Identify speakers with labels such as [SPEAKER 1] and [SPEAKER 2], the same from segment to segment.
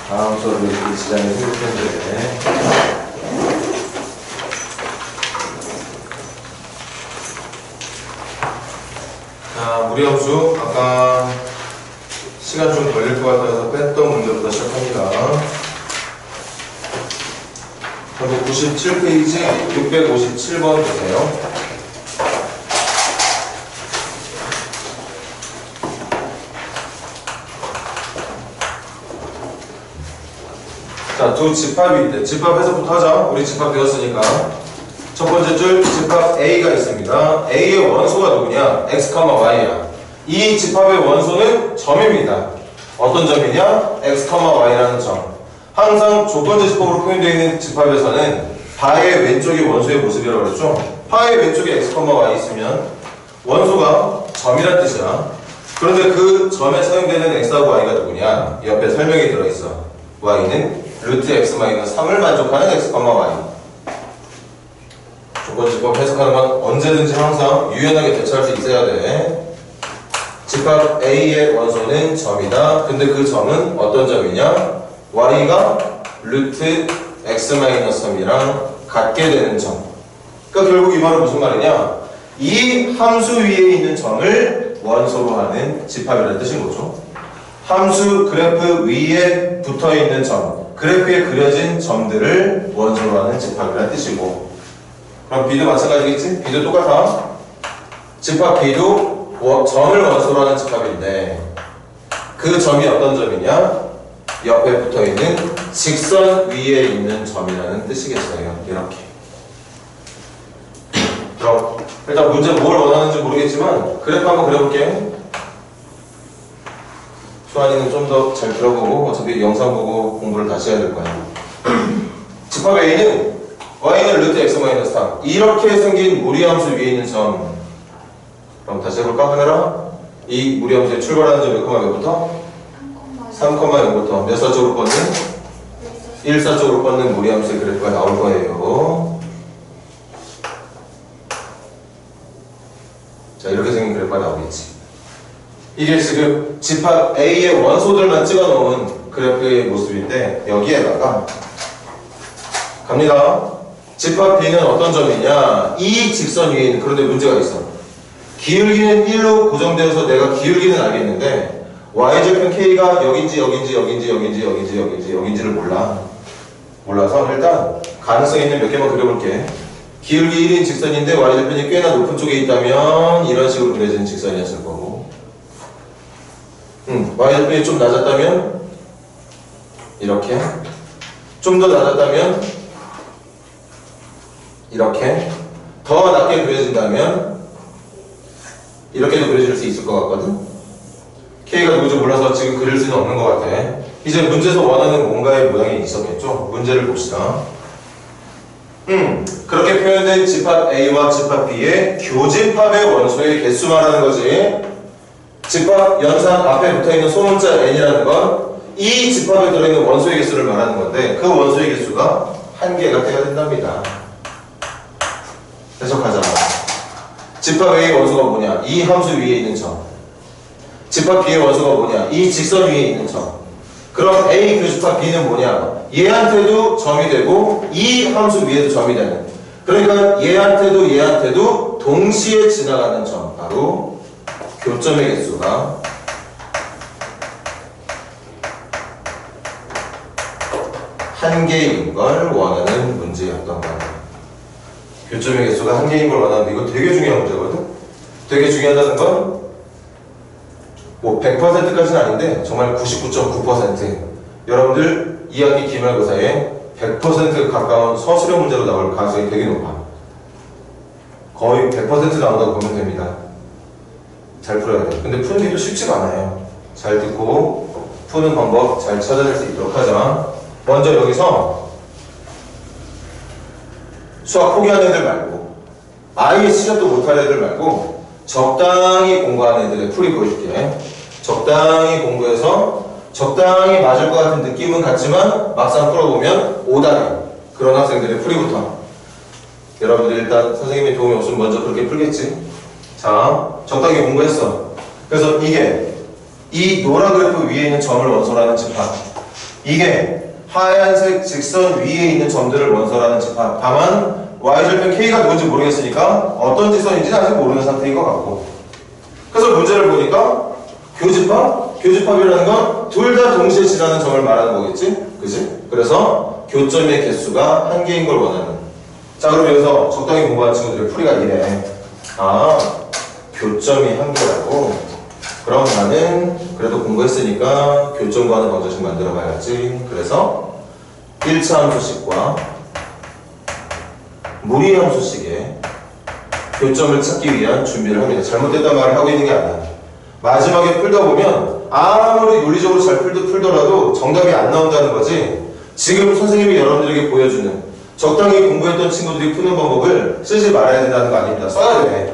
[SPEAKER 1] 다음 수업에 이 지장이 생길 텐데. 자, 무리함수 아까 시간 좀 걸릴 것 같아서 뺐던 문제부터 시작합니다. 97페이지 657번 보세요. 자, 두 집합이 있대. 집합 해석부터 하자. 우리 집합 배웠으니까. 첫 번째 줄 집합 A가 있습니다. A의 원소가 누구냐? X, Y야. 이 집합의 원소는 점입니다. 어떤 점이냐? X, Y라는 점. 항상 조건제 집합으로 표현되어 있는 집합에서는 바의 왼쪽이 원소의 모습이라고 그랬죠? 바의 왼쪽에 X, Y 있으면 원소가 점이란 뜻이야. 그런데 그 점에 사용되는 X하고 Y가 누구냐? 옆에 설명이 들어있어. Y는 루트 X-3을 만족하는 X, Y. 조건집합 해석하는 건 언제든지 항상 유연하게 대처할 수 있어야 돼. 집합 A의 원소는 점이다. 근데 그 점은 어떤 점이냐? Y가 루트 X-3이랑 같게 되는 점. 그러니까 결국 이 말은 무슨 말이냐? 이 함수 위에 있는 점을 원소로 하는 집합이라는 뜻인 거죠. 함수 그래프 위에 붙어있는 점, 그래프에 그려진 점들을 원소로 하는 집합이라는 뜻이고, 그럼 B도 마찬가지겠지? B도 똑같아. 집합 B도 점을 원소로 하는 집합인데 그 점이 어떤 점이냐? 옆에 붙어있는 직선 위에 있는 점이라는 뜻이겠어요. 이렇게. 그럼 일단 문제 뭘 원하는지 모르겠지만 그래프 한번 그려볼게. 수환이는 좀 더 잘 들어보고 어차피 영상 보고 공부를 다시 해야 될 거야. 집합 A는 Y는 루트 X-3 이렇게 생긴 무리함수 위에 있는 점. 그럼 다시 해볼까? 하늘아? 이 무리함수에 출발하는 점 몇 콤마 몇부터? 3,0부터 몇 사 쪽으로 뻗는? 1사 쪽으로 뻗는 무리함수의 그래프가 나올 거예요. 자, 이렇게 생긴 그래프가 나오겠지. 이게 지금 집합 A의 원소들만 찍어 놓은 그래프의 모습인데 여기에다가 갑니다. 집합 B는 어떤 점이냐? 이 직선 위에 있는, 그런데 문제가 있어. 기울기는 1로 고정되어서 내가 기울기는 알겠는데 Y절편 K가 여긴지 여긴지를 몰라서 일단 가능성 있는 몇 개만 그려볼게. 기울기 1인 직선인데 Y절편이 꽤나 높은 쪽에 있다면 이런 식으로 그려진 직선이었을 거고, Y절편이 좀 낮았다면 이렇게, 좀 더 낮았다면 이렇게, 더 낮게 그려진다면 이렇게도 그려질 수 있을 것 같거든? K가 누구지 몰라서 지금 그릴 수는 없는 것 같아. 이제 문제에서 원하는 뭔가의 모양이 있었겠죠? 문제를 봅시다. 그렇게 표현된 집합 A와 집합 B의 교집합의 원소의 개수 말하는 거지. 집합 연산 앞에 붙어있는 소문자 n이라는 건 이 집합에 들어있는 원소의 개수를 말하는 건데 그 원소의 개수가 한 개가 돼야 된답니다. 해석하자. 집합 A의 원소가 뭐냐? 이 함수 위에 있는 점. 집합 B의 원소가 뭐냐? 이 직선 위에 있는 점. 그럼 A 교집합 B는 뭐냐? 얘한테도 점이 되고 이 함수 위에도 점이 되는. 그러니까 얘한테도 동시에 지나가는 점. 바로 교점의 개수가 한 개인 걸 원하는 문제였던 거야. 교점의 개수가 한 개인 걸 원하는데 이거 되게 중요한 문제거든? 되게 중요하다는 건 뭐 100%까지는 아닌데 정말 99.9% 여러분들 2학기 기말고사에 100% 가까운 서술형 문제로 나올 가능성이 되게 높아. 거의 100% 나온다고 보면 됩니다. 잘 풀어야 돼. 근데 푸는 게 또 쉽지가 않아요. 잘 듣고 푸는 방법 잘 찾아낼 수 있도록 하자. 먼저 여기서 수학 포기하는 애들 말고 아예 시작도 못할 애들 말고 적당히 공부하는 애들의 풀이 보여줄게. 적당히 공부해서 적당히 맞을 것 같은 느낌은 같지만 막상 풀어보면 오답이 그런 학생들의 풀이부터. 여러분들 일단 선생님의 도움이 없으면 먼저 그렇게 풀겠지. 자, 적당히 공부했어. 그래서 이게 이 노란 그래프 위에 있는 점을 원소로 하는 집합. 이게 하얀색 직선 위에 있는 점들을 원소로 하는 집합. 다만 y절편 k가 누군지 모르겠으니까 어떤 직선인지는 아직 모르는 상태인 것 같고. 그래서 문제를 보니까 교집합? 교집합이라는 건 둘 다 동시에 지나는 점을 말하는 거겠지? 그지? 그래서 교점의 개수가 한 개인 걸 원하는. 자, 그럼 여기서 적당히 공부한 친구들의 풀이가 이래. 아, 교점이 한 개라고? 그럼 나는 그래도 공부했으니까 교점 구하는 방정식 만들어 봐야지. 그래서 1차 함수식과 무리 함수식의 교점을 찾기 위한 준비를 합니다. 잘못됐단 말을 하고 있는 게 아니야. 마지막에 풀다 보면 아무리 논리적으로 잘 풀더라도 정답이 안 나온다는 거지. 지금 선생님이 여러분들에게 보여주는 적당히 공부했던 친구들이 푸는 방법을 쓰지 말아야 된다는 거 아닙니다. 써야 돼.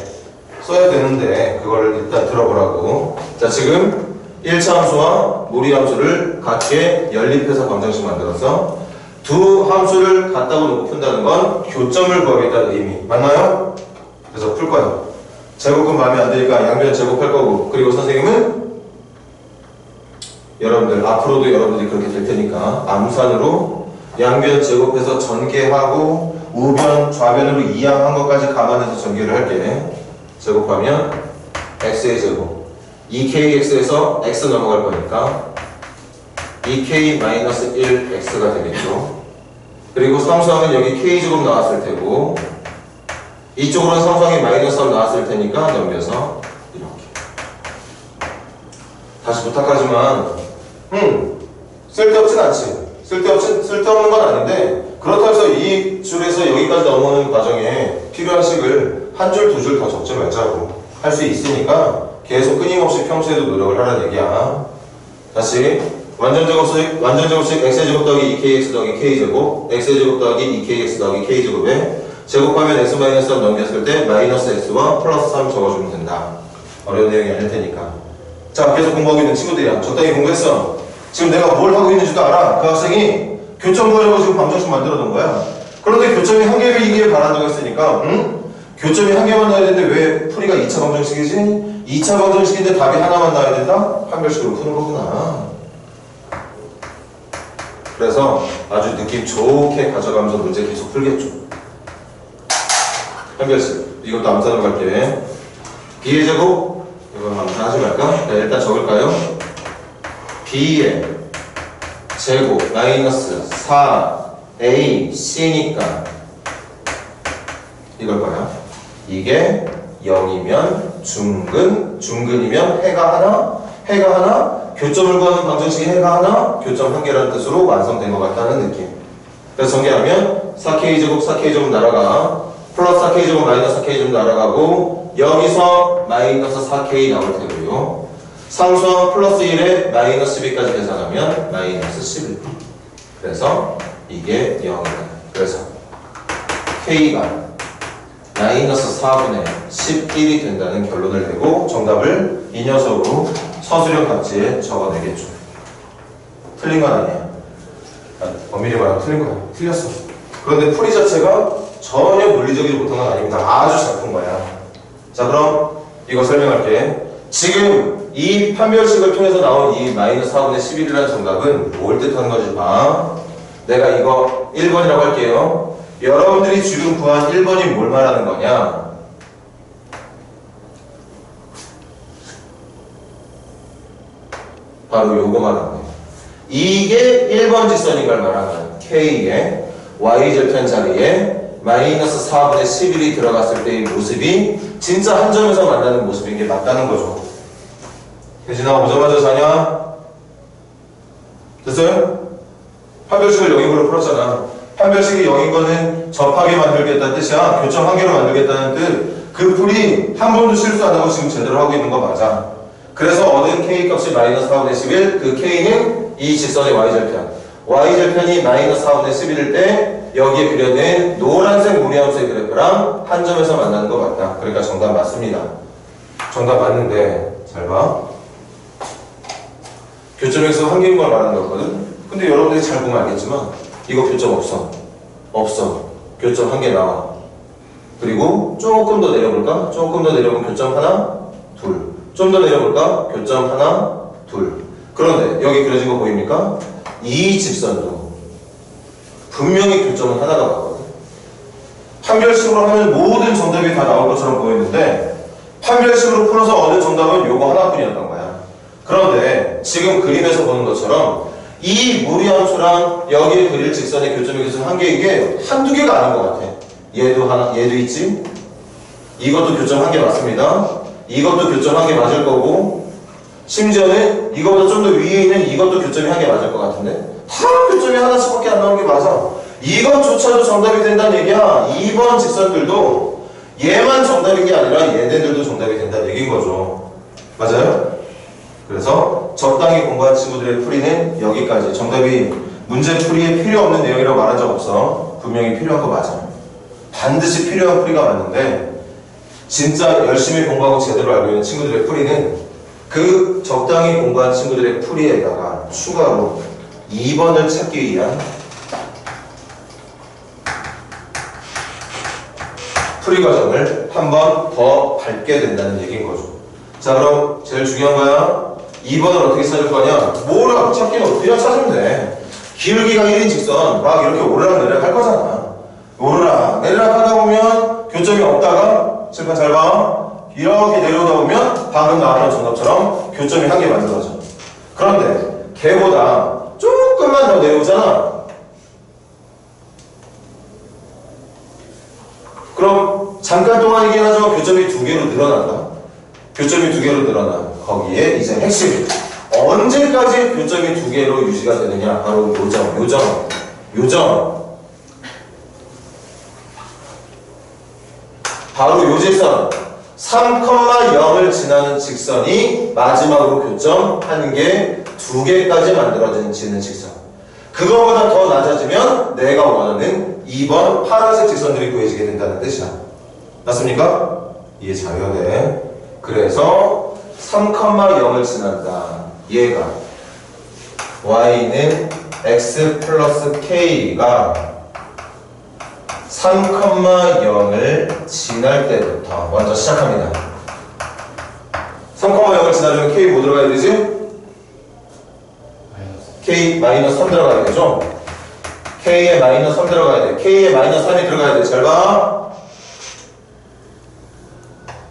[SPEAKER 1] 써야 되는데 그거를 일단 들어보라고. 자, 지금 1차 함수와 무리 함수를 같게 연립해서 방정식 만들어서 두 함수를 같다고 놓고 푼다는 건 교점을 구하겠다는 의미. 맞나요? 그래서 풀 거야. 제곱은 마음에 안 드니까 양변 제곱할 거고, 그리고 선생님은 여러분들 앞으로도 여러분들이 그렇게 될 테니까 암산으로 양변 제곱해서 전개하고 우변 좌변으로 이항한 것까지 감안해서 전개를 할게. 제곱하면 x의 제곱 2kx에서 x 넘어갈 거니까 2k-1x가 되겠죠. 그리고 상수항은 여기 k제곱 나왔을 테고 이쪽으로는 상수항이 -3 나왔을 테니까 넘겨서 이렇게. 다시 부탁하지만 쓸데없진 않지. 쓸데없는 건 아닌데 그렇다고 해서 이 줄에서 여기까지 넘어오는 과정에 필요한 식을 한 줄, 두 줄 더 적지 말자고. 할 수 있으니까 계속 끊임없이 평소에도 노력을 하라는 얘기야. 다시 완전제곱식 x의 제곱 더하기 2kx 더하기 k제곱 x의 제곱 더하기 2kx 더하기 k제곱에 제곱하면 x-3 넘겼을 때 -x와 +3 적어주면 된다. 어려운 내용이 아닐 테니까. 자, 계속 공부하고 있는 친구들이야. 적당히 공부했어. 지금 내가 뭘 하고 있는지도 알아. 그 학생이 교점 구하려고 지금 방정식 만들어 놓은 거야. 그런데 교점이 한 개이길 바란다고 했으니까 교점이 한 개만 나와야 되는데 왜 풀이가 2차 방정식이지? 2차 방정식인데 답이 하나만 나와야 된다? 판별식으로 푸는 거구나. 그래서 아주 느낌 좋게 가져가면서 문제 계속 풀겠죠. 판별식. 이것도 암산으로 갈게. b의 제곱, 이거 암산하지 말까? 네, 일단 적을까요? b의 제곱 -4ac니까 이걸 거야. 이게 0이면 중근이면 해가 하나, 교점을 구하는 방정식이 해가 하나, 교점 한 개라는 뜻으로 완성된 것 같다는 느낌. 그래서 전개하면 4k제곱 4k제곱 날아가, 플러스 4k제곱 마이너스 4k제곱 날아가고, 여기서 마이너스 4k 나올 테고요. 상수항 플러스 1에 마이너스 12까지 계산하면 마이너스 11. 그래서 이게 0이다. 그래서 k가 마이너스 4분의 11이 된다는 결론을 내고 정답을 이 녀석으로 서술형 답지에 적어내겠죠. 틀린 건 아니야. 엄밀히 말하면 틀린 거야. 틀렸어. 그런데 풀이 자체가 전혀 논리적이지 못한 건 아닙니다. 아주 작은 거야. 자, 그럼 이거 설명할게. 지금 이 판별식을 통해서 나온 이 -4분의 11이라는 정답은 뭘 뜻하는 거지? 봐. 내가 이거 1번이라고 할게요. 여러분들이 지금 구한 1번이 뭘 말하는 거냐? 바로 요거 말하는 거예요. 이게 1번 직선인 걸 말하는 거예요. K의 Y절편 자리에 -4분의 11이 들어갔을 때의 모습이 진짜 한 점에서 만나는 모습인 게 맞다는 거죠. 혜진아, 오자마자 자냐? 됐어요? 판별식을 0인으로 풀었잖아. 판별식이 0인 거는 접하게 만들겠다는 뜻이야. 교점 한 개로 만들겠다는 뜻. 그 풀이 한 번도 실수 안 하고 지금 제대로 하고 있는 거 맞아. 그래서 얻은 k 값이 -4분의 11. 그 k는 이 직선의 y절편. y절편이 -4분의 11일 때 여기에 그려낸 노란색 무리함수의 그래프랑 한 점에서 만나는 거 맞다. 그러니까 정답 맞습니다. 정답 맞는데 잘 봐. 교점에서 한 개인 걸 말하는 거거든. 근데 여러분들이 잘 보면 알겠지만 이거 교점 없어. 교점 한 개 나와. 그리고 조금 더 내려볼까? 조금 더 내려보면 교점 하나, 둘. 좀 더 내려볼까? 교점 하나, 둘. 그런데 여기 그려진 거 보입니까? 이 직선도 분명히 교점은 하나가 맞거든. 판별식으로 하면 모든 정답이 다 나올 것처럼 보이는데 판별식으로 풀어서 얻은 정답은 요거 하나뿐이었던 거야. 그런데 지금 그림에서 보는 것처럼 이 무리함수랑 여기 그릴 직선의 교점의 교점 한 개, 이게 한두 개가 아닌 것 같아. 얘도 하나, 얘도 있지? 이것도 교점 한 개 맞습니다. 이것도 교점 한 개 맞을 거고, 심지어는 이거보다 좀 더 위에 있는 이것도 교점이 한 개 맞을 것 같은데, 다 교점이 하나씩밖에 안 나오는 게 맞아. 이것조차도 정답이 된다는 얘기야. 2번 직선들도 얘만 정답인 게 아니라 얘네들도 정답이 된다는 얘기인 거죠. 맞아요? 그래서 적당히 공부한 친구들의 풀이는 여기까지. 정답이 문제 풀이에 필요 없는 내용이라고 말한 적 없어. 분명히 필요한 거 맞아. 반드시 필요한 풀이가 맞는데 진짜 열심히 공부하고 제대로 알고 있는 친구들의 풀이는 그 적당히 공부한 친구들의 풀이에다가 추가로 2번을 찾기 위한 풀이 과정을 한 번 더 밟게 된다는 얘기인 거죠. 자, 그럼 제일 중요한 거야. 2번을 어떻게 찾을 거냐? 뭐라 찾기는 그냥 찾으면 돼. 기울기가 1인 직선 막 이렇게 오르락내리락 할 거잖아. 오르락 내리락 하다 보면 교점이 없다가 칠판 잘 봐. 이렇게 내려오다 보면 방금 나왔던 정답처럼 교점이 한 개 만들어져. 그런데 걔보다 조금만 더 내려오잖아. 그럼 잠깐 동안이긴 하지만 교점이 두 개로 늘어난다. 교점이 두 개로 늘어나. 거기에 이제 핵심. 언제까지 교점이 두 개로 유지가 되느냐? 바로 요점. 바로 요 직선. 3,0을 지나는 직선이 마지막으로 교점 한 개, 두 개까지 만들어지는 직선. 그거보다 더 낮아지면 내가 원하는 2번 파란색 직선들이 구해지게 된다는 뜻이야. 맞습니까? 이해 잘해야 돼. 그래서 3,0을 지난다. 얘가 y는 x 플러스 k가 3,0을 지날 때부터 먼저 시작합니다. 3,0을 지나려면 k 뭐 들어가야 되지? k 마이너스 3 들어가야 되죠? k에 마이너스 3 들어가야 돼. k에 마이너스 3이 들어가야 돼. 잘 봐.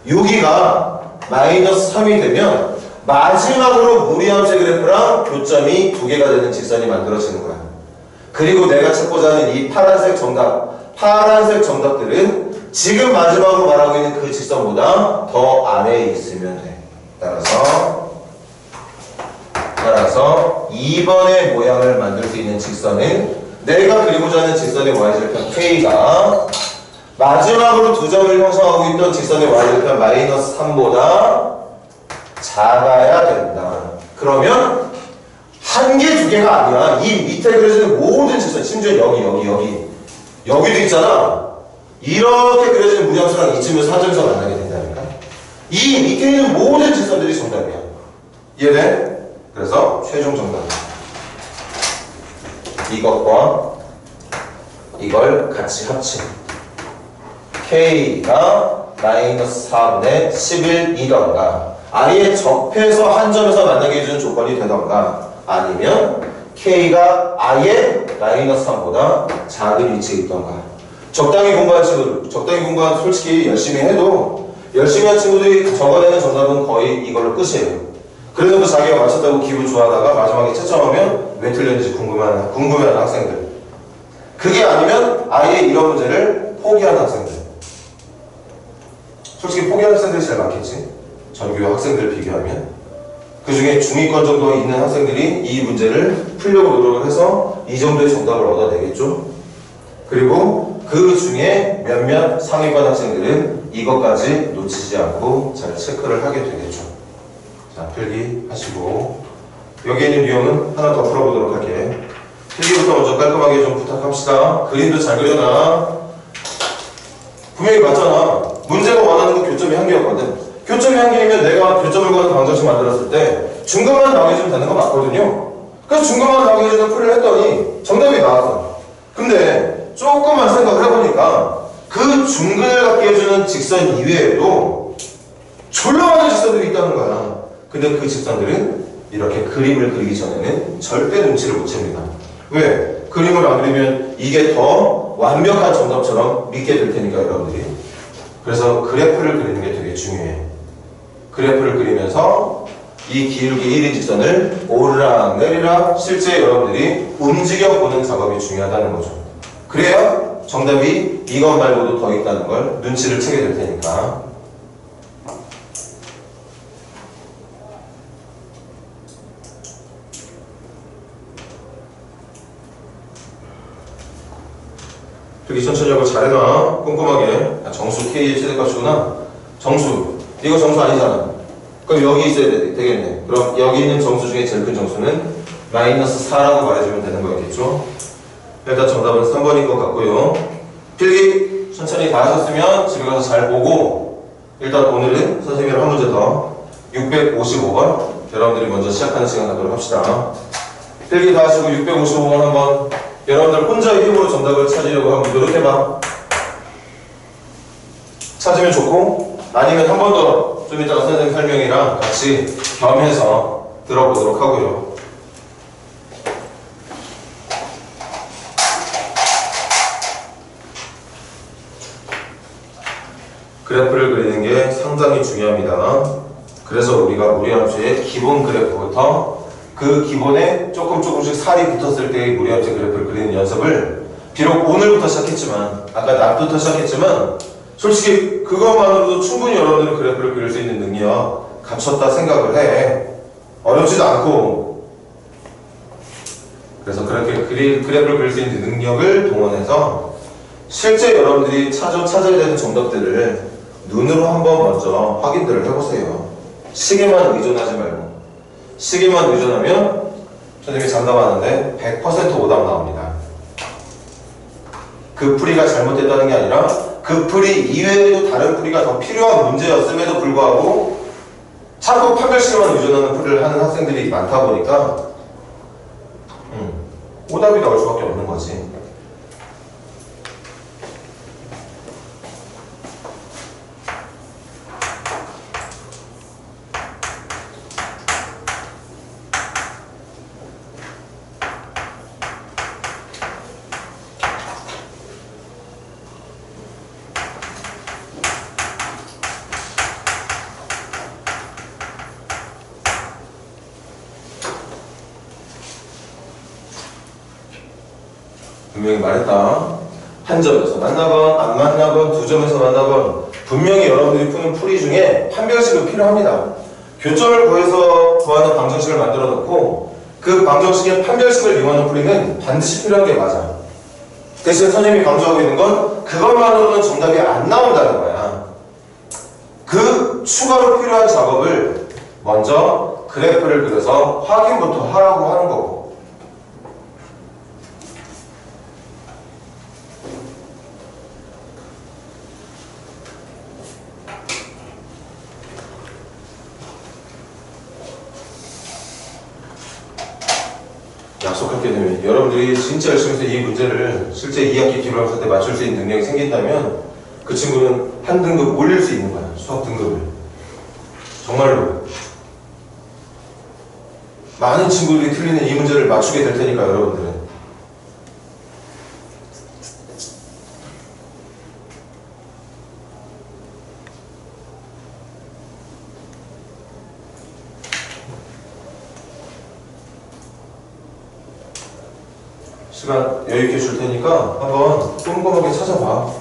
[SPEAKER 1] 여기가 마이너스 3이 되면 마지막으로 무리함수 그래프랑 교점이 두 개가 되는 직선이 만들어지는 거야. 그리고 내가 찾고자 하는 이 파란색 정답들은 지금 마지막으로 말하고 있는 그 직선보다 더 아래에 있으면 돼. 따라서 2번의 모양을 만들 수 있는 직선은 내가 그리고자 하는 직선의 y절편 k가 마지막으로 두 점을 형성하고 있던 직선의 y절편 마이너스 3보다 작아야 된다. 그러면 한 개, 두 개가 아니야. 이 밑에 그려지는 모든 직선, 심지어 여기도 있잖아. 이렇게 그려지는 무리함수랑 이쯤에서 한 점에서 만나게 된다니까. 이 밑에 있는 모든 직선들이 정답이야. 이해돼? 그래서 최종 정답. 이것과 이걸 같이 합친 k가 마이너스 4분의 11이던가 아예 접해서 한 점에서 만나게 해주는 조건이 되던가 아니면 k가 아예 마이너스 3보다 작은 위치에 있던가. 적당히 공부한 친구들, 솔직히 열심히 해도 열심히 한 친구들이 적어내는 정답은 거의 이걸로 끝이에요. 그래도 자기가 맞췄다고 기분 좋아하다가 마지막에 채점하면 왜 틀렸는지 궁금해하는 학생들. 그게 아니면 아예 이런 문제를 포기하는 학생들. 솔직히 포기하는 학생들이 제일 많겠지. 전교 학생들 비교하면. 그 중에 중위권 정도 있는 학생들이 이 문제를 풀려고 노력을 해서 이 정도의 정답을 얻어내겠죠. 그리고 그 중에 몇몇 상위권 학생들은 이것까지 놓치지 않고 잘 체크를 하게 되겠죠. 자, 필기 하시고 여기 있는 유형은 하나 더 풀어보도록 할게. 필기부터 먼저 깔끔하게 좀 부탁합시다. 그림도 잘 그려놔. 분명히 맞잖아. 문제가 원하는 건 교점이 한 개였거든. 교점이 한 개이면 내가 교점을 거는 방정식 만들었을 때 중간만 나오게 되는 거 맞거든요. 그래서 중간만 나오게 해주는 풀이를 했더니 정답이 나왔어. 근데 조금만 생각을 해보니까 그 중근을 갖게 해주는 직선 이외에도 졸라 많은 직선들이 있다는 거야. 근데 그 직선들은 이렇게 그림을 그리기 전에는 절대 눈치를 못 챕니다. 왜? 그림을 안 그리면 이게 더 완벽한 정답처럼 믿게 될 테니까 여러분들이. 그래서 그래프를 그리는 게 되게 중요해. 그래프를 그리면서 이 기울기 1인직선을 오르락 내리락 실제 여러분들이 움직여 보는 작업이 중요하다는 거죠. 그래야 정답이 이것 말고도 더 있다는 걸 눈치를 채게 될 테니까. 되게 천천히 하고 잘해놔. 꼼꼼하게. 정수 K의 최대값이구나. 정수. 이거 정수 아니잖아. 그럼 여기 있어야 되겠네. 그럼 여기 있는 정수 중에 제일 큰 정수는 마이너스 4라고 말해주면 되는 거였겠죠. 일단 정답은 3번인 것 같고요. 필기 천천히 다 하셨으면 집에 가서 잘 보고, 일단 오늘은 선생님이랑 한 문제 더 655번 여러분들이 먼저 시작하는 시간 갖도록 합시다. 필기 다 하시고 655번 한번 여러분들 혼자의 힘으로 정답을 찾으려고 한번 노력해봐. 찾으면 좋고, 아니면 한 번 더 좀 이따가 선생님 설명이랑 같이 겸해서 들어보도록 하고요. 그래프를 그리는 게 상당히 중요합니다. 그래서 우리가 무리함수의 기본 그래프부터 그 기본에 조금씩 살이 붙었을 때의 무리함수 그래프를 그리는 연습을 비록 오늘부터 시작했지만, 아까 낮부터 시작했지만, 솔직히 그것만으로도 충분히 여러분들은 그래프를 그릴 수 있는 능력 갖췄다 생각을 해. 어렵지도 않고. 그래서 그렇게 그래프를 그릴 수 있는 능력을 동원해서 실제 여러분들이 찾아야 되는 정답들을 눈으로 한번 먼저 확인들을 해보세요. 시계만 의존하지 말고. 시계만 의존하면 선생님이 장담하는데 100% 오답 나옵니다. 그 풀이가 잘못됐다는 게 아니라 그 풀이 이외에도 다른 풀이가 더 필요한 문제였음에도 불구하고 자꾸 판별식에만 의존하는 풀이를 하는 학생들이 많다 보니까 오답이 나올 수밖에 없는 거지. 분명히 말했다. 한 점에서 만나건 안 만나건 두 점에서 만나건 분명히 여러분들이 푸는 풀이 중에 판별식은 필요합니다. 교점을 구해서 구하는 방정식을 만들어 놓고 그 방정식의 판별식을 이용하는 풀이는 반드시 필요한 게 맞아. 대신 선생님이 강조하고 있는 건 그것만으로는 정답이 안 나온다는 거야. 그 추가로 필요한 작업을 먼저 그래프를 그려서 확인부터 하라고 하는 거고. 약속하게 되면 여러분들이 진짜 열심히 해서 이 문제를 실제 2학기 기록할 때 맞출 수 있는 능력이 생긴다면 그 친구는 한 등급 올릴 수 있는 거야. 수학 등급을. 정말로. 많은 친구들이 틀리는 이 문제를 맞추게 될 테니까 여러분들은. 시간 여유있게 줄 테니까 한번 꼼꼼하게 찾아봐.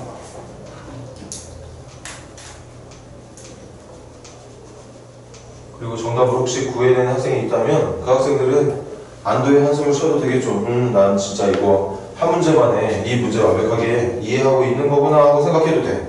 [SPEAKER 1] 그리고 정답을 혹시 구해낸 학생이 있다면 그 학생들은 안도의 한숨을 쉬어도 되겠죠. 난 진짜 이거 한 문제만에 이 문제를 완벽하게 이해하고 있는 거구나 하고 생각해도 돼.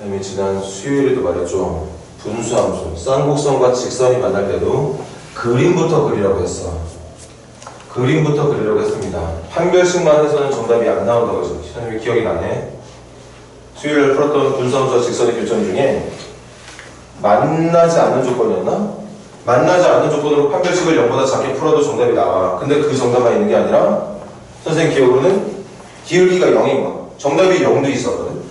[SPEAKER 1] 그다음에 지난 수요일에도 말했죠. 분수함수, 쌍곡선과 직선이 만날 때도 그림부터 그리라고 했어. 그림부터 그리라고 했습니다. 판별식만 해서는 정답이 안 나온다고 해서 선생님이 기억이 나네. 수요일에 풀었던 분수함수와 직선의 교점 중에 만나지 않는 조건이었나? 만나지 않는 조건으로 판별식을 0보다 작게 풀어도 정답이 나와. 근데 그 정답만 있는 게 아니라 선생님 기억으로는 기울기가 0인 거야. 정답이 0도 있었거든.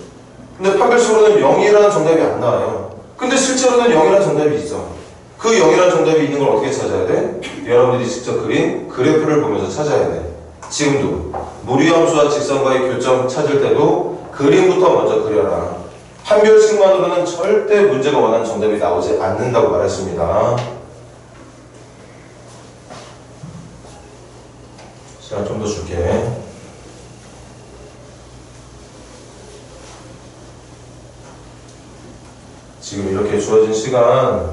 [SPEAKER 1] 근데 판별식으로는 0이라는 정답이 안 나와요. 근데 실제로는 0이라는 정답이 있어. 그 0이라는 정답이 있는 걸 어떻게 찾아야 돼? 여러분들이 직접 그린 그래프를 보면서 찾아야 돼. 지금도 무리함수와 직선과의 교점 찾을 때도 그림부터 먼저 그려라. 판별식만으로는 절대 문제가 원하는 정답이 나오지 않는다고 말했습니다. 시간 좀 더 줄게. 지금 이렇게 주어진 시간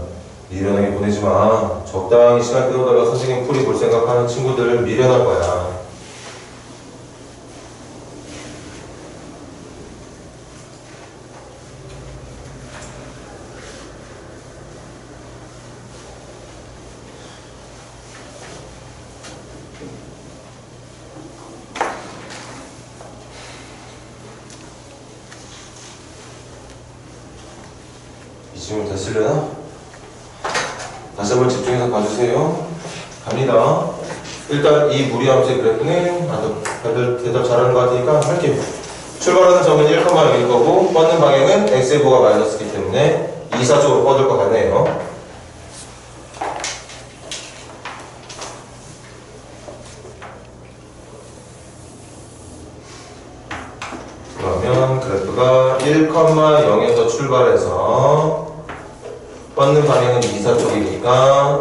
[SPEAKER 1] 미련하게 보내지 마. 적당히 시간 때우다가 선생님 풀이 볼 생각하는 친구들 미련할 거야. 이쯤은 됐으려나? 다시 한번 집중해서 봐주세요. 갑니다. 일단 이 무리함수의 그래프는 다들 대답 잘하는 것 같으니까 할게요. 출발하는 점은 1,0일 거고 뻗는 방향은 x의 보가 마이너스이기 때문에 이사쪽으로 뻗을 것 같네요. 그러면 그래프가 1,0에서 출발해서 뻗는 방향은 이사 쪽이니까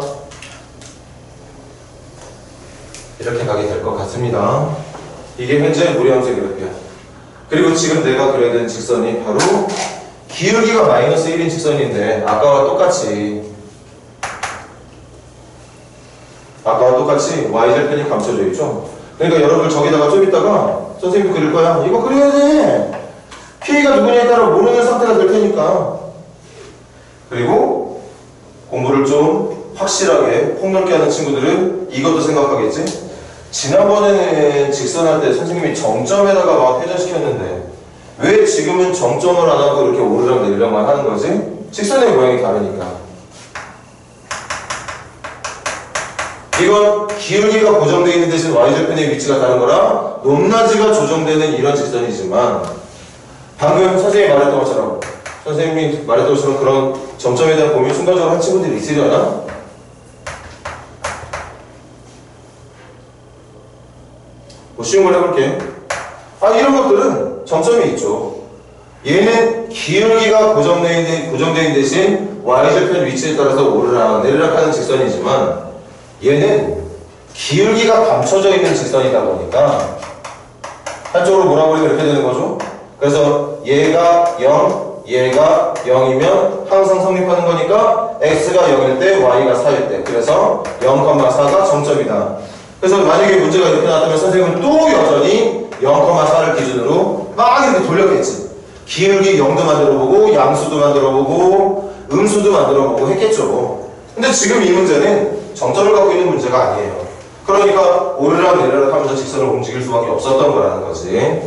[SPEAKER 1] 이렇게 가게 될 것 같습니다. 이게 현재 무리함수의 그래프야. 그리고 지금 내가 그려야 되는 직선이 바로 기울기가 마이너스 1인 직선인데 아까와 똑같이 y절편이 감춰져 있죠. 그러니까 여러분 저기다가 좀 이따가 선생님도 그릴 거야. 이거 그려야 돼. P가 누구냐에 따라 모르는 상태가 될 테니까. 그리고 공부를 좀 확실하게 폭넓게 하는 친구들은 이것도 생각하겠지. 지난번에는 직선할 때 선생님이 정점에다가 막 회전시켰는데 왜 지금은 정점을 안 하고 이렇게 오르락 내리락만 하는 거지? 직선의 모양이 다르니까. 이건 기울기가 고정되어 있는 대신 y절편의 위치가 다른 거라 높낮이가 조정되는 이런 직선이지만 방금 선생님이 말했던 것처럼 그런 점점에 대한 고민 순간적으로 한 친구들이 있으려나? 뭐 쉬운 걸 해볼게. 이런 것들은 점점이 있죠. 얘는 기울기가 고정되어 있는 대신 y절편 위치에 따라서 오르락 내리락 하는 직선이지만 얘는 기울기가 감춰져 있는 직선이다 보니까 한쪽으로 몰아버리면 이렇게 되는 거죠. 그래서 얘가 0, 얘가 0이면 항상 성립하는 거니까 x가 0일 때 y가 4일 때 그래서 0,4가 정점이다. 그래서 만약에 문제가 이렇게 나왔다면 선생님은 또 여전히 0,4를 기준으로 막 이렇게 돌렸겠지. 기울기 0도 만들어보고 양수도 만들어보고 음수도 만들어보고 했겠죠. 근데 지금 이 문제는 정점을 갖고 있는 문제가 아니에요. 그러니까 오르락 내리락 하면서 직선을 움직일 수밖에 없었던 거라는 거지.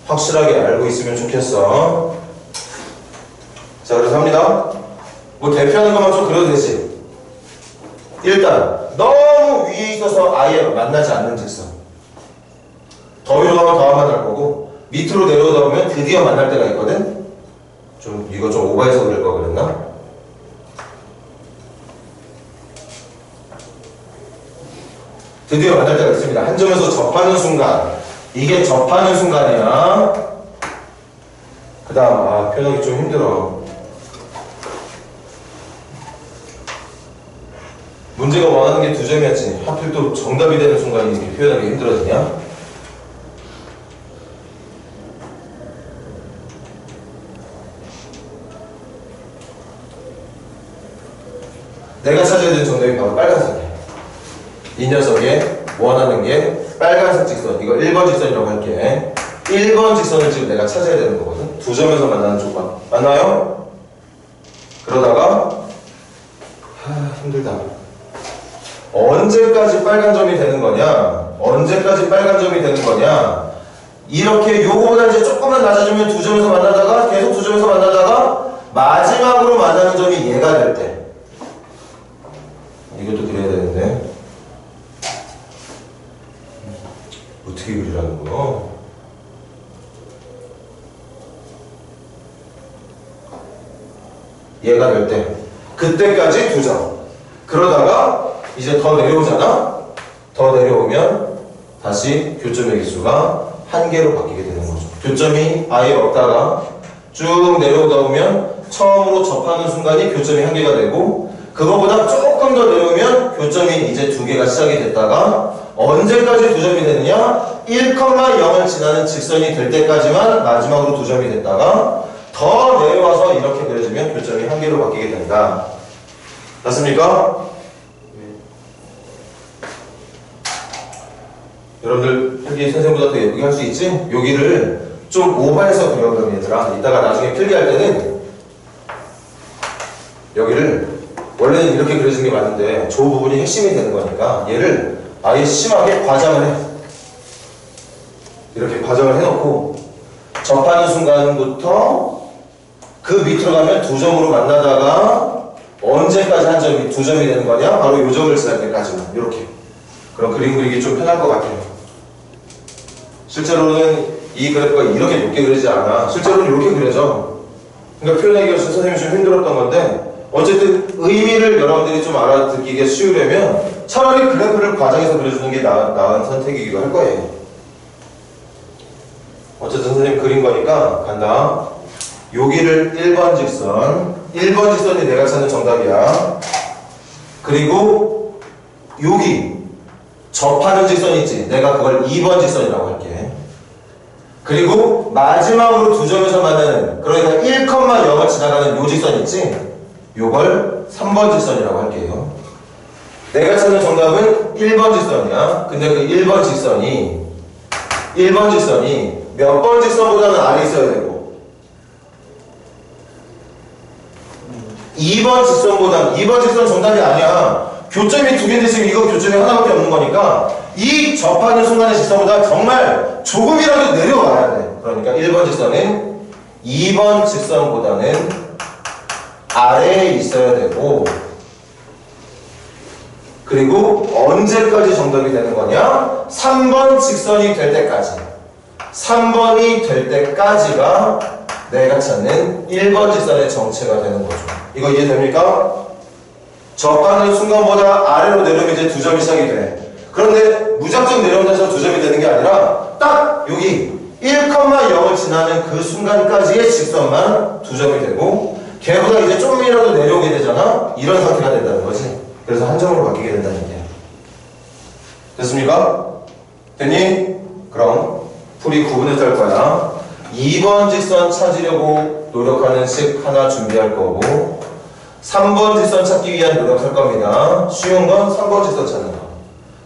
[SPEAKER 1] 확실하게 알고 있으면 좋겠어. 자, 그래서 합니다. 뭐 대표하는 것만 좀 그려도 되지. 일단 너무 위에 있어서 아예 만나지 않는 직선. 더 위로 가면 더 안 만날 거고 밑으로 내려오다 보면 드디어 만날 때가 있거든. 이거 좀 오버해서 그릴 거 그랬나? 드디어 만날 때가 있습니다. 한 점에서 접하는 순간. 이게 접하는 순간이야. 그 다음 표현하기 좀 힘들어. 문제가 원하는 게 두 점이었지. 하필 또 정답이 되는 순간이 이렇게 표현하기 힘들어지냐? 내가 찾아야 되는 정답이 바로 빨간색이야. 이 녀석의 원하는 게 빨간색 직선. 이거 1번 직선이라고 할게. 1번 직선을 지금 내가 찾아야 되는 거거든. 두 점에서 만나는 조건. 맞나요? 그러다가 힘들다. 언제까지 빨간 점이 되는 거냐? 언제까지 빨간 점이 되는 거냐? 이렇게 요거보다 이제 조금만 낮아지면 두 점에서 만나다가 계속 두 점에서 만나다가 마지막으로 만나는 점이 얘가 될 때. 이것도 그려야 되는데 어떻게 그리라는 거야? 얘가 될 때. 그때까지 두 점. 그러다가 이제 더 내려오잖아? 더 내려오면 다시 교점의 개수가 한 개로 바뀌게 되는 거죠. 교점이 아예 없다가 쭉 내려오다 보면 처음으로 접하는 순간이 교점이 한 개가 되고 그거보다 조금 더 내려오면 교점이 이제 두 개가 시작이 됐다가 언제까지 두 점이 되느냐? 1,0을 지나는 직선이 될 때까지만 마지막으로 두 점이 됐다가 더 내려와서 이렇게 그려지면 교점이 한 개로 바뀌게 된다. 맞습니까? 여러분들 필기 선생님보다 더 예쁘게 할 수 있지? 여기를 좀 오버해서 그려 그럼 얘들아. 이따가 나중에 필기할 때는 여기를 원래는 이렇게 그려진 게 맞는데 저 부분이 핵심이 되는 거니까 얘를 아예 심하게 과장을 해. 이렇게 과장을 해놓고 접하는 순간부터 그 밑으로 가면 두 점으로 만나다가 언제까지 한 점이 두 점이 되는 거냐? 바로 요 점을 지날 때까지만 이렇게. 그럼 그림 그리기 좀 편할 것 같아요. 실제로는 이 그래프가 이렇게 높게 그리지 않아. 실제로는 이렇게 그려져. 그러니까 표현하기가 선생님이 좀 힘들었던 건데 어쨌든 의미를 여러분들이 좀 알아듣기가 쉬우려면 차라리 그래프를 과장해서 그려주는 게 나은 선택이기도 할 거예요. 어쨌든 선생님 그린 거니까 간다. 여기를 1번 직선 1번 직선이 내가 찾는 정답이야. 그리고 여기 접하는 직선이 있지. 내가 그걸 2번 직선이라고 할게. 그리고 마지막으로 두 점에서 만나는 그러니까 1,0을 지나가는 요 직선 있지. 요걸 3번 직선이라고 할게요. 내가 찾는 정답은 1번 직선이야. 근데 그 1번 직선이 몇 번 직선보다는 아래 있어야 되고 2번 직선 정답이 아니야. 교점이 두 개인데 지금 이거 교점이 하나밖에 없는 거니까 이 접하는 순간의 직선보다 정말 조금이라도 내려와야 돼. 그러니까 1번 직선은 2번 직선보다는 아래에 있어야 되고 그리고 언제까지 정답이 되는 거냐? 3번 직선이 될 때까지 3번이 될 때까지가 내가 찾는 1번 직선의 정체가 되는 거죠. 이거 이해됩니까? 접하는 순간보다 아래로 내려오면 이제 두 점이 시작이 돼. 그런데 무작정 내려오면서 두 점이 되는 게 아니라 딱 여기 1,0을 지나는 그 순간까지의 직선만 두 점이 되고 걔보다 이제 좀이라도 내려오게 되잖아? 이런 상태가 된다는 거지. 그래서 한 점으로 바뀌게 된다는 얘기야. 됐습니까? 됐니? 그럼 풀이 구분해서 할 거야. 2번 직선 찾으려고 노력하는 식 하나 준비할 거고 3번 직선 찾기 위한 노력할 겁니다. 쉬운 건 3번 직선 찾는 거.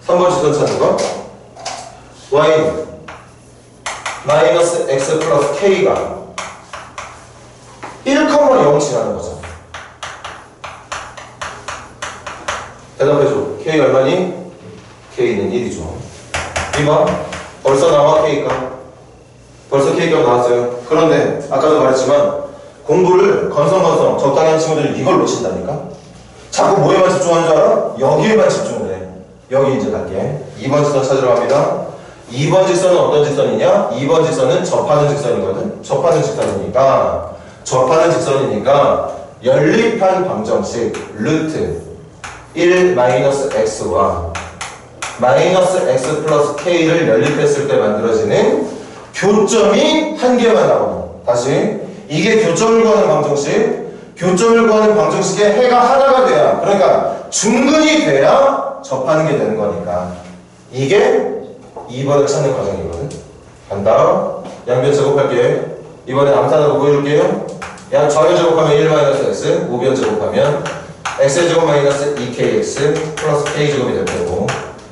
[SPEAKER 1] 3번 직선 찾는 거. y 마이너스 x 플러스 k가 1,0 지나는 거잖아. 대답해줘. k 얼마니? k는 1이죠. 2번. 벌써 나와 k가. 벌써 k가 나왔어요. 그런데 아까도 말했지만 공부를 건성건성 적당히 하는 친구들은 이걸 놓친다니까? 자꾸 뭐에만 집중하는 줄 알아? 여기에만 집중을 해. 여기 이제 갈게. 2번 직선 찾으러 갑니다. 2번 직선은 어떤 직선이냐? 2번 직선은 접하는 직선이거든? 접하는 직선이니까 연립한 방정식 루트 1 마이너스 x와 마이너스 x 플러스 k를 연립했을 때 만들어지는 교점이 한 개만 나오는. 다시 이게 교점을 구하는 방정식의 해가 하나가 돼야 그러니까 중근이 돼야 접하는 게 되는 거니까 이게 2번을 찾는 과정이거든. 간다. 양변 제곱할게. 이번에 암산으로 보여줄게요. 양 좌변 제곱하면 1 마이너스 x, 우변 제곱하면 x의 제곱 마이너스 2kx 플러스 k제곱이 될 테고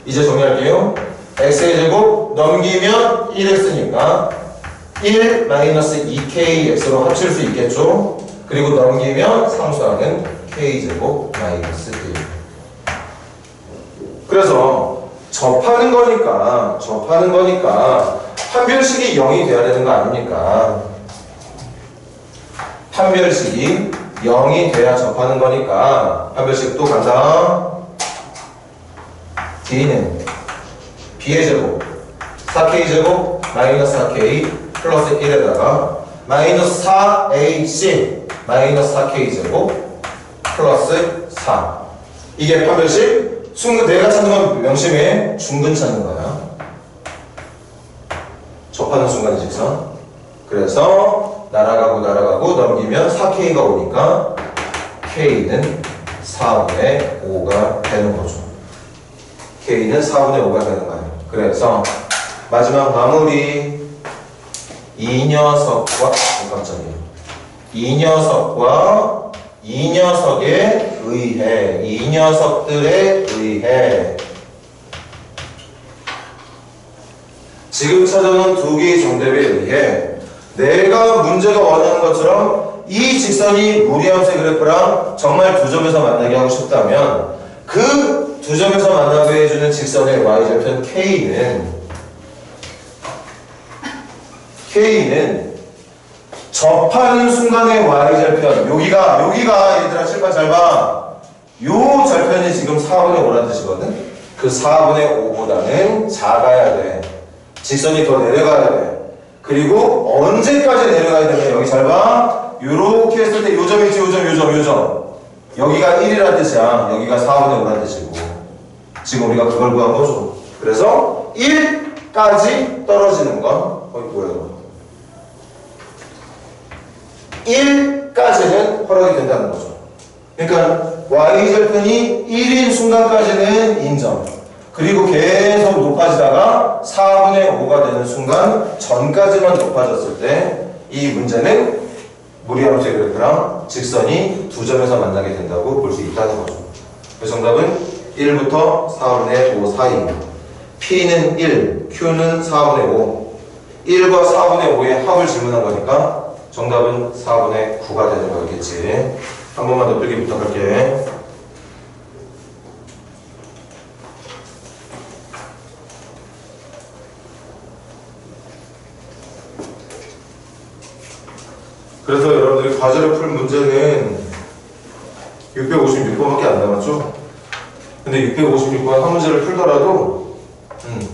[SPEAKER 1] 이제 정리할게요. x의 제곱 넘기면 1x니까 1 마이너스 2kx로 합칠 수 있겠죠. 그리고 넘기면 상수하는 k제곱 마이너스 1. 그래서 접하는 거니까 판별식이 0이 돼야 되는 거 아닙니까? 판별식이 0이 돼야 접하는 거니까 판별식 또 간다. D는 B의 제곱 4K 제곱 마이너스 4K 플러스 1에다가 마이너스 4AC 마이너스 4K 제곱 플러스 4. 이게 판별식. 순간 내가 찾는 건 명심해. 중근 찾는 거야. 접하는 순간의 직선. 그래서 날아가고 넘기면 4K가 오니까 K는 4분의 5가 되는 거죠. K는 4분의 5가 되는 거예요. 그래서 마지막 마무리. 이 녀석과 깜짝이야. 이 녀석과 이 녀석에 의해, 이 녀석들에 의해 지금 찾아놓은 두 개의 정답에 의해 내가 문제가 원하는 것처럼 이 직선이 무리함수의 그래프랑 정말 두 점에서 만나게 하고 싶다면 그 두 점에서 만나게 해주는 직선의 y절편 K는 접하는 순간의 y절편 여기가 얘들아 칠판 잘 봐. 요 절편이 지금 4분의 5라는 뜻이거든. 그 4분의 5보다는 작아야 돼. 직선이 더 내려가야 돼. 그리고 언제까지 내려가야 되냐 여기 잘 봐. 요렇게 했을 때 요점 있지 요점 여기가 1이라는 뜻이야. 여기가 4분의 5라는 뜻이고 지금 우리가 그걸 구한 거죠. 그래서 1까지 떨어지는 건 뭐야 1까지는 허락이 된다는 거죠. 그러니까 y절편이 1인 순간까지는 인정. 그리고 계속 높아지다가 4분의 5가 되는 순간 전까지만 높아졌을 때 이 문제는 무리함수의 그래프랑 직선이 두 점에서 만나게 된다고 볼 수 있다는 거죠. 그래서 정답은 1부터 4분의 5 사이. P는 1, Q는 4분의 5. 1과 4분의 5의 합을 질문한 거니까 정답은 4분의 9가 되는 거겠지. 한 번만 더 풀기 부탁할게. 그래서 여러분들이 과제를 풀 문제는 656번밖에 안 남았죠? 근데 656번 한 문제를 풀더라도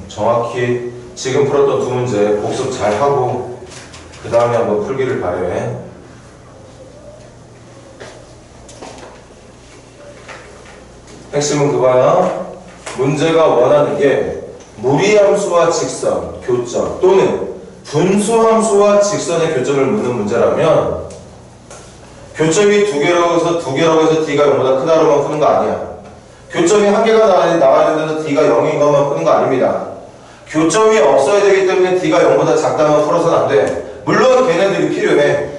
[SPEAKER 1] 정확히 지금 풀었던 두 문제 복습 잘 하고 그 다음에 한번 풀기를 바래. 핵심은 그거야. 문제가 원하는 게 무리함수와 직선, 교점 또는 분수함수와 직선의 교점을 묻는 문제라면 교점이 두 개라고 해서 D가 0보다 크다로만 푸는 거 아니야. 교점이 한 개가 나와야 된다서 D가 0인 것만 푸는 거 아닙니다. 교점이 없어야 되기 때문에 D가 0보다 작다면 풀어서는 안 돼. 물론 걔네들이 필요해.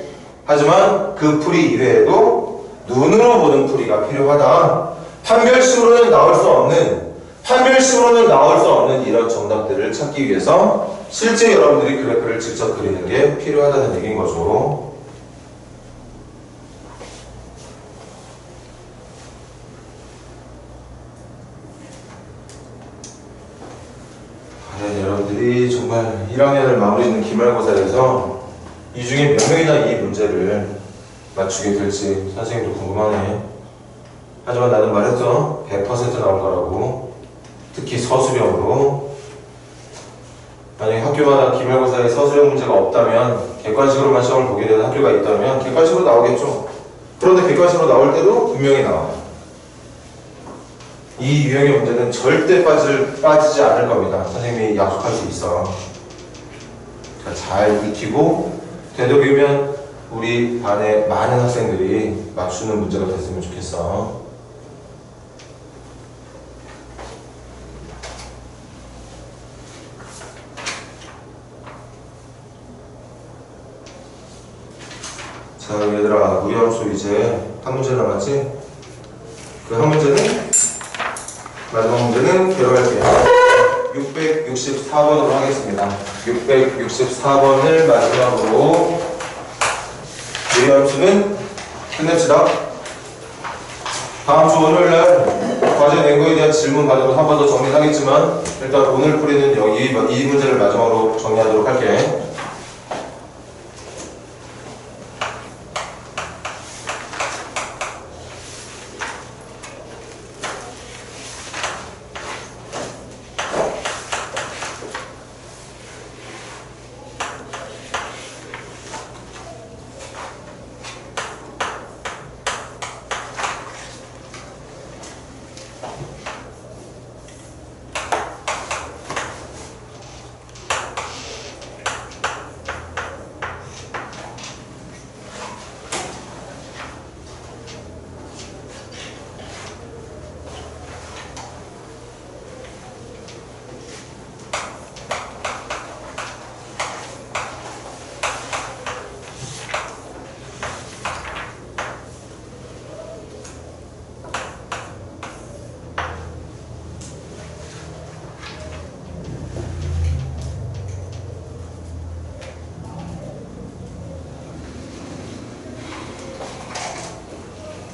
[SPEAKER 1] 하지만 그 풀이 이외에도 눈으로 보는 풀이가 필요하다. 판별식으로는 나올 수 없는 이런 정답들을 찾기 위해서 실제 여러분들이 그래프를 직접 그리는 게 필요하다는 얘기인 거죠. 과연 여러분들이 정말 1학년을 마무리 짓는 기말고사에서 이 중에 몇 명이나 이 문제를 맞추게 될지 선생님도 궁금하네. 하지만 나는 말했죠. 100% 나올 거라고. 특히 서술형으로. 만약에 학교마다 기말고사에 서술형 문제가 없다면 객관식으로만 시험을 보게 되는 학교가 있다면 객관식으로 나오겠죠. 그런데 객관식으로 나올 때도 분명히 나와요. 이 유형의 문제는 절대 빠지지 않을 겁니다. 선생님이 약속할 수 있어. 그러니까 잘 익히고 되도록이면 우리 반의 많은 학생들이 맞추는 문제가 됐으면 좋겠어. 자, 얘들아, 무리함수 이제 한 문제 남았지? 그 한 문제는 마지막 문제는 괴로할게요. 664번으로 하겠습니다. 664번을 마지막으로 무리함수는 끝냅시다. 다음 주 월요일날 과제 낸 거에 대한 질문 받으면 한 번 더 정리하겠지만 일단 오늘 풀이는 여기 이 문제를 마지막으로 정리하도록 할게.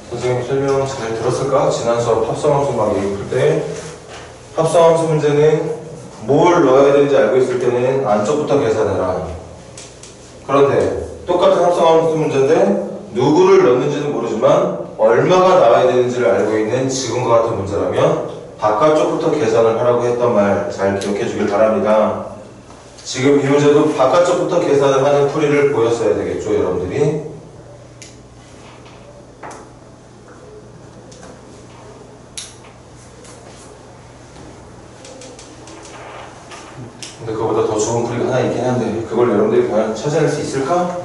[SPEAKER 1] 선생님 설명 잘 들었을까? 지난 수업 합성함수 막 얘기 풀 때 합성함수 문제는 뭘 넣어야 되는지 알고 있을 때는 안쪽부터 계산해라. 그런데 똑같은 합성함수 문제인데 누구를 넣는지는 모르지만 얼마가 나와야 되는지를 알고 있는 지금과 같은 문제라면 바깥쪽부터 계산을 하라고 했던 말 잘 기억해 주길 바랍니다. 지금 이 문제도 바깥쪽부터 계산을 하는 풀이를 보였어야 되겠죠, 여러분들이? 근데 그거보다 더 좋은 풀이가 하나 있긴 한데 그걸 여러분들이 과연 찾아낼 수 있을까?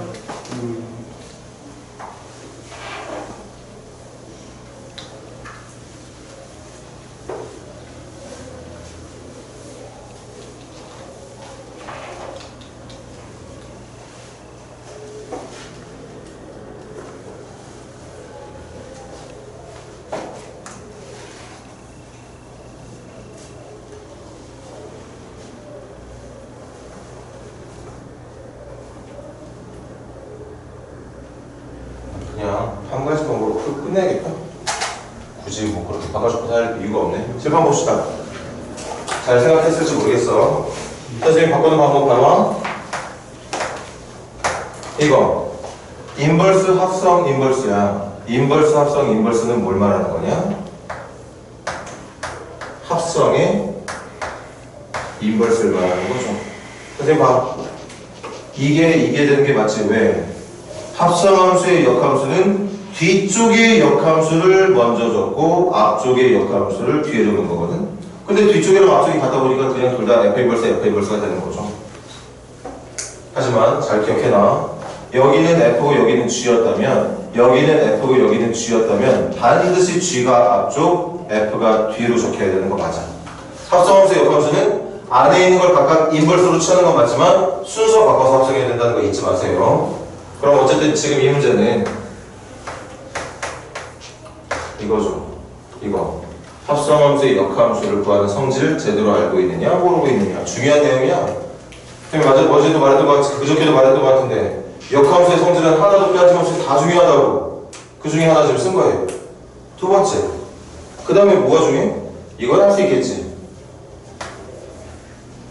[SPEAKER 1] 그냥 한 가지 방법으로 끝내야겠다. 굳이 뭐 그렇게 바꿔주고 할 이유가 없네. 실판 봅시다. 잘 생각했을지 모르겠어. 선생님 바꾸는 방법 봐봐. 이거 인버스 합성 인버스야. 인버스 합성 인버스는 뭘 말하는 거냐? 합성의 인버스를 말하는 거죠. 선생님 봐. 이게 되는 게 맞지? 왜? 합성함수의 역함수는 뒤쪽의 역함수를 먼저 적고 앞쪽의 역함수를 뒤에 적는 거거든. 근데 뒤쪽이랑 앞쪽이 같다 보니까 그냥 둘 다 F1벌스가 되는 거죠. 하지만 잘 기억해놔. 여기는 F고 여기는 G였다면 여기는 F고 여기는 G였다면 반드시 G가 앞쪽 F가 뒤로 적혀야 되는 거 맞아. 합성함수의 역함수는 안에 있는 걸 각각 인버스로 취하는 건 맞지만 순서 바꿔서 합성해야 된다는 거 잊지 마세요. 그럼 어쨌든 지금 이 문제는 이거죠. 이거 합성함수의 역함수를 구하는 성질을 제대로 알고 있느냐 모르고 있느냐 중요한 내용이야. 어제도 말했던 것 같이 그저께도 말했던 것 같은데 역함수의 성질은 하나도 빼앗김없이 다 중요하다고. 그 중에 하나 지금 쓴 거예요. 두 번째 그 다음에 뭐가 중요해? 이건 할 수 있겠지.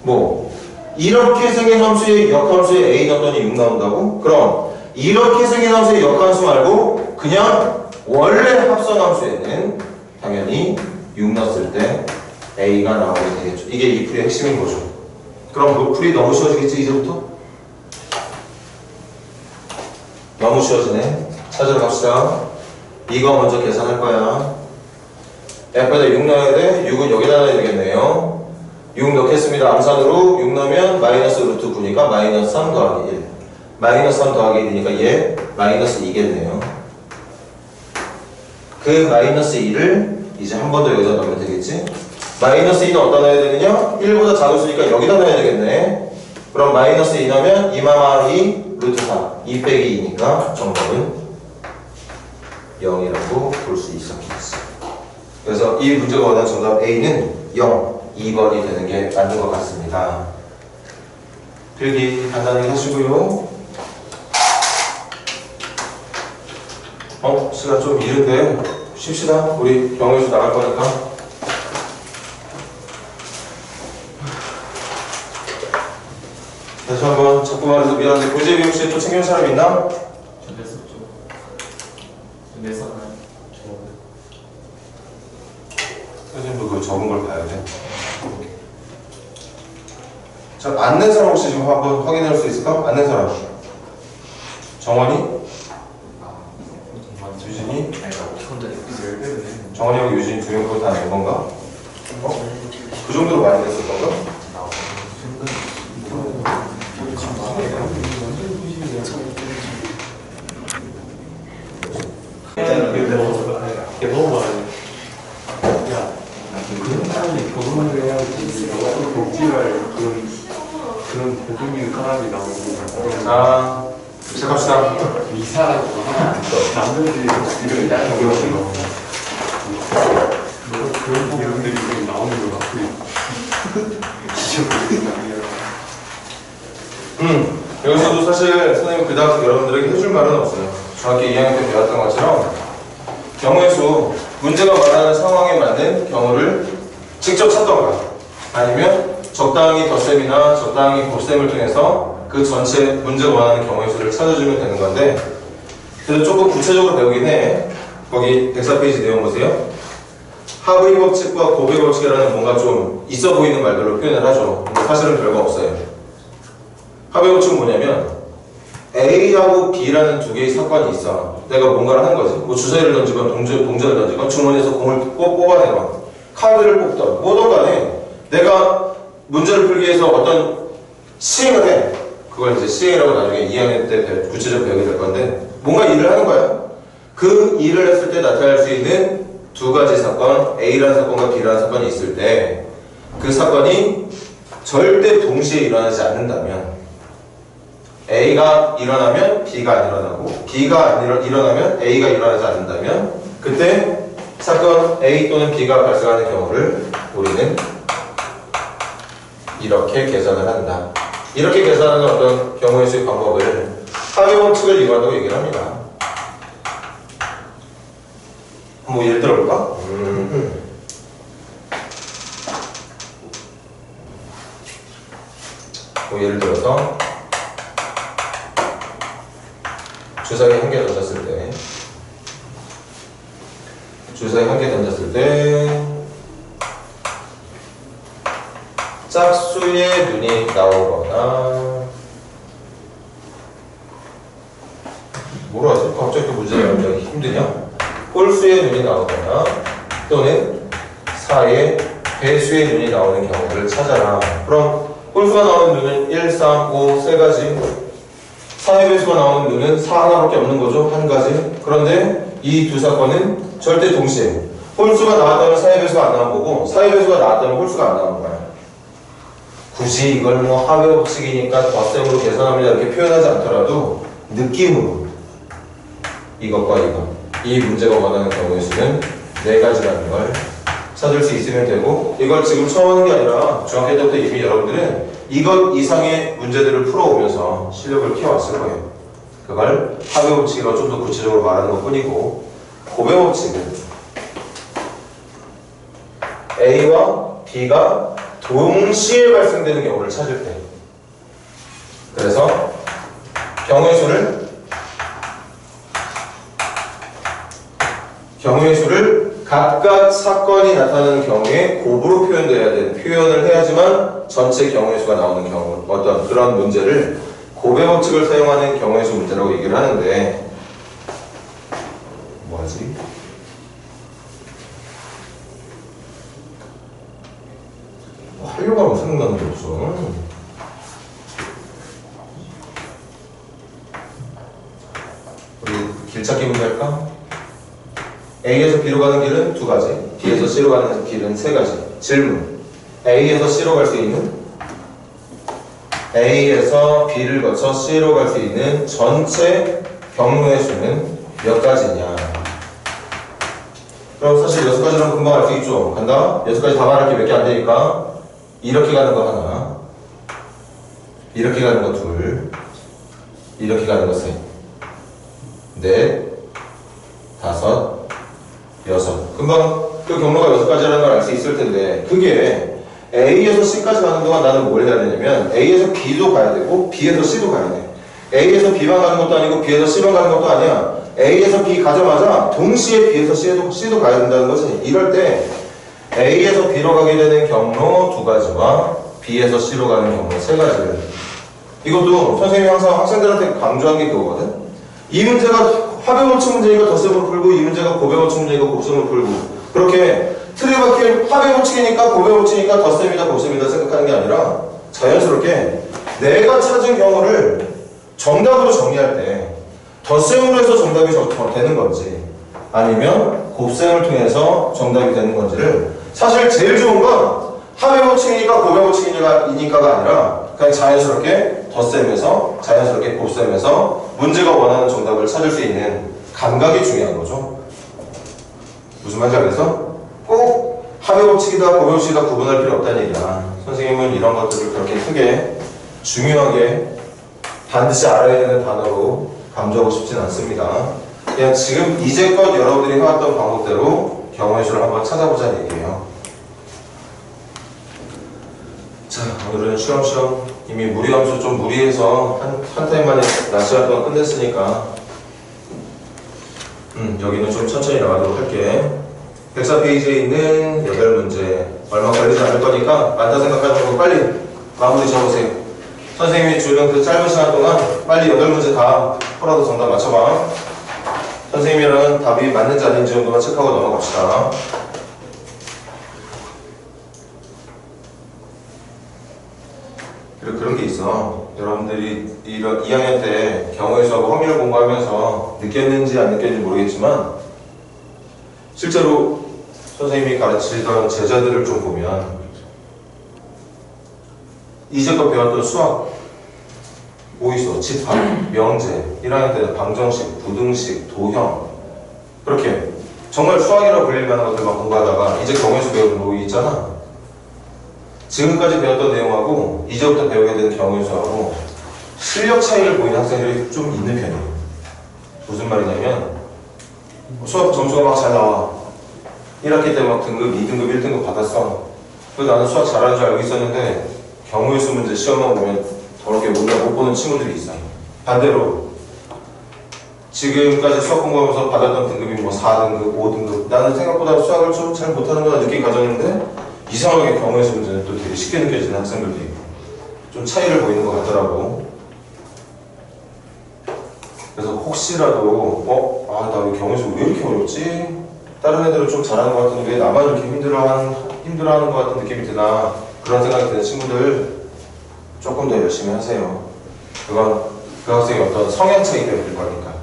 [SPEAKER 1] 뭐 이렇게 생긴 함수의 역함수의 A 넣었더니 6 나온다고? 그럼 이렇게 생긴 함수의 역함수 말고 그냥 원래 합성함수에는 당연히 6 넣었을 때 A가 나오게 되겠죠. 이게 이 풀이의 핵심인 거죠. 그럼 그 풀이 너무 쉬워지겠지 이제부터? 너무 쉬워지네. 찾으러 갑시다. 이거 먼저 계산할 거야. F에다 6 넣어야 돼. 6은 여기다 넣어야 되겠네요. 6 넣겠습니다. 암산으로 6 넣으면 마이너스 루트 9니까 마이너스 3 더하기 1. 마이너스 3 더하기 1이니까 얘 마이너스 2겠네요. 그 마이너스 2를 이제 한 번 더 여기다 넣으면 되겠지? 마이너스 2는 어디다 넣어야 되느냐? 1보다 작으니까 여기다 넣어야 되겠네. 그럼 마이너스 2 넣으면 2-2 루트 4. 2 빼기 2니까 정답은 0이라고 볼 수 있었겠지. 그래서 이 문제가 원하는 정답 A는 0, 2번이 되는 게 맞는 것 같습니다. 필기 간단하게 하시고요. 시간 좀 이른데 쉽시다. 우리 병원에서 나갈 거니까. 다시 한번 자꾸 말해서 미안한데 고재비 혹시 또 챙겨온 사람 있나?
[SPEAKER 2] 저 냈었죠. 저 냈었나요?
[SPEAKER 1] 선생님도 그 적은 걸 봐야 돼. 자, 안 낸 사람 혹시 지금 한번 확인할 수 있을까? 안 낸 사람. 정원이? 유진이? 정원이하고 유진이 두 명 그거 다 낸 건가? 그 정도로 많이 냈을 건가?
[SPEAKER 3] 이게 너무 많아요. 야, 그런 사람이 결혼을 해야지 복지할 그런 복음인 사람이 나오고.
[SPEAKER 1] 자, 시작합시다.
[SPEAKER 3] 이 사람 남들이 이런 따는 거 그런 이름들이 좀 나오는 것 같고.
[SPEAKER 1] 여기서도 사실 선생님이 그다음 여러분들에게 해줄 말은 없어요. 중학교 2학년 때 배웠던 것처럼 경우의 수, 문제가 말하는 상황에 맞는 경우를 직접 찾던가 아니면 적당히 덧셈이나 적당히 곱셈을 통해서 그 전체 문제가 원하는 경우의 수를 찾아주면 되는 건데 그래서 조금 구체적으로 배우긴 해. 거기 104페이지 내용 보세요. 하브리 법칙과 고배 법칙이라는 뭔가 좀 있어 보이는 말들로 표현을 하죠. 근데 사실은 별거 없어요. 하브리 법칙은 뭐냐면 A하고 B라는 두 개의 사건이 있어. 내가 뭔가를 하는 거지. 뭐 주사위를 던지건 동전을 던지건 주머니에서 공을 뽑아내건 카드를 뽑던 뭐든 간에 내가 문제를 풀기 위해서 어떤 시행을 해. 그걸 이제 시행이라고 나중에 2학년 때 구체적으로 배우게 될 건데 뭔가 일을 하는 거야. 그 일을 했을 때 나타날 수 있는 두 가지 사건, A라는 사건과 B라는 사건이 있을 때 그 사건이 절대 동시에 일어나지 않는다면 A가 일어나면 B가 안 일어나고 B가 안 일어나면 A가 일어나지 않는다면 그때 사건 A 또는 B가 발생하는 경우를 우리는 이렇게 계산을 한다. 이렇게 계산하는 어떤 경우의 수의 방법을 하위 법칙을 이용한다고 얘기를 합니다. 뭐 예를 들어볼까? 뭐 예를 들어서 주사위 한 개 던졌을 때 짝수의 눈이 나오거나 뭐라 하지? 갑자기 또 문제가 나오기 힘드냐? 홀수의 눈이 나오거나 또는 4의 배수의 눈이 나오는 경우를 찾아라. 그럼 홀수가 나오는 눈은 1, 3, 5 세 가지, 4의 배수가 나오는 눈은 4 하나밖에 없는 거죠. 한 가지. 그런데 이 두 사건은 절대 동시에 홀수가 나왔다면 4의 배수가 안 나온 거고 4의 배수가 나왔다면 홀수가 안 나온 거야. 굳이 이걸 뭐 하위 법칙이니까 덧셈으로 계산합니다 이렇게 표현하지 않더라도 느낌으로 이것과 이것, 이 문제가 원하는 경우의 수는 4가지라는 걸 찾을 수 있으면 되고 이걸 지금 처음 하는 게 아니라 중학교 때부터 이미 여러분들은 이것 이상의 문제들을 풀어오면서 실력을 키워왔을 거예요. 그걸 하위 법칙이라고 좀 더 구체적으로 말하는 것 뿐이고 고배 법칙은 A와 B가 동시에 발생되는 경우를 찾을 때 그래서 경우의 수를 각각 사건이 나타나는 경우에 곱으로 표현을 해야지만 전체 경우의 수가 나오는 경우 어떤 그런 문제를 곱의 법칙을 사용하는 경우의 수 문제라고 얘기를 하는데 뭐하지? 하려고 하면 생각나는 게 없어. 우리 길찾기 문제 할까? A에서 B로 가는 길은 2가지, B에서 C로 가는 길은 3가지. 질문. A에서 C로 갈 수 있는 A에서 B를 거쳐 C로 갈 수 있는 전체 경로의 수는 몇 가지냐? 그럼 사실 6가지라면 금방 알 수 있죠. 간다? 6가지 다 말할 게 몇 개 안 되니까 이렇게 가는 거 하나, 이렇게 가는 거 둘, 이렇게 가는 거 셋, 넷, 다섯, 여섯. 금방 그 경로가 6가지라는 걸 알 수 있을 텐데 그게 A에서 C까지 가는 동안 나는 뭘 해야 되냐면 A에서 B도 가야 되고 B에서 C도 가야 돼. A에서 B만 가는 것도 아니고 B에서 C만 가는 것도 아니야. A에서 B 가자마자 동시에 B에서 C도 가야 된다는 거지. 이럴 때 A에서 B로 가게 되는 경로 2가지와 B에서 C로 가는 경로 3가지를. 이것도 선생님이 항상 학생들한테 강조한 게 그거거든. 이 문제가 화배법칙 문제니까 덧셈을 풀고, 이 문제가 고배법칙 문제니까 곱셈을 풀고, 그렇게 틀에 박힌 화배법칙이니까 고배법칙이니까 덧셈이다 곱셈이다 생각하는 게 아니라 자연스럽게 내가 찾은 경우를 정답으로 정리할 때 덧셈으로 해서 정답이 되는 건지 아니면 곱셈을 통해서 정답이 되는 건지를, 사실 제일 좋은 건 화배법칙이니까 고배법칙이니까가 아니라 그냥 자연스럽게 덧셈에서 자연스럽게 곱셈에서 문제가 원하는 정답을 찾을 수 있는 감각이 중요한 거죠. 무슨 말인지 알겠어? 꼭 화배법칙이다 고배법칙이다 구분할 필요 없다는 얘기야. 선생님은 이런 것들을 그렇게 크게 중요하게 반드시 알아야 되는 단어로 강조하고 싶진 않습니다. 그냥 지금 이제껏 여러분들이 해왔던 방법대로 경우의 수를 한번 찾아보자는 얘기예요. 자, 오늘은 쉬엄쉬엄 이미 무리함수 좀 무리해서 한 타임 만에 낮 시간 동안 끝냈으니까 여기는 좀 천천히 나가도록 할게. 104페이지에 있는 8문제 얼마 걸리지 않을 거니까 많다 생각하지 말고 빨리 마무리 지어보세요. 선생님이 주는 그 짧은 시간 동안 빨리 8문제 다 풀어도 정답 맞춰봐. 선생님이랑은 답이 맞는지 아닌지 정도만 체크하고 넘어갑시다. 그리고 그런 게 있어. 여러분들이 2학년 때 경우의 수하고 확률 공부하면서 느꼈는지 안 느꼈는지 모르겠지만 실제로 선생님이 가르치던 제자들을 좀 보면 이제껏 배웠던 수학 뭐 있어? 집합, 명제, 1학년 때는 방정식, 부등식, 도형 그렇게 정말 수학이라고 불릴 만한 것들만 공부하다가 이제 경우의 수 배우는 거 있잖아. 지금까지 배웠던 내용하고 이제부터 배우게 되는 경우의 수하고 실력 차이를 보이는 학생들이 좀 있는 편이에요. 무슨 말이냐면 수학 점수가 막 잘 나와. 1학기 때 막 등급, 2등급, 1등급 받았어. 그래서 나는 수학 잘하는 줄 알고 있었는데 경우의 수 문제 시험만 보면 더럽게 못 보는 친구들이 있어요. 반대로 지금까지 수학 공부하면서 받았던 등급이 뭐 4등급, 5등급 나는 생각보다 수학을 좀 잘 못하는 거나 느끼게 가졌는데 이상하게 경우의 수 문제는 또 되게 쉽게 느껴지는 학생들도 있고 좀 차이를 보이는 것 같더라고. 그래서 혹시라도 나 왜 경우의 수 왜 이렇게 어렵지? 다른 애들은 좀 잘하는 것 같은데 왜 나만 이렇게 힘들어하는 것 같은 느낌이 드나 그런 생각이 드는 친구들 조금 더 열심히 하세요. 그건 그 학생의 어떤 성향 차이 때문일 거니까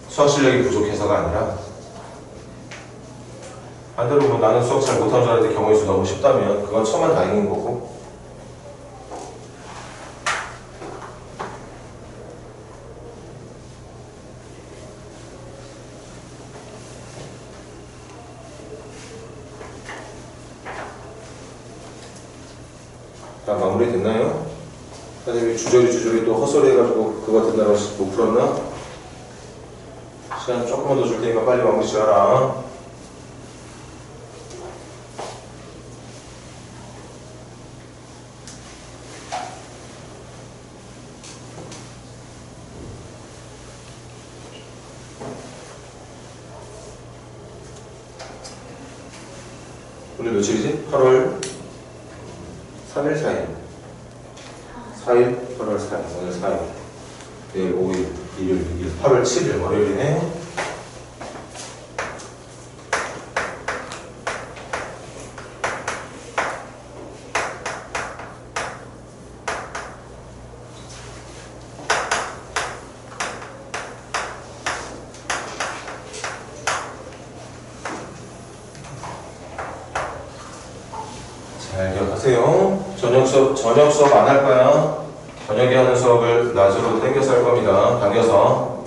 [SPEAKER 1] 수학 실력이 부족해서가 아니라 반대로 뭐 나는 수학 잘 못하는 줄 알았는데 경우의 수 너무 쉽다면 그건 천만 다행인 거고. 다 마무리 됐나요? 선생님이 주저리 또 헛소리 해가지고 그거 된다고 못 풀었나? 시간 조금만 더 줄 테니까 빨리 마무리 지어라. 오늘 며칠이지? 8월 3일, 4일 4일, 8월 4일, 오늘 4일 내일 5일, 일요일, 6일, 8월 7일 월요일이네. 잘 기억하세요. 저녁 수업 안 할 거야. 저녁에 하는 수업을 낮으로 당겨서 할 겁니다. 당겨서.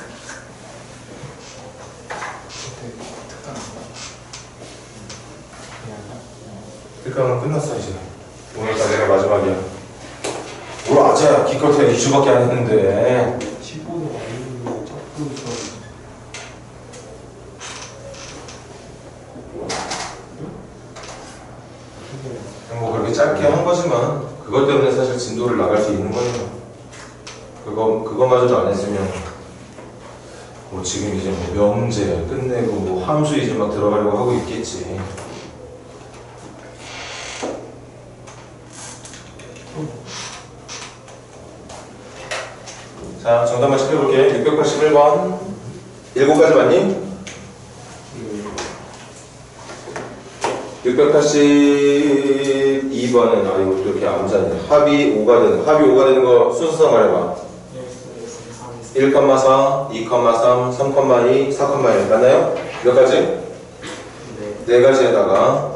[SPEAKER 1] 특강은 끝났어 이제. 오늘까지가 마지막이야. 뭘 아자야. 기껏해 2주밖에 안 했는데.
[SPEAKER 2] 15도 아니고 조금 수업.
[SPEAKER 1] 뭐 그렇게 이렇게 짧게 한 거지만 그것 때문에 사실 진도를 나갈 수 있는 거예요. 그거마저도 안 했으면 뭐 지금 이제 뭐 명제 끝내고 뭐 함수 이제 막 들어가려고 하고 있겠지. 자, 정답만 체크해볼게. 681번 7가지 맞니? 682번은 이것도 이렇게 암산이야. 합이 5가 되는 거 순서상 말해봐. 1,4, 2,3, 3,2, 4,1 맞나요? 몇 가지? 네 가지에다가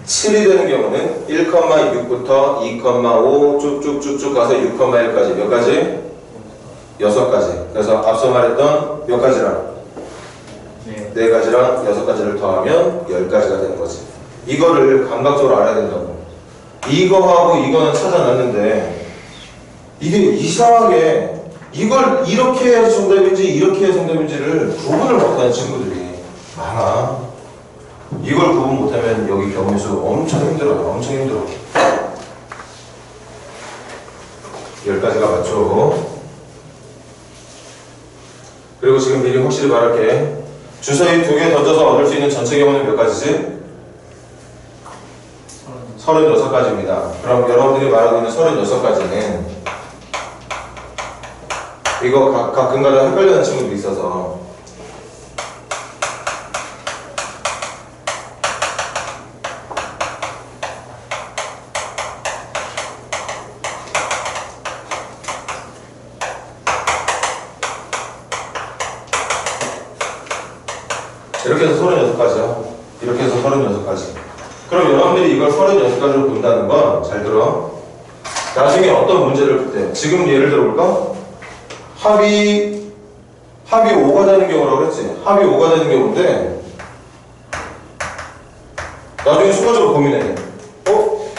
[SPEAKER 1] 7이 되는 경우는 1,6부터 2,5 쭉쭉쭉쭉 가서 6,1까지 몇 가지? 6가지. 그래서 앞서 말했던 몇 가지랑? 네 가지랑 6가지를 더하면 10가지가 되는 거지. 이거를 감각적으로 알아야 된다고. 이거하고 이거는 찾아놨는데 이게 이상하게 이걸 이렇게 해야 정답인지 이렇게 해야 정답인지를 구분을 못하는 친구들이 많아. 이걸 구분 못하면 여기 경우수 엄청 힘들어요. 엄청 힘들어. 10가지가 맞죠? 그리고 지금 미리 확실히 말할게. 주사위 2개 던져서 얻을 수 있는 전체 경우는 몇 가지지? 36가지입니다. 그럼 여러분들이 말하고 있는 36가지는 이거 가끔가다 헷갈리는 친구도 있어서 이렇게 해서 36가지야. 이렇게 해서 36가지. 그럼 여러분들이 이걸 36가지로 본다는 건 잘 들어. 나중에 어떤 문제를 풀 때 지금 예를 들어볼까? 합이 5가 되는 경우라고 그랬지. 합이 5가 되는 경우인데 나중에 순간적으로 고민해.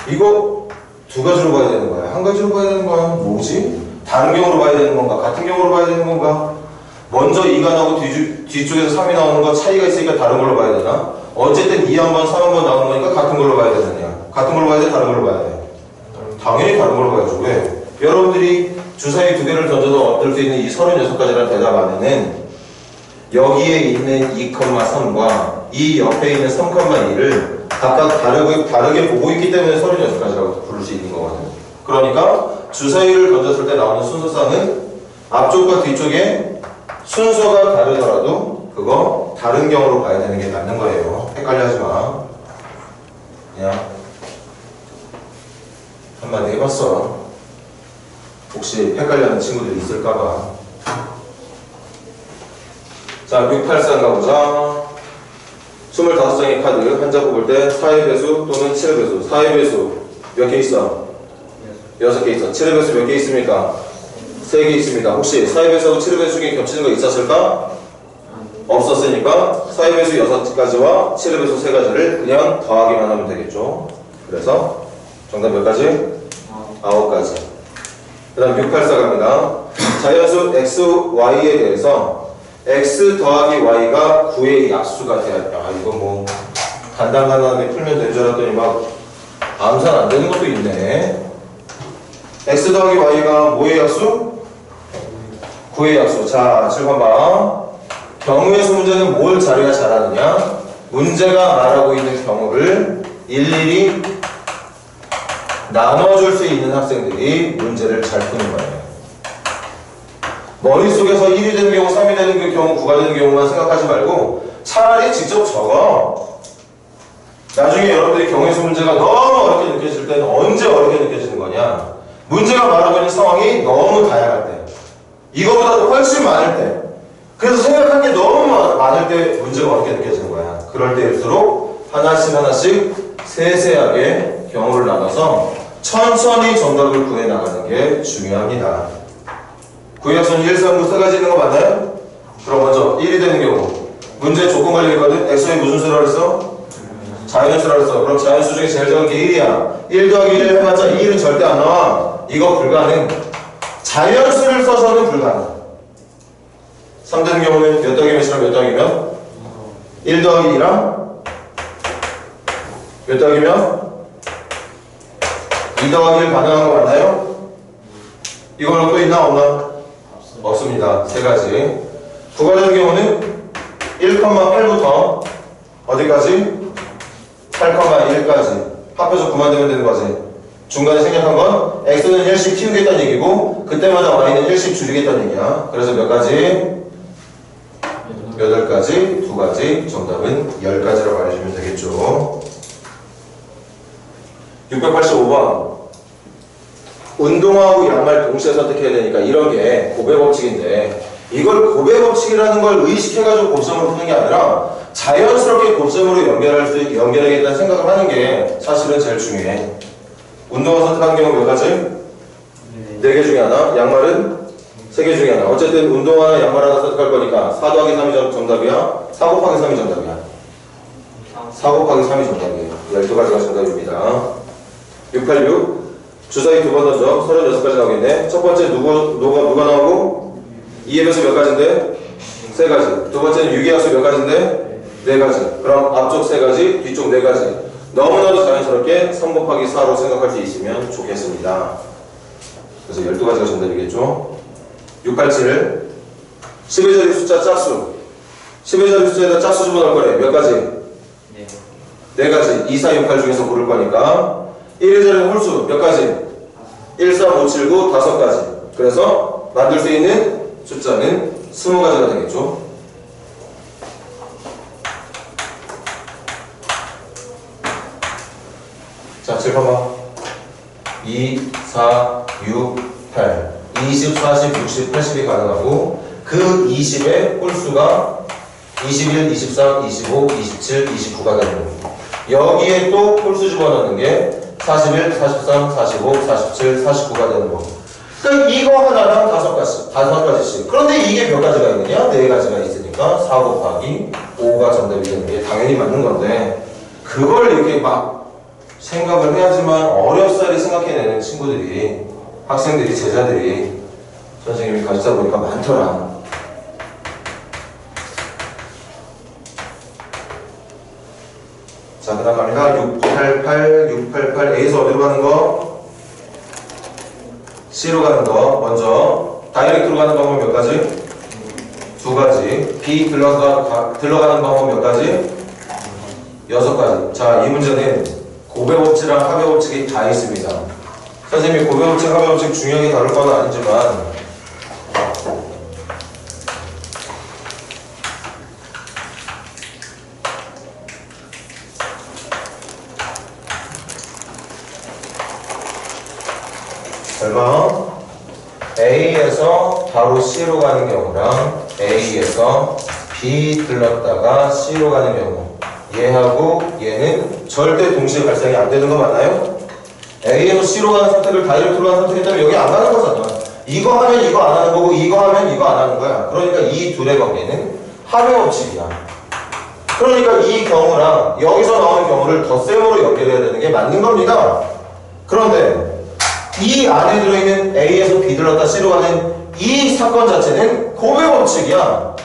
[SPEAKER 1] 이거 2가지로 봐야 되는 거야? 1가지로 봐야 되는 거야? 뭐지? 다른 경우로 봐야 되는 건가? 같은 경우로 봐야 되는 건가? 먼저 2가 나오고 뒤쪽에서 3이 나오는 거 차이가 있으니까 다른 걸로 봐야 되나? 어쨌든 2 한 번, 3 한 번 나오는 거니까 같은 걸로 봐야 되느냐? 같은 걸로 봐야 돼? 다른 걸로 봐야 돼? 당연히 다른 걸로 봐야죠. 왜? 여러분들이 주사위 2개를 던져서 얻을 수 있는 이 36가지라는 대답 안에는 여기에 있는 2,3과 이 옆에 있는 3,2를 각각 다르게 보고 있기 때문에 36가지라고 부를 수 있는 거거든. 그러니까 주사위를 던졌을 때 나오는 순서상은 앞쪽과 뒤쪽에 순서가 다르더라도 그거 다른 경우로 봐야 되는 게 맞는 거예요. 헷갈려 하지 마. 그냥 한마디 해봤어. 혹시 헷갈려하는 친구들이 있을까봐. 자, 683 가보자. 25장의 카드 한 장 뽑을 때 4의 배수 또는 7의 배수. 4의 배수 몇 개 있어? 6개 있어. 7의 배수 몇 개 있습니까? 3개 있습니다. 혹시 4의 배수하고 7의 배수 중에 겹치는 거 있었을까? 없었으니까 4의 배수 6가지와 7의 배수 3가지를 그냥 더하기만 하면 되겠죠. 그래서 정답 몇 가지? 9가지. 그 다음 684 갑니다. 자연수 x, y에 대해서 x 더하기 y가 9의 약수가 돼야 돼. 이거 뭐 간단하게 풀면 된 줄 알았더니 막 암산 안 되는 것도 있네. x 더하기 y가 뭐의 약수? 9의 약수. 자, 7번 봐. 경우의 수 문제는 뭘 잘해야 잘하느냐? 문제가 말하고 있는 경우를 일일이 나눠줄 수 있는 학생들이 문제를 잘 푸는 거예요. 머릿속에서 1이 되는 경우, 3이 되는 경우, 9가 되는 경우만 생각하지 말고 차라리 직접 적어. 나중에 여러분들이 경우의 수 문제가 너무 어렵게 느껴질 때는 언제 어렵게 느껴지는 거냐? 문제가 말하고 있는 상황이 너무 다양할 때. 이거보다도 훨씬 많을 때. 그래서 생각한 게 너무 많을 때 문제가 어렵게 느껴지는 거야. 그럴 때일수록 하나씩 세세하게 경우를 나눠서 천천히 정답을 구해 나가는 게 중요합니다. 구약선 1, 3, 9 3가지 있는 거 맞나요? 그럼 먼저 1이 되는 경우 문제 조건 관리거든. x에 무슨 수라고 했어? 자연수라고 했어. 그럼 자연수 중에 제일 작은 게 1이야. 1 더하기 1 해봤자 2는 절대 안 나와. 이거 불가능. 자연수를 써서는 불가능. 3 되는 경우는 몇 더하기 몇이랑 몇 더하기 몇? 1 더하기 2랑 몇 더하기 몇? 2 더하기 1 가능한 거 맞나요? 이거는 또 있나 없나? 없습니다. 세 가지. 부가되는 경우는 1,8부터 어디까지? 8,1까지 합해서 9만 되면 되는 거지. 중간에 생략한 건 x는 1씩 키우겠다는 얘기고 그때마다 y는 1씩 줄이겠다는 얘기야. 그래서 몇 가지? 8가지, 2가지, 정답은 10가지라고 알려주면 되겠죠. 685번. 운동화하고 양말 동시에 선택해야 되니까 이런 게 고배 법칙인데 이걸 고배 법칙이라는 걸 의식해가지고 곱셈으로 푸는 게 아니라 자연스럽게 곱셈으로 연결하겠다는 생각을 하는 게 사실은 제일 중요해. 운동화 선택하는 경우 몇 가지? 4개 중에 하나, 양말은 3개 중에 하나. 어쨌든 운동화나 양말 하나 선택할 거니까 4 더하기 3이 정답이야? 4 곱하기 3이 정답이야? 4 곱하기 3이 정답이에요. 12가지가 정답입니다. 686 주사위 2번 던져 36가지 나오겠네. 첫 번째 누가 나오고 2의 몇 가지인데? 3가지. 두 번째는 6의 합수 몇 가지인데? 4가지. 그럼 앞쪽 3가지, 뒤쪽 4가지. 너무나도 자연스럽게 3 곱하기 4로 생각할 수 있으면 좋겠습니다. 그래서 12가지가 정답이겠죠? 687 10의 자리 숫자 짝수 10의 자리 숫자에다 짝수 집어넣을 거래. 몇 가지? 4가지. 2, 4, 6, 8 중에서 고를 거니까 1의 자리는 홀수 몇 가지? 1, 3, 5, 7, 9, 5가지. 그래서 만들 수 있는 숫자는 20가지가 되겠죠. 자, 7번 2, 4, 6, 8 20, 40, 60, 80이 가능하고 그 20의 홀수가 21, 23, 25, 27, 29가 되는 겁니다. 여기에 또 홀수 집어넣는 게 41, 43, 45, 47, 49가 되는 거고. 그러니까 이거 하나랑 5가지씩. 그런데 이게 몇 가지가 있느냐? 4가지가 있으니까 4 곱하기 5가 정답이 되는 게 당연히 맞는 건데 그걸 이렇게 막 생각을 해야지만 어렵사리 생각해내는 친구들이 학생들이 제자들이 선생님이 가르치다 보니까 많더라. 자, 그 다음 갑니다. 688, 688, A에서 어디로 가는 거? C로 가는 거. 먼저 다이렉트로 가는 방법 몇 가지? 2가지. B 들어가는 방법 몇 가지? 6가지. 자, 이 문제는 고배 법칙이랑 합의 법칙이 다 있습니다. 선생님이 고배 법칙, 합의 법칙 중요하게 다룰 건 아니지만 잘 봐. A에서 바로 C로 가는 경우랑 A에서 B 들렀다가 C로 가는 경우 얘하고 얘는 절대 동시에 발생이 안 되는 거 맞나요? A에서 C로 가는 선택을 다이렉트로 가는 선택했다면 여기 안 가는 거잖아. 이거 하면 이거 안 하는 거고 이거 하면 이거 안 하는 거야. 그러니까 이 둘의 관계는 합의 법칙이야. 그러니까 이 경우랑 여기서 나오는 경우를 덧셈으로 연결해야 되는 게 맞는 겁니다. 그런데 이 안에 들어있는 A에서 B 들렀다 C로 가는 이 사건 자체는 고배 법칙이야.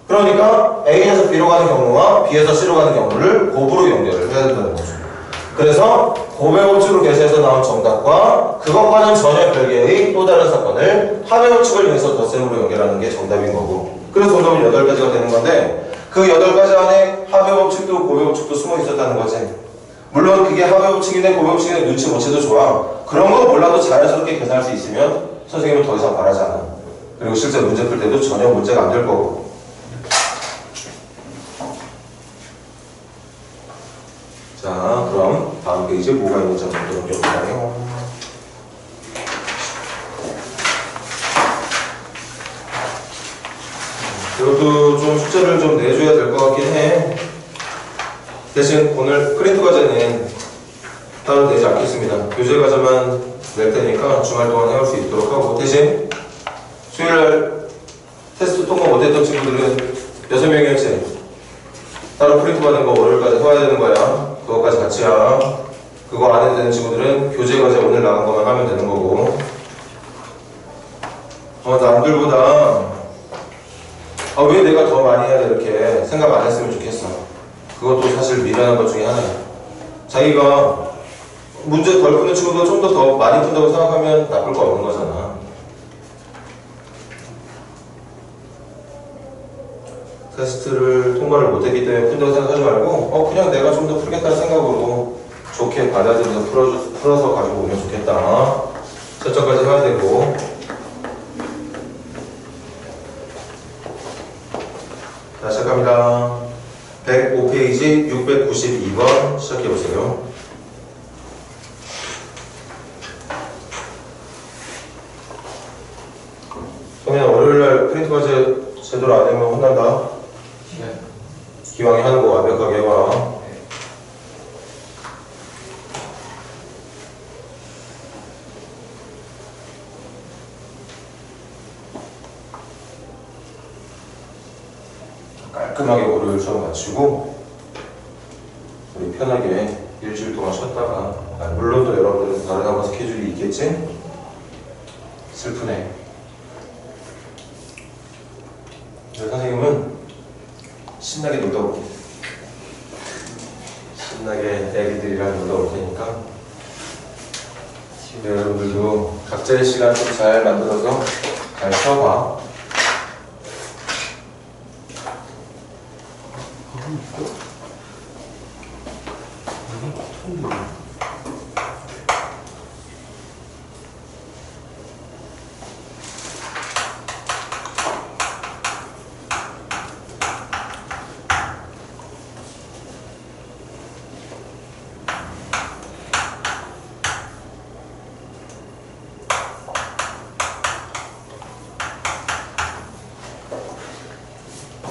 [SPEAKER 1] 그러니까 A에서 B로 가는 경우와 B에서 C로 가는 경우를 곱으로 연결을 해야 된다는 거죠. 그래서 고배 법칙으로 계산해서 나온 정답과 그것과는 전혀 별개의 또 다른 사건을 합의 법칙을 이용해서 덧셈으로 연결하는 게 정답인 거고. 그래서 정답은 8가지가 되는 건데 그 8가지 안에 합의 법칙도 고배 법칙도 숨어 있었다는 거지. 물론 그게 합의 법칙이네 고배 법칙이네 눈치 못 채도 좋아. 그런 거 몰라도 자연스럽게 계산할 수 있으면 선생님은 더 이상 바라지 않아. 그리고 실제 문제 풀 때도 전혀 문제가 안 될 거고. 자, 그럼 다음 페이지에 뭐가 있는지 한번 들어볼까요? 이것도 좀 숙제를 좀 내줘야 될 것 같긴 해. 대신 오늘 프린트 과제는 따로 내지 않겠습니다. 교재 과제만 낼 테니까 주말 동안 해올 수 있도록 하고, 대신 수요일날 테스트 통과 못했던 친구들은 6명이었지. 따로 프린트 받은 거 월요일까지 해와야 되는 거야. 그것까지 같이야. 그거 안 해도 되는 친구들은 교재 과제 오늘 나간 것만 하면 되는 거고. 남들보다 왜 내가 더 많이 해야 돼 이렇게 생각 안 했으면 좋겠어. 그것도 사실 미련한 것 중에 하나야. 자기가 문제 덜 푸는 친구보다 좀 더 많이 푼다고 생각하면 나쁠 거 없는 거잖아. 테스트를 통과를 못했기 때문에 푼다고 생각하지 말고 그냥 내가 좀 더 풀겠다는 생각으로 좋게 받아들여서 풀어서 가지고 오면 좋겠다. 설정까지 해야 되고. 자, 시작합니다. 105페이지 692번 시작해보세요. 성현아, 월요일날 프린트 과제 제대로 안 하면 혼난다.
[SPEAKER 2] 네.
[SPEAKER 1] 기왕에 하는 거 완벽하게 해봐. 깔끔하게 월요일 수업 마치고 우리 편하게 일주일 동안 쉬었다가 물론 또 여러분들은 다른 학원 스케줄이 있겠지? 슬프네. 선생님은 신나게 놀다 올게. 신나게 애기들이랑 놀다 올 테니까 여러분들도 각자의 시간 좀 잘 만들어서 잘 쉬어봐.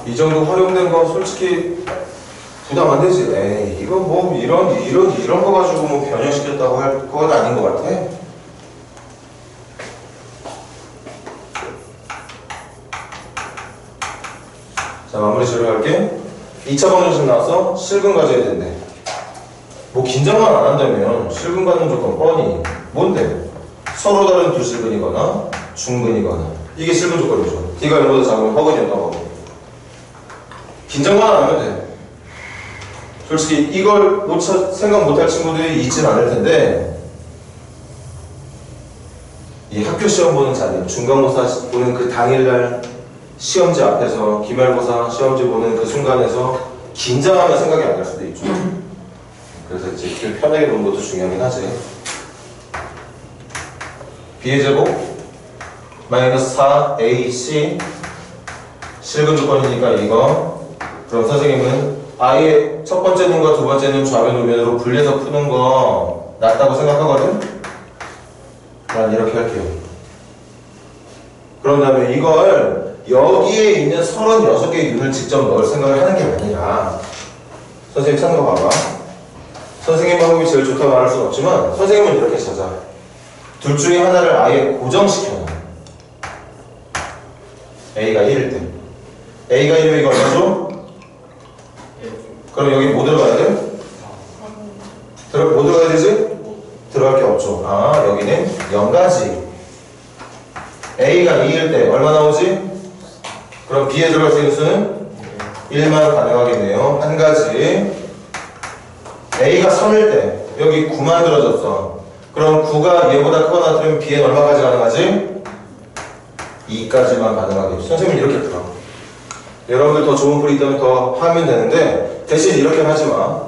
[SPEAKER 1] 이 정도 활용된 거 솔직히 부담 안 되지. 에이, 이거 뭐 이런 거 가지고 뭐 변형시켰다고 할 건 아닌 것 같아. 자, 마무리 지으할게. 2차 방정식 나와서 실근 가져야 된대. 뭐 긴장만 안 한다면 실근 가는 조건 뻔히 뭔데? 서로 다른 두 실근이거나 중근이거나 이게 실근 조건이죠. D가 0보다 작으면 허근이었던 거고. 긴장만 안 하면 돼. 솔직히 이걸 생각 못할 친구들이 있진 않을 텐데 이 학교 시험 보는 자리, 중간고사 보는 그 당일날 시험지 앞에서 기말고사 시험지 보는 그 순간에서 긴장하면 생각이 안 날 수도 있죠. 그래서 이제 편하게 노는 것도 중요하긴 하지. B의 제곱 마이너스 4AC 실근 조건이니까 이거. 그럼 선생님은 아예 첫 번째 놈과 두 번째 놈 좌변 우변으로 분리해서 푸는 거 낫다고 생각하거든? 난 이렇게 할게요. 그런 다음에 이걸 여기에 있는 36개의 윤을 직접 넣을 생각을 하는 게 아니라 선생님 찾는 거 봐봐. 선생님 방법이 제일 좋다고 말할 수는 없지만 선생님은 이렇게 찾아. 둘 중에 하나를 아예 고정시켜놔. A가 1일 때. A가 1이면 이거 얼마죠? 그럼 여기 뭐 들어가야 돼? 뭐 들어가야 되지? 들어갈 게 없죠. 아, 여기는 0가지. A가 2일 때 얼마 나오지? 그럼 B에 들어갈 수 있는 수는 1만 가능하겠네요. 한 가지. A가 3일 때 여기 9만 들어졌어. 그럼 9가 얘보다 크거나 같으면 B엔 얼마까지 가능하지? 2까지만 가능하겠죠. 선생님은 이렇게 풀어. 여러분들 더 좋은 풀이 있다면 더 하면 되는데 대신 이렇게 하지 마.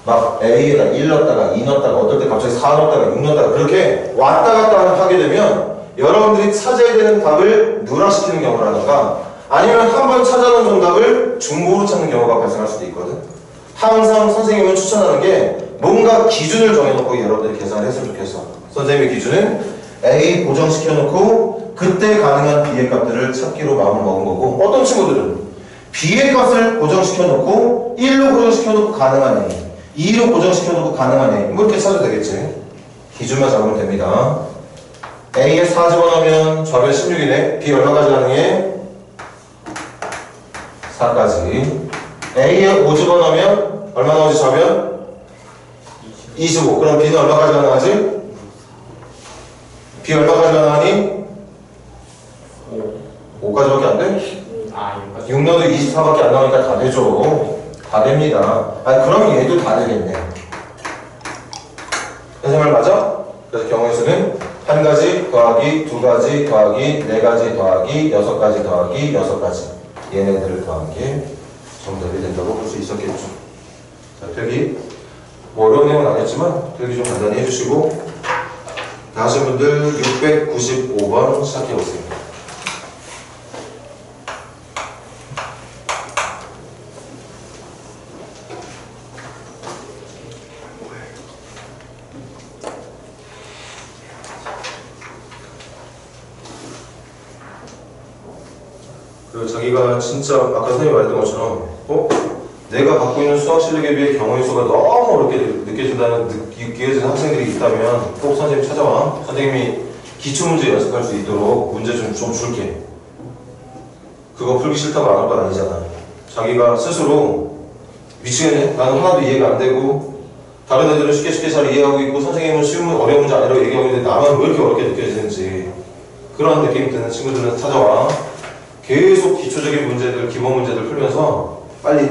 [SPEAKER 1] 막 A에다 1 넣었다가 2 넣었다가 어떨 때 갑자기 4 넣었다가 6 넣었다가 그렇게 왔다 갔다 하게 되면 여러분들이 찾아야 되는 답을 누락시키는 경우라든가 아니면 한 번 찾아놓은 정답을 중복으로 찾는 경우가 발생할 수도 있거든. 항상 선생님은 추천하는 게 뭔가 기준을 정해놓고 여러분들이 계산을 했으면 좋겠어. 선생님의 기준은 A 고정시켜놓고 그때 가능한 B의 값들을 찾기로 마음을 먹은 거고 어떤 친구들은 B의 값을 고정시켜놓고 1로 고정시켜놓고 가능한 A 2로 고정시켜놓고 가능한 A 뭐 이렇게 찾아도 되겠지. 기준만 잡으면 됩니다. A에 4 집어넣으면 좌변 16이네. B 얼마까지 가능해? 4까지. A에 5 집어넣으면 얼마 나오지 좌변? 25. 그럼 B는 얼마까지 가능하지? B 얼마까지 가능하니? 5까지밖에 안 돼? 6 넣어도 24밖에 안 나오니까 다 되죠. 다 됩니다. 아니 그럼 얘도 다 되겠네. 해서 말 맞아? 그래서 경우의 수는 한 가지 더하기 두 가지 더하기 네 가지 더하기 여섯 가지 더하기 여섯 가지 얘네들을 더한 게 정답이 된다고 볼 수 있었겠죠. 자, 필기 뭐 어려운 내용은 아니었지만 필기 좀 간단히 해주시고 다 하신 분들 695번 시작해보세요. 자기가 진짜 아까 선생님이 말했던 것처럼 내가 갖고 있는 수학 실력에 비해 경우의 수가 너무 어렵게 느껴지는 학생들이 있다면 꼭 선생님 찾아와. 선생님이 기출문제 연습할 수 있도록 문제 좀 줄게. 그거 풀기 싫다고 안 할 건 아니잖아. 자기가 스스로 미치겠네? 나는 하나도 이해가 안 되고 다른 애들은 쉽게 잘 이해하고 있고 선생님은 쉬운 어려운 문제 아니라고 얘기하고 있는데 나만 왜 이렇게 어렵게 느껴지는지 그런 느낌이 드는 친구들은 찾아와. 계속 기초적인 문제들, 기본 문제들 풀면서 빨리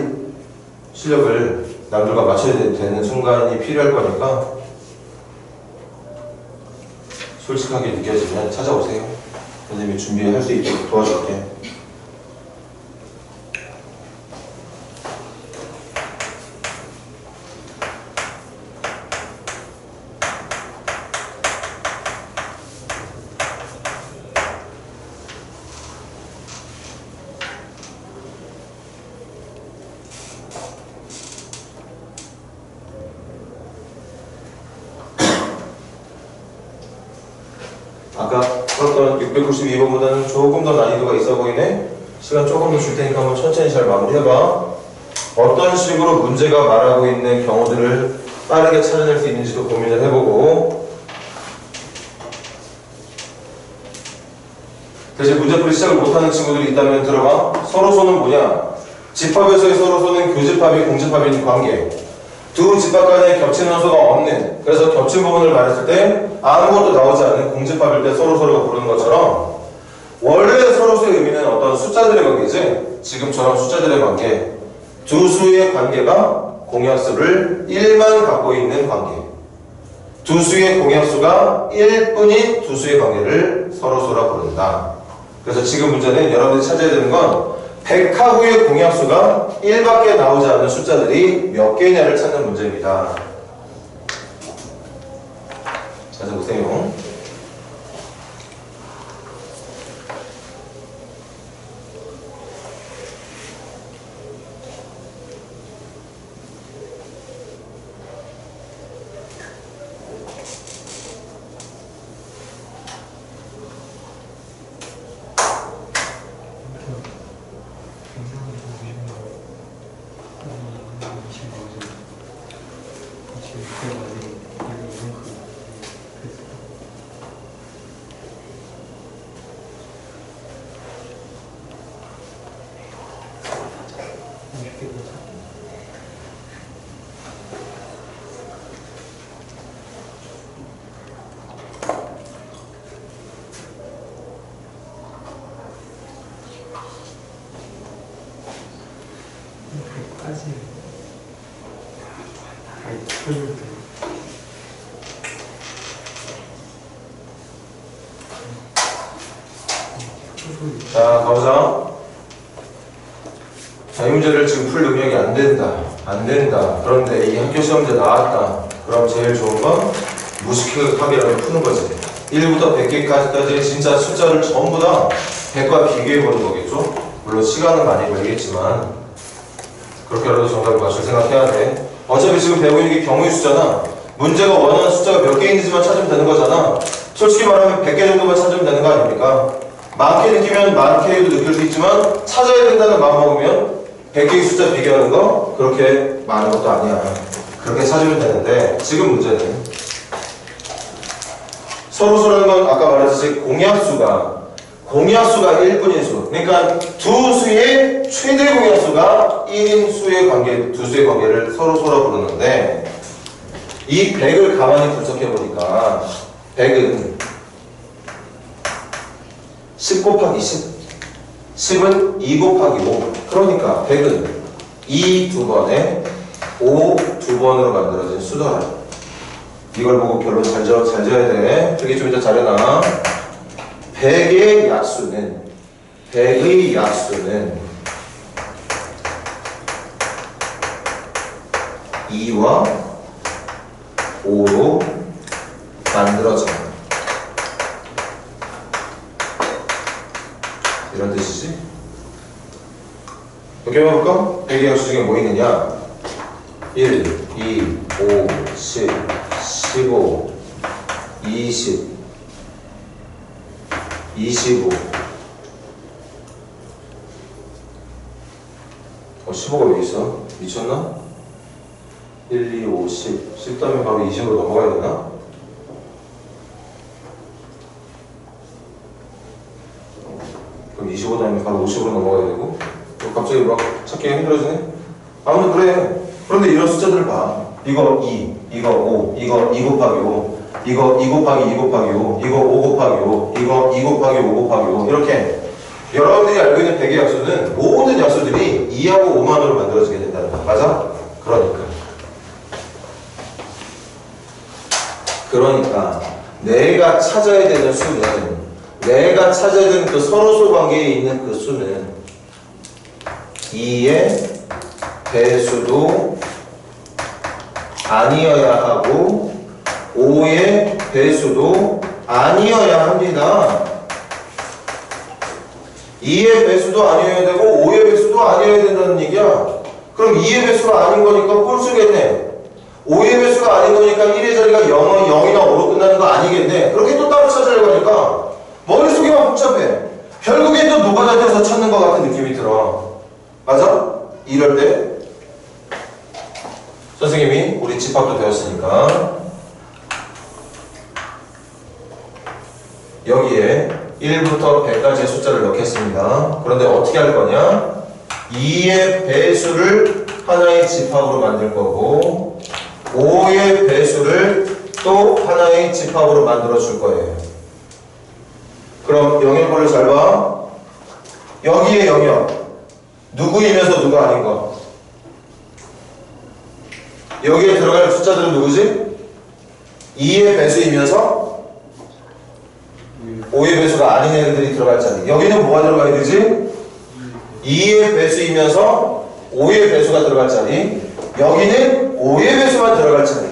[SPEAKER 1] 실력을 남들과 맞춰야 되는 순간이 필요할 거니까 솔직하게 느껴지면 찾아오세요. 선생님이 준비할 수 있도록 도와줄게. 아까 풀었던 692번보다는 조금 더 난이도가 있어 보이네? 시간 조금 더 줄 테니까 한번 천천히 잘 마무리해봐. 어떤 식으로 문제가 말하고 있는 경우들을 빠르게 찾아낼 수 있는지도 고민을 해보고 대신 문제풀이 시작을 못하는 친구들이 있다면 들어봐. 서로소는 뭐냐? 집합에서의 서로소는 교집합이 공집합인 관계. 두 집합 간에 겹치는 원소가 없는, 그래서 겹친 부분을 말했을 때 아무것도 나오지 않는 공집합일 때 서로서로가 부르는 것처럼 원래 서로서의 의미는 어떤 숫자들의 관계지. 지금처럼 숫자들의 관계, 두 수의 관계가 공약수를 1만 갖고 있는 관계, 두 수의 공약수가 1뿐인 두 수의 관계를 서로서라 부른다. 그래서 지금 문제는 여러분들이 찾아야 되는 건 백하구의 공약수가 1밖에 나오지 않는 숫자들이 몇 개냐를 찾는 문제입니다. 찾아보세요. 자, 가보자. 자, 이 문제를 지금 풀 능력이 안 된다. 그런데 이 학교 시험제 나왔다. 그럼 제일 좋은 건 무식하게라도 푸는 거지. 1부터 100개까지 진짜 숫자를 전부 다 100과 비교해보는 거겠죠? 물론 시간은 많이 걸리겠지만 그렇게라도 정답을 맞출 생각해야 돼. 어차피 지금 배우고 있는 게 경우의 수잖아. 문제가 원하는 숫자가 몇 개인지만 찾으면 되는 거잖아. 솔직히 말하면 100개 정도만 찾으면 되는 거 아닙니까? 많게 느끼면 많게도 느낄 수 있지만 찾아야 된다는 마음 먹으면 100개의 숫자 비교하는 거 그렇게 많은 것도 아니야. 그렇게 찾으면 되는데 지금 문제는 서로서라는 건 아까 말했듯이 공약수가 1뿐인 수. 그러니까 두 수의 최대 공약수가 1인 수의 관계, 두 수의 관계를 서로서로 부르는데 이 100을 가만히 분석해보니까 100은 10 곱하기 10, 10은 2 곱하기 5. 그러니까 100은 2 두 번에 5 두 번으로 만들어진 수더라. 이걸 보고 결론 잘 지어야 돼. 필기 좀 이따 잘해놔. 100의 약수는 2와 5로 만들어져. 이런 뜻이지? 이렇게 해볼까? 100의 약수 중에 뭐 있느냐? 1, 2, 5, 10, 15, 20, 25. 15가 왜 있어? 미쳤나? 1, 2, 5, 10. 10 다음에 바로 20으로 넘어가야 되나? 그럼 25 다음에 바로 50으로 넘어가야 되고? 갑자기 막 찾기가 힘들어지네? 아무튼 그래. 그런데 이런 숫자들을 봐. 이거 2, 이거 5, 이거 2 곱하기 5, 이거 2 곱하기 2 곱하기 5, 이거 5 곱하기 5, 이거 2 곱하기 5 곱하기 5. 이렇게 여러분들이 알고 있는 100의 약수는 모든 약수들이 2하고 5만으로 만들어지게 된다는 거야. 맞아? 그러니까 내가 찾아야 되는 수는, 내가 찾아야 되는 그 서로소 관계에 있는 그 수는 2의 배수도 아니어야 하고 5의 배수도 아니어야 합니다. 2의 배수도 아니어야 되고 5의 배수도 아니어야 된다는 얘기야. 그럼 2의 배수가 아닌 거니까 꼴수겠네. 5의 배수가 아닌 거니까 1의 자리가 0이나 5로 끝나는 거 아니겠네. 그렇게 또 따로 찾으려고 하니까 머릿속에만 복잡해. 결국엔 또 노가다에서 찾는 것 같은 느낌이 들어. 맞아? 이럴 때 선생님이 우리 집합도 배웠으니까 여기에 1부터 100까지의 숫자를 넣겠습니다. 그런데 어떻게 할 거냐? 2의 배수를 하나의 집합으로 만들 거고 5의 배수를 또 하나의 집합으로 만들어 줄 거예요. 그럼 영역별로 잘 봐. 여기에 영역 누구이면서 누가 아닌 거. 여기에 들어갈 숫자들은 누구지? 2의 배수이면서 5의 배수가 아닌 애들이 들어갈 자리. 여기는 뭐가 들어가야 되지? 2의 배수이면서 5의 배수가 들어갈 자리. 여기는 5의 배수만 들어갈 자리.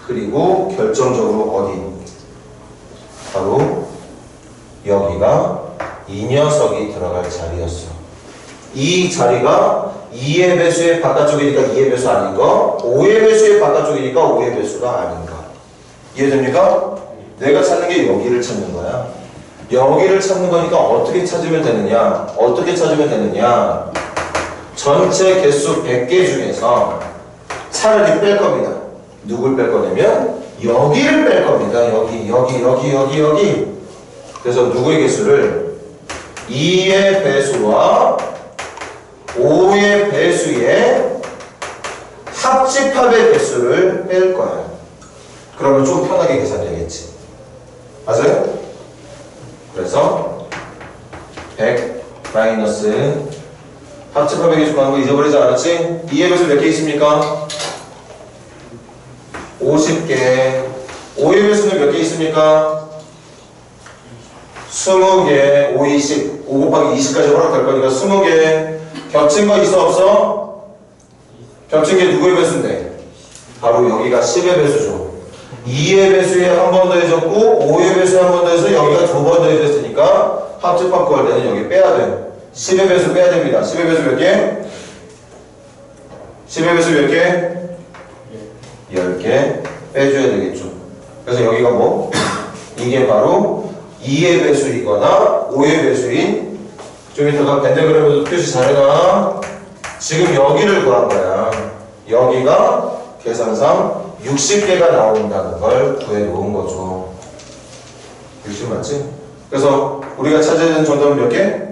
[SPEAKER 1] 그리고 결정적으로 어디? 바로 여기가 이 녀석이 들어갈 자리였어. 이 자리가 2의 배수의 바깥쪽이니까 2의 배수 아닌 거, 5의 배수의 바깥쪽이니까 5의 배수가 아닌 거. 이해됩니까? 내가 찾는 게 여기를 찾는 거야. 여기를 찾는 거니까 어떻게 찾으면 되느냐? 어떻게 찾으면 되느냐? 전체 개수 100개 중에서 차라리 뺄 겁니다. 누굴 뺄 거냐면 여기를 뺄 겁니다. 여기. 그래서 누구의 개수를 2의 배수와 5의 배수의 합집합의 개수를 뺄 거야. 그러면 좀 편하게 계산되겠지. 맞아요? 그래서 100 마이너스 합집합의 개수 구하는 거 잊어버리지 않았지? 2의 배수 몇 개 있습니까? 50개. 5의 배수는 몇 개 있습니까? 20개. 5, 20. 5 곱하기 20까지 허락될 거니까 20개. 겹친 거 있어 없어? 겹친 게 누구의 배수인데? 바로 여기가 10의 배수죠. 2의 배수에 한 번 더해졌고 5의 배수에 한 번 더해서 여기가 두 번 더해졌으니까 합집합 구할 때는 여기 빼야 돼. 10의 배수 빼야 됩니다. 10의 배수 몇 개? 10의 배수 몇 개? 10개 빼줘야 되겠죠. 그래서 여기가 뭐? 이게 바로 2의 배수이거나 5의 배수인, 좀 이따가 벤데그램에도 표시 잘해놔. 지금 여기를 구한 거야. 여기가 계산상 60개가 나온다는 걸 구해놓은 거죠. 60 맞지? 그래서 우리가 찾아야 되는 정답은 몇 개?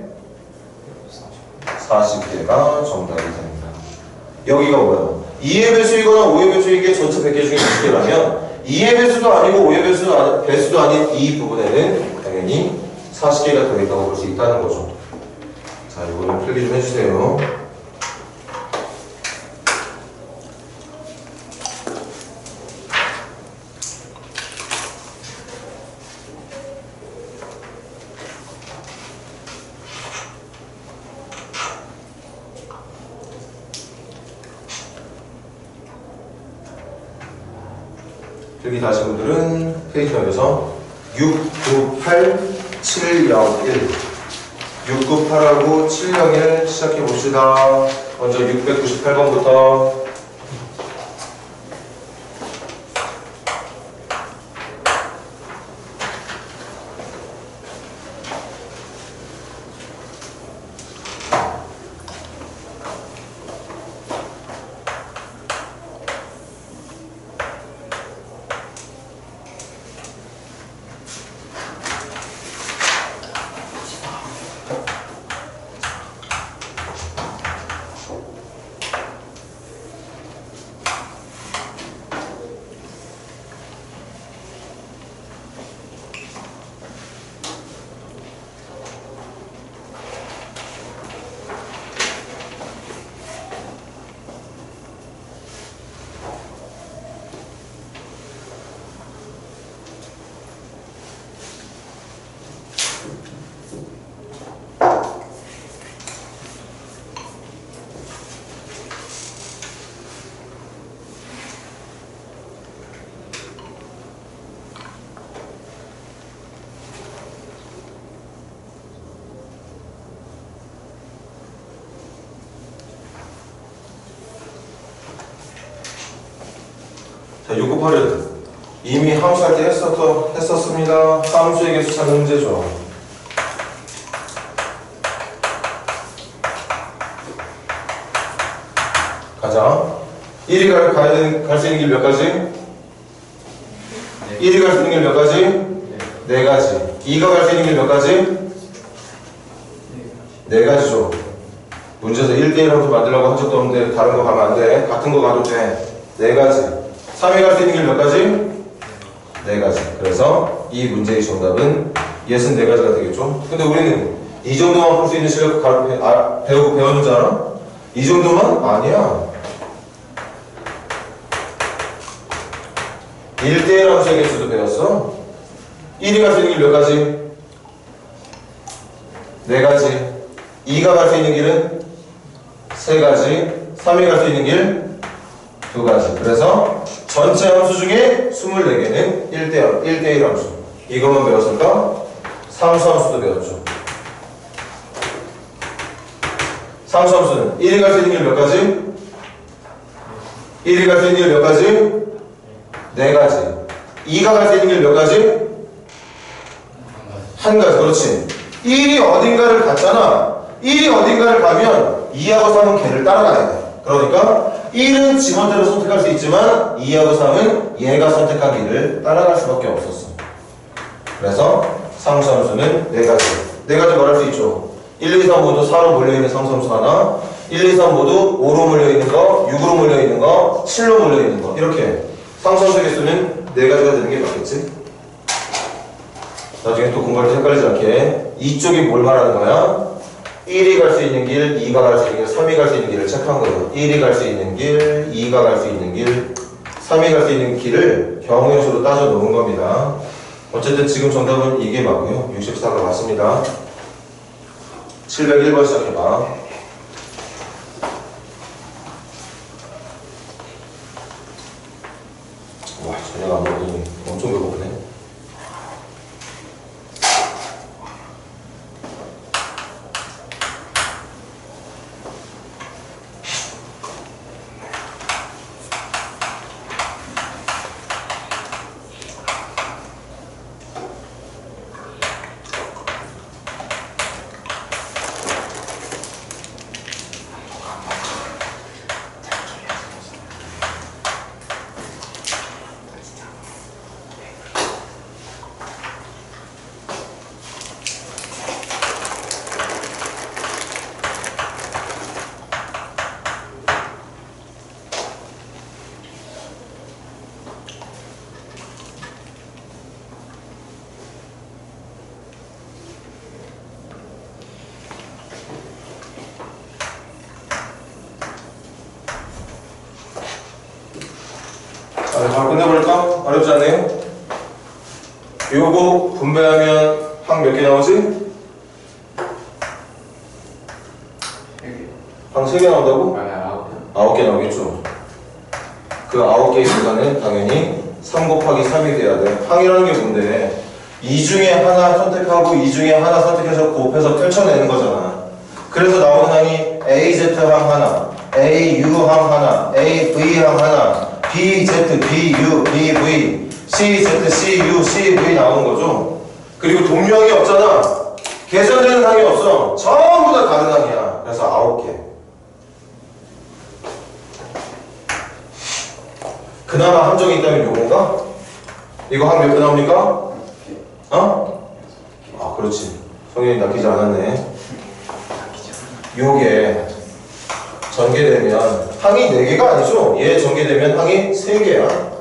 [SPEAKER 1] 40개가 정답이 됩니다. 여기가 뭐야? 2의 배수이거나 5의 배수인 게 전체 100개 중에 60개라면 2의 배수도 아니고 5의 배수도 아닌 이 부분에는 당연히 40개가 들어있다고 볼 수 있다는 거죠. 자, 이거는 필기 좀 해주세요. 필기 다신 분들은 페이지 넘겨서 698701 698하고 701 시작해 봅시다. 먼저 698번부터. 자, 698은 이미 함수할 때 했었습니다. 함수의 개수 찾는 문제죠. 가자. 1이 갈 수 있는 길 몇 가지? 1이 갈 수 있는 길 몇 가지? 네 가지. 2가 갈 수 있는 길 몇 가지? 네 가지죠. 문제에서 1대1 함수 만들려고 한 적도 없는데 다른 거 가면 안 돼. 같은 거 가도 돼. 네 가지. 3이 갈 수 있는 길 몇 가지? 네 가지. 그래서 이 문제의 정답은 64가지가 되겠죠. 근데 우리는 이 정도만 풀 수 있는 실력 배우는 줄 알아? 이 정도만? 아니야. 1대1 함수의 개수도 배웠어. 1이 갈 수 있는 길 몇 가지? 네 가지. 2가 갈 수 있는 길은 세 가지. 3이 갈 수 있는 길 두 가지. 그래서 전체 함수 중에 24개는 1대1 함수. 이것만 배웠을까? 상수함수도 배웠죠. 상수함수는 1이 갈 수 있는 길 몇 가지? 1이 갈 수 있는 길 몇 가지? 네 가지. 2가 갈 수 있는 길 몇 가지? 한 가지. 그렇지. 1이 어딘가를 갔잖아. 1이 어딘가를 가면 2하고 3은 걔를 따라가야 돼. 그러니까 1은 지멋대로 선택할 수 있지만 2하고 3은 얘가 선택한 길을 따라갈 수밖에 없었어. 그래서 상수함수는 네 가지. 네 가지 말할 수 있죠. 1, 2, 3 모두 4로 몰려있는 상수함수 하나, 1, 2, 3 모두 5로 몰려있는 거, 6으로 몰려있는 거, 7로 몰려있는 거. 이렇게 상수함수 개수는 네 가지가 되는 게 맞겠지? 나중에 또 공부할 때 헷갈리지 않게 이쪽이 뭘 말하는 거야? 1이 갈 수 있는 길, 2가 갈 수 있는 길, 3이 갈 수 있는 길을 체크한 거예요. 1이 갈 수 있는 길, 2가 갈 수 있는 길, 3이 갈 수 있는 길을 경우의 수로 따져 놓은 겁니다. 어쨌든 지금 정답은 이게 맞고요. 64가 맞습니다. 701번 시작해봐. 와, 저녁 안 먹더니 엄청 배고프네. 바로 끝내버릴까? 어렵지 않네요? 요거 분배하면 항 몇 개 나오지? 항 3개 나온다고? 9개 나오겠죠. 그 9개의 수단은 당연히 3 곱하기 3이 돼야 돼. 항이라는 게 뭔데? 이 중에 하나 선택하고 이 중에 하나 선택해서 곱해서 펼쳐내는 거잖아. 그래서 나오는 항이 AZ항 하나, AU항 하나, AV항 하나, BZ, BU, BV, CZ, CU, CV 나오는 거죠. 그리고 동류항이 없잖아. 계산되는 항이 없어. 전부 다 다른 항이야. 그래서 9개. 그나마 함정이 있다면 요건가? 이거 항 몇 개 나옵니까? 어? 아, 그렇지. 성현이 낚이지 않았네. 요게 전개되면 항이 4개가 아니죠? 얘 전개되면 항이 3개야.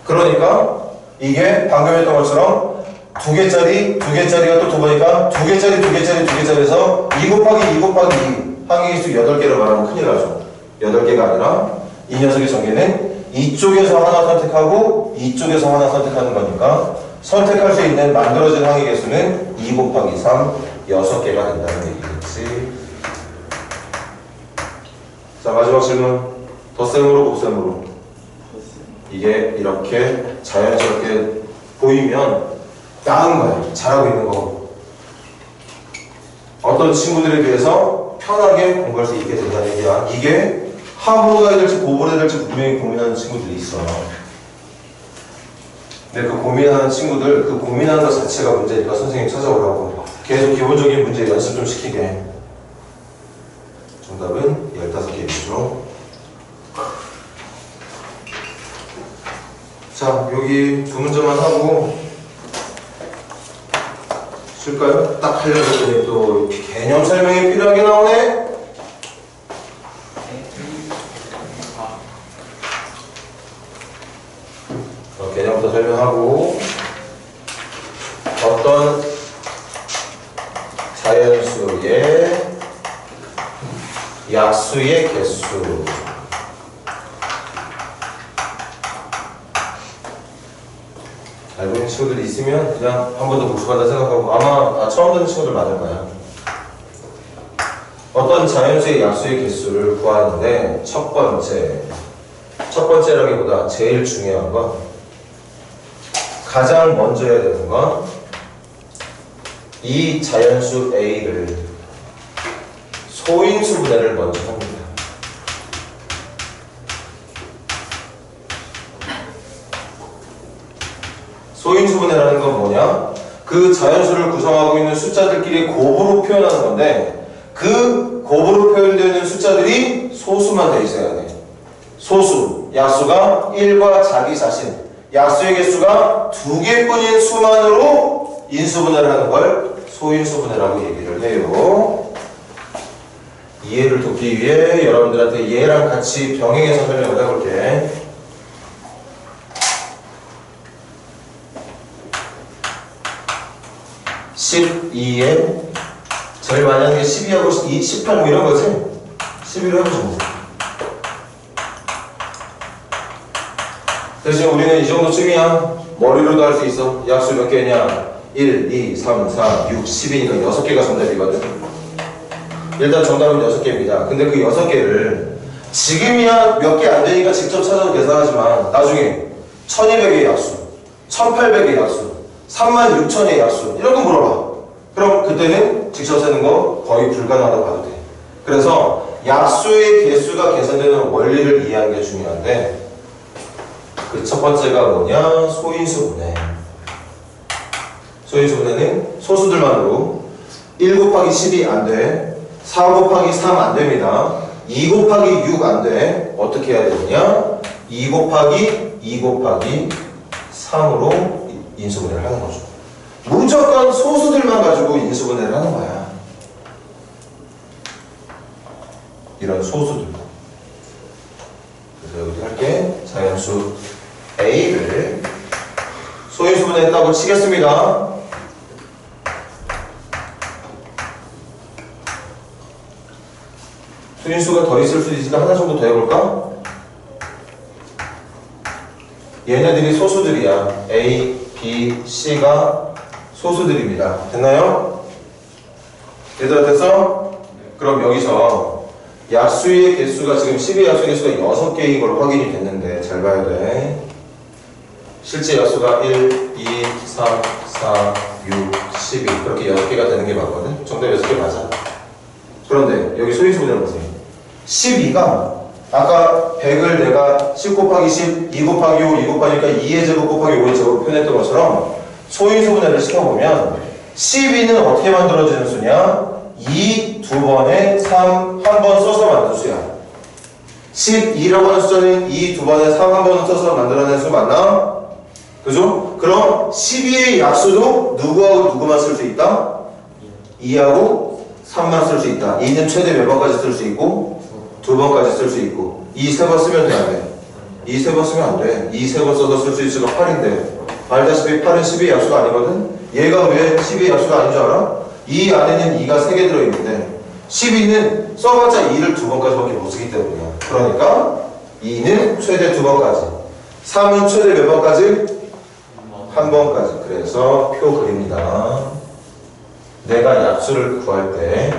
[SPEAKER 1] 그러니까 이게 방금 했던 것처럼 2개짜리, 2개짜리가 또 2번이니까 2개짜리, 2개짜리, 2개짜리에서 2 곱하기 2 곱하기 2 항의 수 8개를 말하면 큰일 나죠. 8개가 아니라 이 녀석의 전개는 이쪽에서 하나 선택하고 이쪽에서 하나 선택하는 거니까 선택할 수 있는 만들어진 항의 개수는 2 곱하기 3 6개가 된다는 얘기겠지. 자, 마지막 질문. 덧셈으로 곱셈으로. 이게 이렇게 자연스럽게 보이면 나은 거야. 잘하고 있는 거. 어떤 친구들에 비해서 편하게 공부할 수 있게 된다는 얘기야. 이게 합으로 가야 될지 고보로 해야 될지 분명히 고민하는 친구들이 있어. 근데 그 고민하는 친구들, 그 고민하는 것 자체가 문제니까 선생님 찾아오라고. 계속 기본적인 문제 연습 좀 시키게. 정답은 15개이죠. 자, 여기 두 문제만 하고 쉴까요? 딱 하려고 했더니 또 개념 설명이 필요하게 나오네? 개념부터 설명하고 어떤 자연수의 약수의 개수 알고 있는 친구들이 있으면 그냥 한 번 더 복습한다 생각하고 아마 처음 듣는 친구들 많을 거야. 어떤 자연수의 약수의 개수를 구하는데 첫 번째라기보다 제일 중요한 건 가장 먼저 해야 되는 건 이 자연수 A를 소인수 분해를 먼저 합니다. 소인수 분해라는 건 뭐냐? 그 자연수를 구성하고 있는 숫자들끼리 곱으로 표현하는 건데 그 곱으로 표현되어 있는 숫자들이 소수만 돼 있어야 돼. 소수, 약수가 1과 자기 자신, 약수의 개수가 2개뿐인 수만으로 인수분해를 하는 걸 소인수분해라고 얘기를 해요. 이해를 돕기 위해 여러분들한테 얘랑 같이 병행해서 설명을 해볼게. (12에) 제일 많이 하는 게 12하고 2, 18 뭐 이런 거지? 12로 해보죠 뭐. 대신 우리는 이 정도쯤이야. 머리로도 할 수 있어. 약수 몇 개냐? 1, 2, 3, 4, 6, 10이니까 6개가 정답이거든. 일단 정답은 6개입니다. 근데 그 6개를 지금이야 몇 개 안 되니까 직접 찾아서 계산하지만 나중에 1200의 약수, 1800의 약수, 36,000의 약수 이런 거 물어봐. 그럼 그때는 직접 세는 거 거의 불가능하다고 봐도 돼. 그래서 약수의 개수가 계산되는 원리를 이해하는 게 중요한데 그 첫 번째가 뭐냐? 소인수분해. 소인수분해는 소수들만으로 1 곱하기 10이 안 돼. 4 곱하기 3 안 됩니다. 2 곱하기 6 안 돼. 어떻게 해야 되느냐? 2 곱하기 2 곱하기 3으로 인수분해를 하는 거죠. 무조건 소수들만 가지고 인수분해를 하는 거야. 이런 소수들. 그래서 여기 할게. 자연수 A를 소인수분해했다고 치겠습니다. 소인수가 더 있을 수도 있으니까 하나 정도 더 해볼까? 얘네들이 소수들이야. A, B, C가 소수들입니다. 됐나요? 얘들아 됐어? 그럼 여기서 약수의 개수가 지금 10의 약수의 개수가 6개인 걸로 확인이 됐는데 잘 봐야 돼. 실제 약수가 1, 2, 3, 4, 6, 12 그렇게 6개가 되는 게 맞거든. 정답 6개 맞아. 그런데 여기 소인수분해를 보세요. 12가 아까 100을 내가 10 곱하기 10, 2 곱하기 5, 2 곱하니까 2의 제곱 곱하기 5의 제곱으로 표현했던 것처럼 소인수분해를 시켜보면 12는 어떻게 만들어지는 수냐? 2 두 번에 3 한 번 써서 만든 수야. 12라고 하는 숫자는 2 두 번에 3 한 번 써서 만들어낸 수 맞나? 그죠? 그럼 12의 약수도 누구하고 누구만 쓸 수 있다? 2하고 3만 쓸 수 있다. 2는 최대 몇 번까지 쓸 수 있고 2번까지 쓸 수 있고 2 세 번 쓰면 돼, 안 돼? 2 세 번 쓰면 안 돼. 2 세 번 써서 쓸 수 있으니까 8인데 알다시피 8은 12의 약수가 아니거든? 얘가 왜 12의 약수가 아닌 줄 알아? 이 안에는 2가 3개 들어있는데 12는 써봤자 2를 2번까지밖에 못 쓰기 때문이야. 그러니까 2는 최대 2번까지 3은 최대 몇 번까지? 1번까지. 그래서 표 그립니다. 내가 약수를 구할 때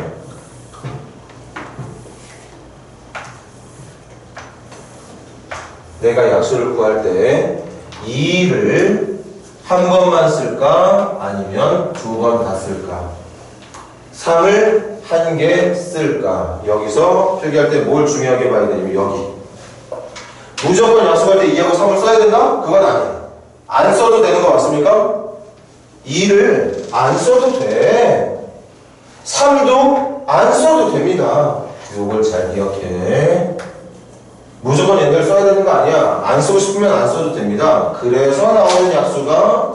[SPEAKER 1] 내가 약수를 구할 때 2를 한 번만 쓸까? 아니면 2번 다 쓸까? 3을 한 개 쓸까? 여기서 필기할 때 뭘 중요하게 봐야 되냐면 여기 무조건 약수할 때 2하고 3을 써야 된다? 그건 아니야. 안 써도 되는 거 맞습니까? 2를 안 써도 돼. 3도 안 써도 됩니다. 이걸 잘 기억해. 무조건 얘네를 써야 되는 거 아니야. 안 쓰고 싶으면 안 써도 됩니다. 그래서 나오는 약수가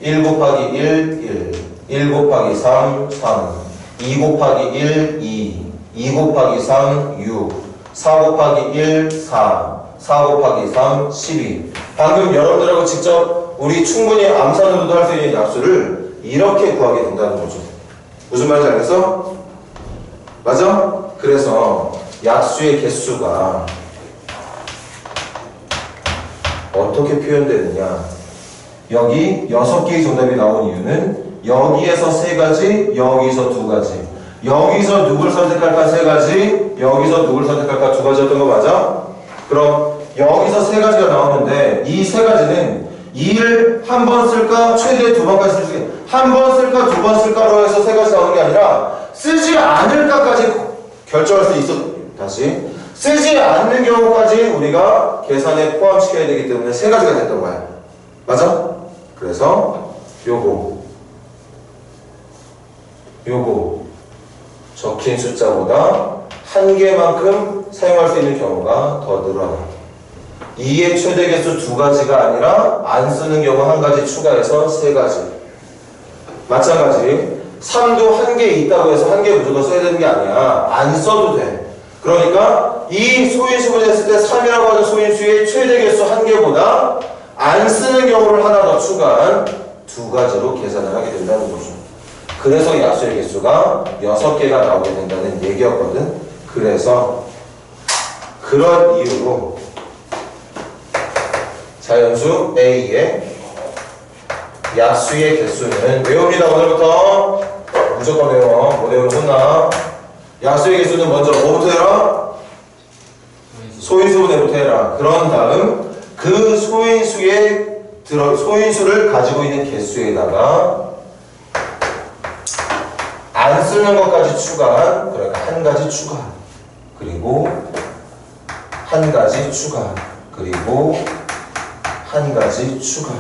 [SPEAKER 1] 1 곱하기 1, 1 곱하기 3, 3 2 곱하기 1, 2 2 곱하기 3, 6 4 곱하기 1, 4 4 곱하기 3, 12 방금 여러분들하고 직접 우리 충분히 암산으로도 할 수 있는 약수를 이렇게 구하게 된다는 거죠. 무슨 말인지 알겠어? 맞아? 그래서 약수의 개수가 어떻게 표현되느냐? 여기 6개의 정답이 나온 이유는 여기에서 3가지, 여기서 2가지. 여기서 누굴 선택할까 3가지, 여기서 누굴 선택할까 2가지였던 거 맞아? 그럼 여기서 3가지가 나오는데 이 3가지는 2를 한 번 쓸까 최대 2번까지 쓸 수 있게 한 번 쓸까 2번 쓸까로 해서 3가지 나오는 게 아니라 쓰지 않을까까지 결정할 수 있어. 다시 쓰지 않는 경우까지 우리가 계산에 포함시켜야 되기 때문에 3가지가 됐던 거야. 맞아? 그래서 요거 적힌 숫자보다 한 개만큼 사용할 수 있는 경우가 더 늘어나. 2의 최대 개수 2가지가 아니라 안 쓰는 경우 1가지 추가해서 3가지. 마찬가지 3도 한 개 있다고 해서 한 개 무조건 써야 되는 게 아니야. 안 써도 돼. 그러니까 이 소인수분해 했을 때 3이라고 하는 소인수의 최대 개수 1개보다 안 쓰는 경우를 하나 더 추가한 2가지로 계산을 하게 된다는 거죠. 그래서 약수의 개수가 6개가 나오게 된다는 얘기였거든. 그래서 그런 이유로 자연수 A의 약수의 개수는 외웁니다. 오늘부터 무조건 외워. 못 외우면 혼나. 약수의 개수는 먼저 뭐부터 해라? 소인수분해부터 해라. 그런 다음 그 소인수를 가지고 있는 개수에다가 안 쓰는 것까지 추가한, 그러니까 1가지 추가, 그리고 1가지 추가, 그리고 1가지 추가.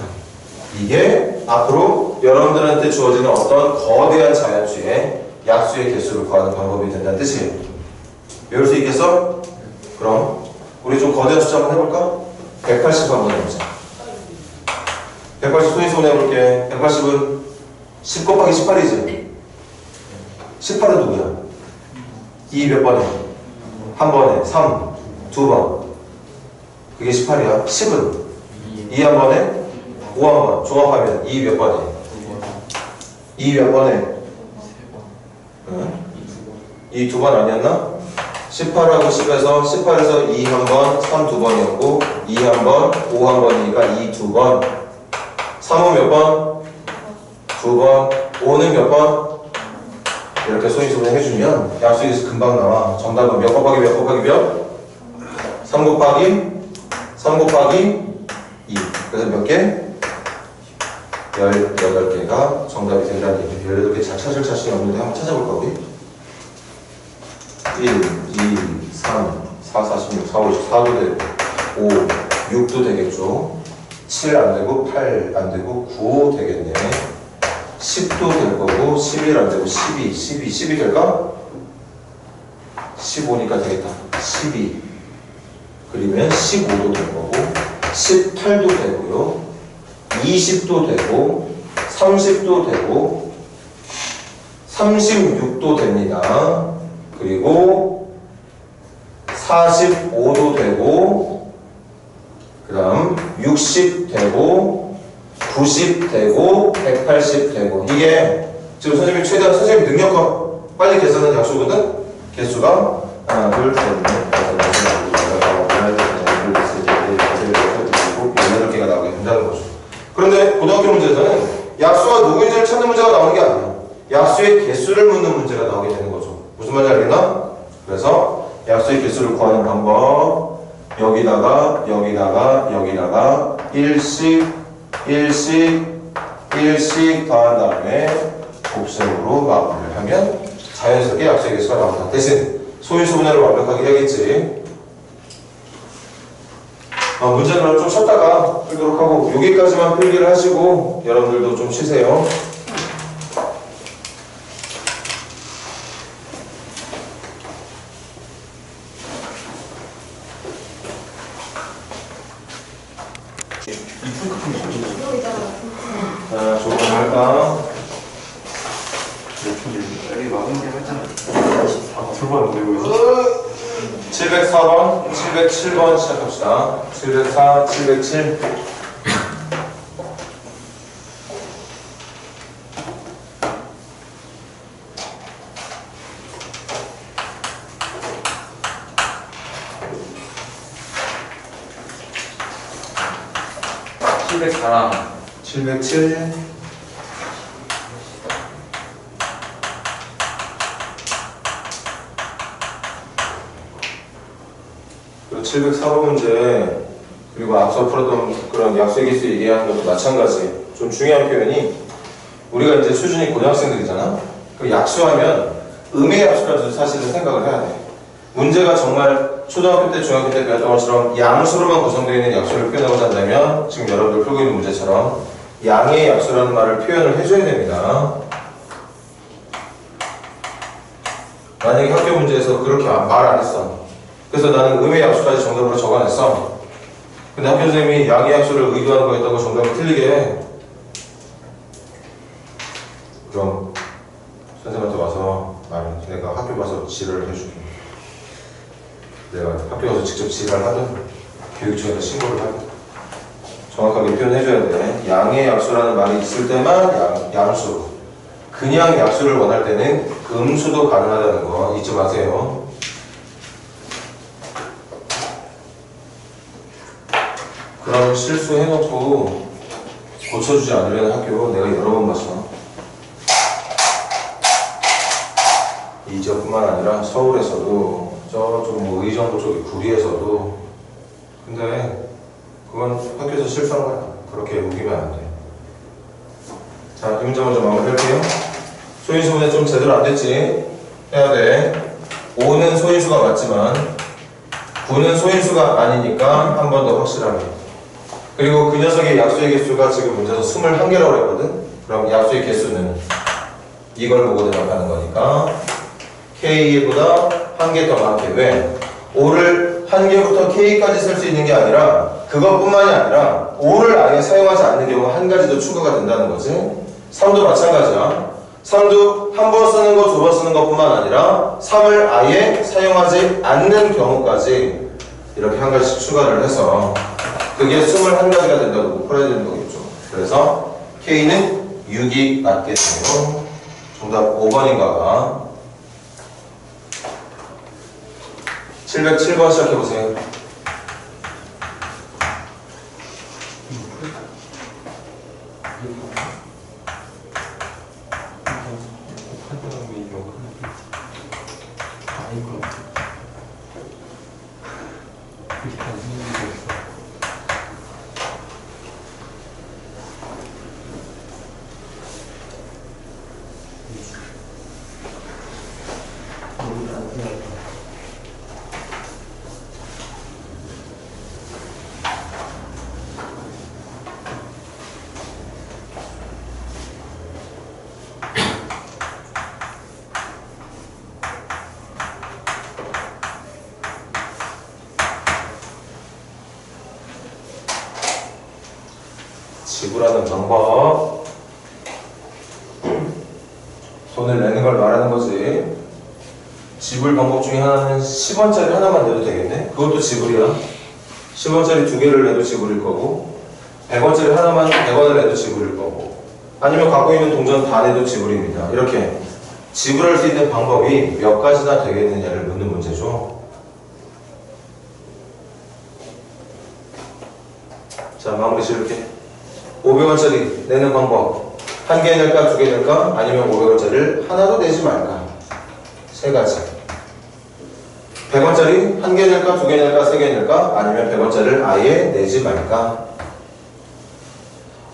[SPEAKER 1] 이게 앞으로 여러분들한테 주어지는 어떤 거대한 자연수의 약수의 개수를 구하는 방법이 된다는 뜻이에요. 외울 수 있겠어? 그럼 우리 좀 거대한 숫자 한번 해볼까? 180 한번 해보자. 180 소인수분해 해볼게. 180은 10 곱하기 18이지? 18은 누구야? 2 몇 번에? 한 번에 3, 2번. 그게 18이야. 10은 2 한 번에? 5 한 번. 종합하면 2 몇 번에? 2 몇 번에? 2 두 번 아니었나? 18하고 10에서 18에서 2 한 번, 3 두 번이었고 2 한 번, 5 한 번이니까 2 두 번. 3은 몇 번? 2번. 5는 몇 번? 이렇게 소인수분 해주면 약수에서 금방 나와. 정답은 몇 곱하기 몇 곱하기 몇? 3 곱하기 3 곱하기 2. 그래서 몇 개? 18개가 정답이 된다는 얘기. 18개 잘 찾을 자신이 없는데 한번 찾아볼까 우리? 1, 2, 3, 4, 46, 4, 50, 4도 되고 5, 6도 되겠죠. 7 안 되고 8 안 되고 9 되겠네. 10도 될 거고 11 안 되고 12 될까? 15니까 되겠다. 12 그리면 15도 될 거고 18도 되고요. 20도 되고 30도 되고 36도 됩니다. 그리고 45도 되고 그 다음 60 되고 90 되고 180 되고 이게 지금 선생님이 최대한 선생님 능력과 빨리 계산하는 약수거든? 개수가 하나 둘셋넷 다섯 여섯 일곱 여덟 아홉 열 18개가 나오게 된다는 거죠. 그런데 고등학교 문제에서는 약수가 누구인지를 찾는 문제가 나오는 게 아니에요. 약수의 개수를 묻는 문제가 나오게 되는 거죠. 무슨 말인지 알겠나? 그래서 약수의 개수를 구하는 방법 여기다가 1씩 더한 다음에 곱셈으로 마무리를 하면 자연스럽게 약수의 개수가 나온다. 대신 소인수분해를 완벽하게 해야겠지. 문제는 좀 쉬었다가 풀도록 하고 여기까지만 필기를 하시고 여러분들도 좀 쉬세요. 자, 조금 할까?
[SPEAKER 3] 여기 마무리 했잖아.
[SPEAKER 2] 불만 안 되고 있어.
[SPEAKER 1] 704번, 707번 시작합시다. 704, 707.
[SPEAKER 3] 랑
[SPEAKER 1] 707. 그리고 704번 문제, 그리고 앞서 풀었던 그런 약수의 개수 얘기하는 것도 마찬가지. 좀 중요한 표현이, 우리가 이제 수준이 고등학생들이잖아? 그 약수하면 음의 약수라도 사실은 생각을 해야 돼. 문제가 정말 초등학교 때, 중학교 때 배웠던 것처럼 양수로만 구성되어 있는 약수를 표현하고자 한다면 지금 여러분들 풀고 있는 문제처럼 양의 약수라는 말을 표현을 해줘야 됩니다. 만약에 학교 문제에서 그렇게 말 안 했어. 그래서 나는 음의 약수까지 정답으로 적어냈어. 근데 학교 선생님이 양의 약수를 의도하는 거였다고 정답을 틀리게 해. 그럼 선생님한테 와서 내가 학교 가서 지랄을 해줄게. 내가 학교 가서 직접 지랄을 하든 교육청에서 신고를 하든 정확하게 표현해줘야 돼. 양의 약수라는 말이 있을 때만 양수. 그냥 약수를 원할 때는 음수도 가능하다는 거 잊지 마세요. 그럼 실수해놓고 고쳐주지 않으려는 학교 내가 여러 번 봤어. 이 지역뿐만 아니라 서울에서도 저쪽 뭐 의정부 쪽에 구리에서도. 근데 그건 학교에서 실수한 거야. 그렇게 우기면 안 돼. 자, 이 문제 먼저 마무리할게요. 소인수분해 좀 제대로 안 됐지? 해야 돼. 5는 소인수가 맞지만 9는 소인수가 아니니까 한 번 더 확실하게. 그리고 그 녀석의 약수의 개수가 지금 문제에서 21개라고 했거든? 그럼 약수의 개수는 이걸 보고 대답하는 거니까 K보다 한 개 더 많게. 왜? 5를 한 개부터 K까지 쓸 수 있는 게 아니라 그것뿐만이 아니라 5를 아예 사용하지 않는 경우 한 가지 더 추가가 된다는 거지. 3도 마찬가지야. 3도 한 번 쓰는 거, 두 번 쓰는 것뿐만 아니라 3을 아예 사용하지 않는 경우까지 이렇게 한 가지씩 추가를 해서 그게 21가지가 된다고 풀어야 되는 거겠죠. 그래서 K는 6이 맞겠네요. 정답 5번인가가. 707번 시작해보세요. 지불하는 방법. 돈을 내는 걸 말하는 거지. 지불 방법 중에 하나는 10원짜리 하나만 내도 되겠네. 그것도 지불이야. 10원짜리 두 개를 내도 지불일 거고, 100원짜리 하나만 100원을 내도 지불일 거고, 아니면 갖고 있는 동전 다 내도 지불입니다. 이렇게 지불할 수 있는 방법이 몇 가지나 되겠느냐를 묻는 문제죠. 자, 마무리 지을게. 500원짜리 내는 방법. 한 개 낼까, 두 개 낼까? 아니면 500원짜리를 하나도 내지 말까? 세 가지. 100원짜리 한 개 낼까, 두 개 낼까, 세 개 낼까? 아니면 100원짜리를 아예 내지 말까?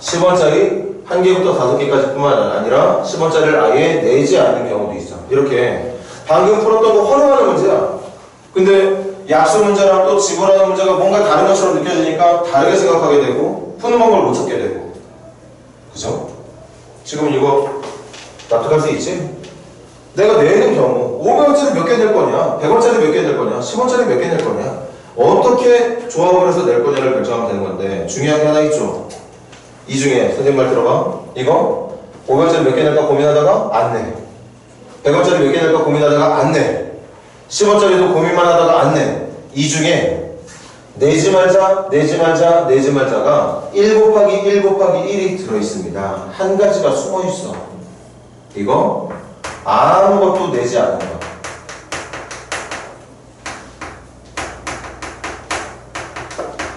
[SPEAKER 1] 10원짜리 한 개부터 5개까지 뿐만 아니라 10원짜리를 아예 내지 않는 경우도 있어. 이렇게 방금 풀었던 거 활용하는 문제야. 근데 약수 문제랑 또 지불하는 문제가 뭔가 다른 것처럼 느껴지니까 다르게 생각하게 되고 푸는 방법을 못 찾게 되고. 그죠? 지금 이거 납득할 수 있지? 내가 내는 경우 500원짜리 몇 개 낼 거냐? 100원짜리 몇 개 낼 거냐? 10원짜리 몇 개 낼 거냐? 어떻게 조합을 해서 낼 거냐를 결정하면 되는 건데 중요한 게 하나 있죠. 이 중에 선생님 말 들어봐. 이거 500원짜리 몇 개 낼까 고민하다가 안 내. 100원짜리 몇 개 낼까 고민하다가 안 내. 10원짜리도 고민만 하다가 안 내. 이 중에 내지 말자, 내지 말자, 내지 말자가 1 곱하기 1 곱하기 1이 들어있습니다. 한 가지가 숨어있어. 이거 아무것도 내지 않는 거.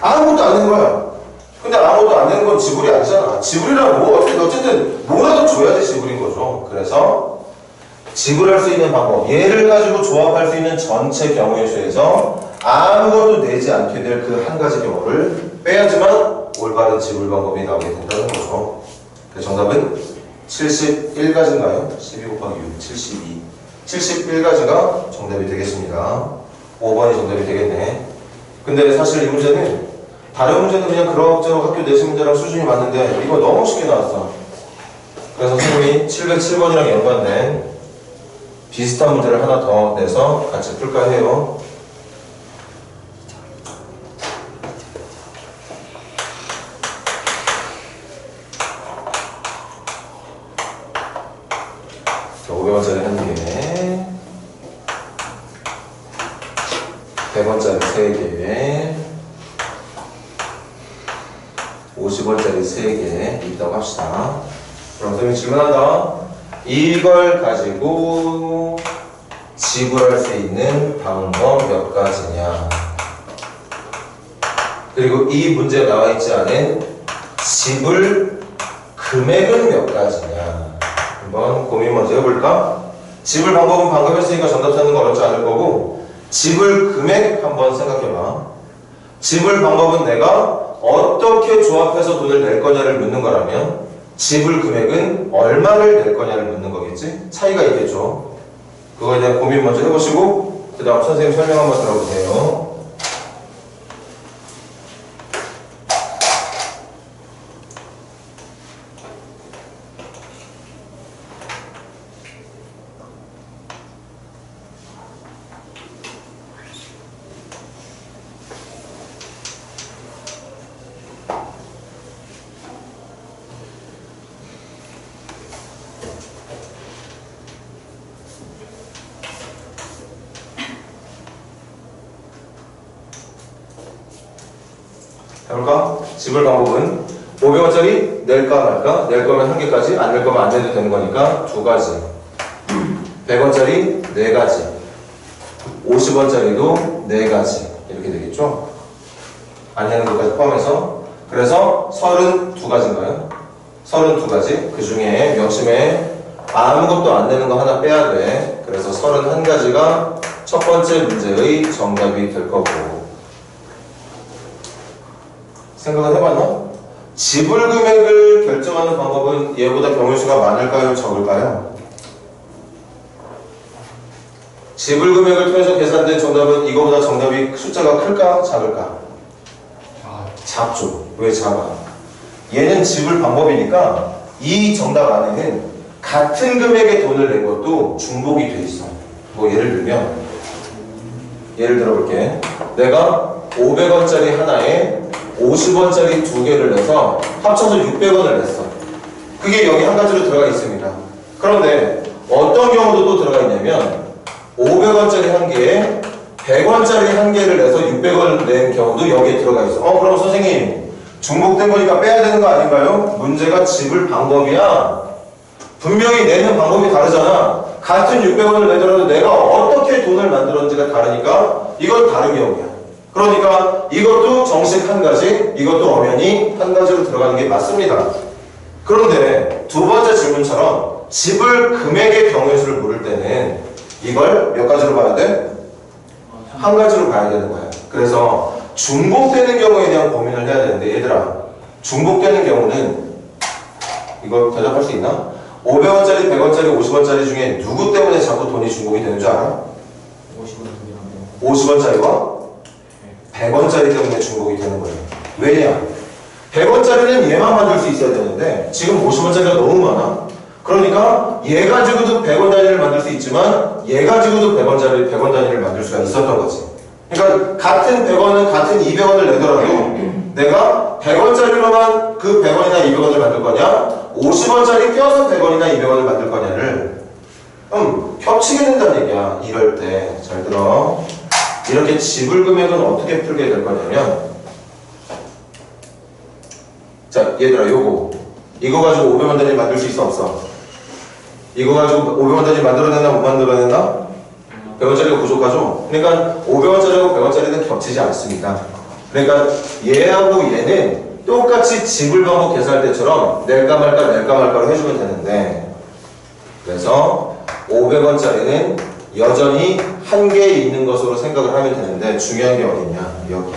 [SPEAKER 1] 아무것도 안 내는 거야. 근데 아무것도 안 내는 건 지불이 아니잖아. 지불이라면 뭐 어쨌든 뭐라도 줘야지 지불인 거죠. 그래서 지불할 수 있는 방법, 얘를 가지고 조합할 수 있는 전체 경우의 수에서 아무것도 내지 않게 될 그 한 가지 경우를 빼야지만 올바른 지불 방법이 나오게 된다는 거죠. 그래서 정답은 71가지인가요? 12 곱하기 6, 72. 71가지가 정답이 되겠습니다. 5번이 정답이 되겠네. 근데 사실 이 문제는 다른 문제는 그냥 그럭저럭 학교 내신 문제랑 수준이 맞는데 이거 너무 쉽게 나왔어. 그래서 선생님이 707번이랑 연관된 비슷한 문제를 하나 더 내서 같이 풀까 해요. 자, 500원짜리 한 개, 100원짜리 3개, 50원짜리 3개 있다고 합시다. 그럼 선생님이 질문한다. 이걸 가지고 지불할 수 있는 방법 몇 가지냐? 그리고 이 문제에 나와 있지 않은 지불 금액은 몇 가지냐? 한번 고민 먼저 해볼까? 지불 방법은 방금 했으니까 정답 찾는 거 어렵지 않을 거고, 지불 금액 한번 생각해봐. 지불 방법은 내가 어떻게 조합해서 돈을 낼 거냐를 묻는 거라면 지불 금액은 얼마를 낼 거냐를 묻는 거겠지? 차이가 있겠죠. 그거에 대한 고민 먼저 해보시고 그 다음 선생님 설명 한번 들어보세요. 해볼까? 지불 방법은 500원짜리 낼까 말까? 낼 거면 한 개까지, 안 낼 거면 안 내도 되는 거니까 두 가지. 100원짜리 네 가지. 50원짜리도 네 가지. 이렇게 되겠죠? 안 내는 것까지 포함해서. 그래서 32가지인가요? 32가지. 그 중에 명심에 아무것도 안 내는 거 하나 빼야 돼. 그래서 31가지가 첫 번째 문제의 정답이 될 거고. 생각은 해봤나? 지불 금액을 결정하는 방법은 얘보다 경우수가 많을까요? 적을까요? 지불 금액을 통해서 계산된 정답은 이거보다 정답이 숫자가 클까? 작을까? 작죠. 왜 작아? 얘는 지불 방법이니까 이 정답 안에는 같은 금액의 돈을 낸 것도 중복이 돼 있어. 뭐 예를 들면 예를 들어볼게. 내가 500원짜리 하나에 50원짜리 두 개를 내서 합쳐서 600원을 냈어. 그게 여기 한 가지로 들어가 있습니다. 그런데 어떤 경우도 또 들어가 있냐면 500원짜리 한 개에 100원짜리 한 개를 내서 600원을 낸 경우도 여기에 들어가 있어. 그럼 선생님 중복된 거니까 빼야 되는 거 아닌가요? 문제가 지불 방법이야. 분명히 내는 방법이 다르잖아. 같은 600원을 내더라도 내가 어떻게 돈을 만들었는지가 다르니까 이건 다른 경우야. 그러니까 이것도 정식 한 가지, 이것도 엄연히 한 가지로 들어가는 게 맞습니다. 그런데 두 번째 질문처럼 지불 금액의 경우의 수를 물을 때는 이걸 몇 가지로 봐야 돼? 한 가지로 봐야 되는 거야. 그래서 중복되는 경우에 대한 고민을 해야 되는데 얘들아, 중복되는 경우는 이거 대답할 수 있나? 500원짜리, 100원짜리, 50원짜리 중에 누구 때문에 자꾸 돈이 중복이 되는 줄 알아? 50원짜리와 100원짜리 때문에 중복이 되는 거예요. 왜냐? 100원짜리는 얘만 만들 수 있어야 되는데 지금 50원짜리가 너무 많아. 그러니까 얘 가지고도 100원 단위를 만들 수 있지만 얘 가지고도 100원 단위를 만들 수가 있었던 거지. 그러니까 같은 100원은 같은 200원을 내더라도 내가 100원짜리로만 그 100원이나 200원을 만들 거냐 50원짜리 껴서 100원이나 200원을 만들 거냐를 겹치게 된다는 얘기야. 이럴 때 잘 들어. 이렇게 지불 금액은 어떻게 풀게 될 거냐면, 자 얘들아, 이거 가지고 500원 단위 만들 수 있어 없어? 이거 가지고 500원 단위 만들어냈나 못 만들어냈나? 100원짜리가 부족하죠? 그러니까 500원짜리하고 100원짜리는 겹치지 않습니다. 그러니까 얘하고 얘는 똑같이 지불 방법 계산할 때처럼 낼까 말까로 해주면 되는데, 그래서 500원짜리는 여전히 한 개 있는 것으로 생각을 하면 되는데 중요한 게 어딨냐? 여기.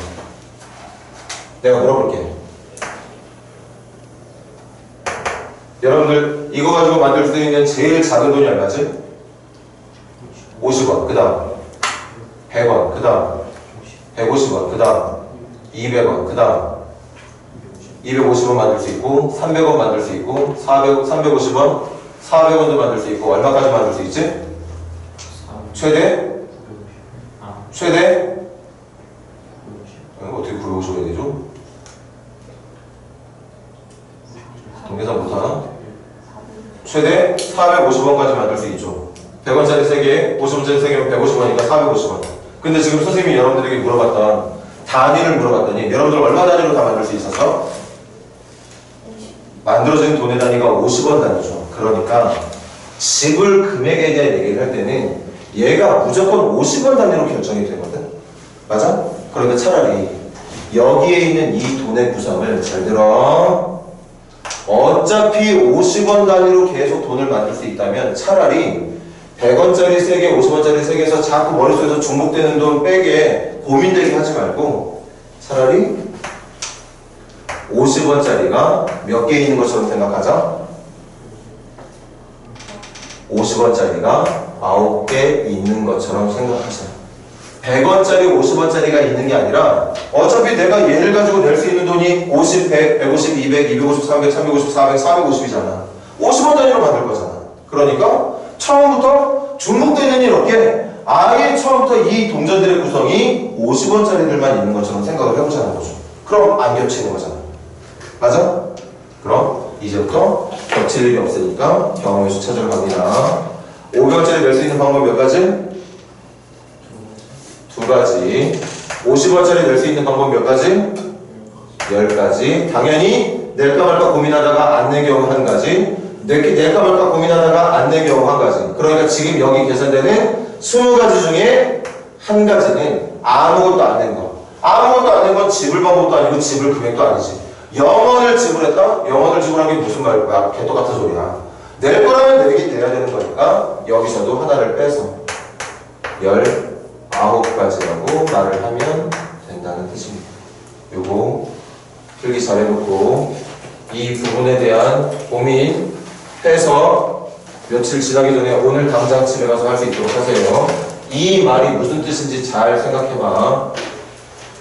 [SPEAKER 1] 내가 물어볼게. 여러분들 이거 가지고 만들 수 있는 제일 작은 돈이 얼마지? 50원, 그 다음 100원, 그 다음 150원, 그 다음 200원, 그 다음 250원 만들 수 있고 300원 만들 수 있고 350원, 400원도 만들 수 있고 얼마까지 만들 수 있지? 최대? 어떻게 950원이 되죠? 동계산 못하나? 최대 450원까지 만들 수 있죠. 100원짜리 3개, 50원짜리 3개면 150원이니까 450원. 근데 지금 선생님이 여러분들에게 물어봤던 단위를 물어봤더니 여러분들 얼마 단위로 다 만들 수 있었어? 만들어진 돈의 단위가 50원 단위죠. 그러니까 지불 금액에 대한 얘기를 할 때는 얘가 무조건 50원 단위로 결정이 되거든. 맞아? 그런데 차라리 여기에 있는 이 돈의 구성을 잘 들어. 어차피 50원 단위로 계속 돈을 만들 수 있다면 차라리 100원짜리 3개, 50원짜리 3개에서 자꾸 머릿속에서 중복되는 돈 빼게 고민되게 하지 말고 차라리 50원짜리가 몇 개 있는 것처럼 생각하자. 50원짜리가 9개 있는 것처럼 생각하자. 100원짜리, 50원짜리가 있는 게 아니라 어차피 내가 얘를 가지고 낼 수 있는 돈이 50, 100, 150, 200, 250, 300, 350, 400, 450이잖아. 50원 단위로 만들 거잖아. 그러니까 처음부터 중복되는 일 없게 아예 처음부터 이 동전들의 구성이 50원짜리들만 있는 것처럼 생각을 해보자는 거죠. 그럼 안 겹치는 거잖아. 맞아? 그럼 이제부터 겹칠 일이 없으니까 경우의 수 찾으러 갑니다. 500원짜리 낼 수 있는 방법 몇 가지? 두 가지. 50원짜리 낼 수 있는 방법 몇 가지? 10가지. 당연히 낼까 말까 고민하다가 안 낸 경우 한 가지. 낼까 말까 고민하다가 안 낸 경우 한 가지. 그러니까 지금 여기 계산되는 20가지 중에 한 가지는 아무것도 안 낸 거. 아무것도 안 낸 건 지불 방법도 아니고 지불 금액도 아니지. 0원을 지불했다? 0원을 지불한 게 무슨 말이야? 개떡같은 소리야. 낼 거라면 내야 되는 거니까 여기서도 하나를 빼서 10 대처할지라고 말을 하면 된다는 뜻입니다. 요거 필기 잘 해놓고 이 부분에 대한 고민해서 며칠 지나기 전에 오늘 당장 집에 가서 할 수 있도록 하세요. 이 말이 무슨 뜻인지 잘 생각해봐.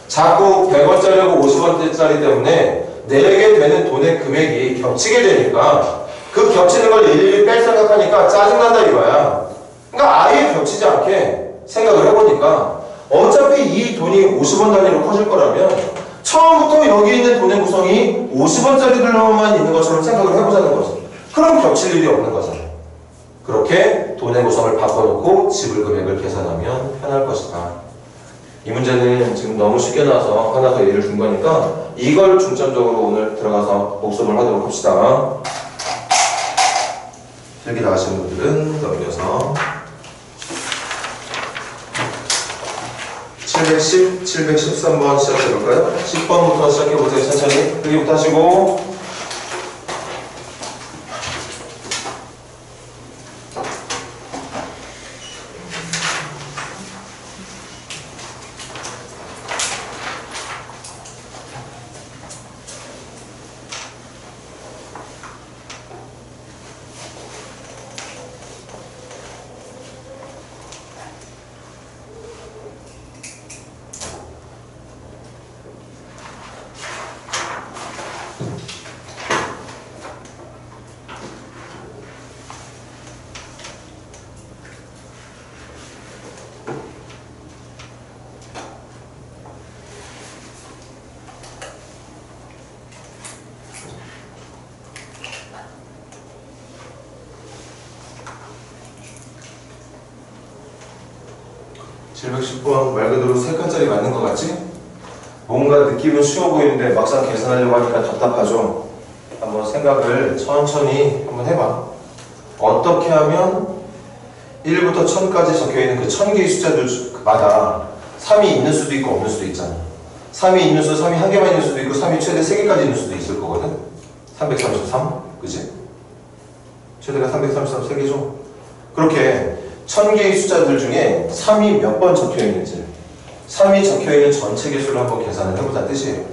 [SPEAKER 1] 자꾸 100원짜리하고 50원짜리 때문에 내게 되는 돈의 금액이 겹치게 되니까 그 겹치는 걸 일일이 뺄 생각하니까 짜증난다 이거야. 그러니까 아예 겹치지 않게 생각을 해보니까 어차피 이 돈이 50원 단위로 커질 거라면 처음부터 여기 있는 돈의 구성이 50원짜리들로만 있는 것처럼 생각을 해보자는 거지. 그럼 겹칠 일이 없는 거잖아. 그렇게 돈의 구성을 바꿔놓고 지불 금액을 계산하면 편할 것이다. 이 문제는 지금 너무 쉽게 나와서 하나 더 예를 준 거니까 이걸 중점적으로 오늘 들어가서 복습을 하도록 합시다. 필기 나가시는 분들은 넘겨서 710, 713번 시작해볼까요? 10번부터 시작해보세요. 천천히 필기부터 하시고 710번 말 그대로 3칸짜리 맞는 것 같지? 뭔가 느낌은 쉬워 보이는데 막상 계산하려고 하니까 답답하죠? 한번 생각을 천천히 한번 해봐. 어떻게 하면 1부터 1000까지 적혀있는 그 1000개의 숫자들마다 3이 있는 수도 있고 없는 수도 있잖아. 3이 있는 수, 3이 한 개만 있는 수도 있고 3이 최대 3개까지 있는 수도 있을 거거든? 333? 그지? 최대가 333, 3개죠? 그렇게 1000개의 숫자들 중에 3이 몇 번 적혀있는지 3이 적혀있는 전체 개수를 한번 계산을 해보자 뜻이에요.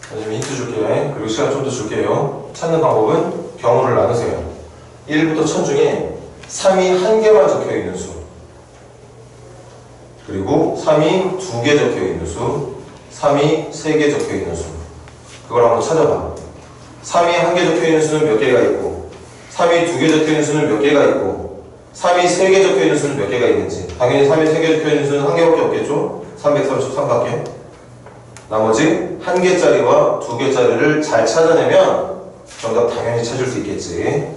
[SPEAKER 1] 선생님이 힌트 줄게요. 그리고 시간 좀 더 줄게요. 찾는 방법은 경우를 나누세요. 1부터 1000 중에 3이 한 개만 적혀있는 수, 그리고 3이 2개 적혀있는 수, 3이 3개 적혀있는 수. 그걸 한번 찾아봐. 3이 한 개 적혀있는 수는 몇 개가 있고 3이 2개 적혀있는 수는 몇 개가 있고 3이 3개 적혀있는 수는 몇 개가 있는지. 당연히 3이 3개 적혀있는 수는 한 개밖에 없겠죠? 333밖에. 나머지 1개짜리와 2개짜리를 잘 찾아내면 정답 당연히 찾을 수 있겠지.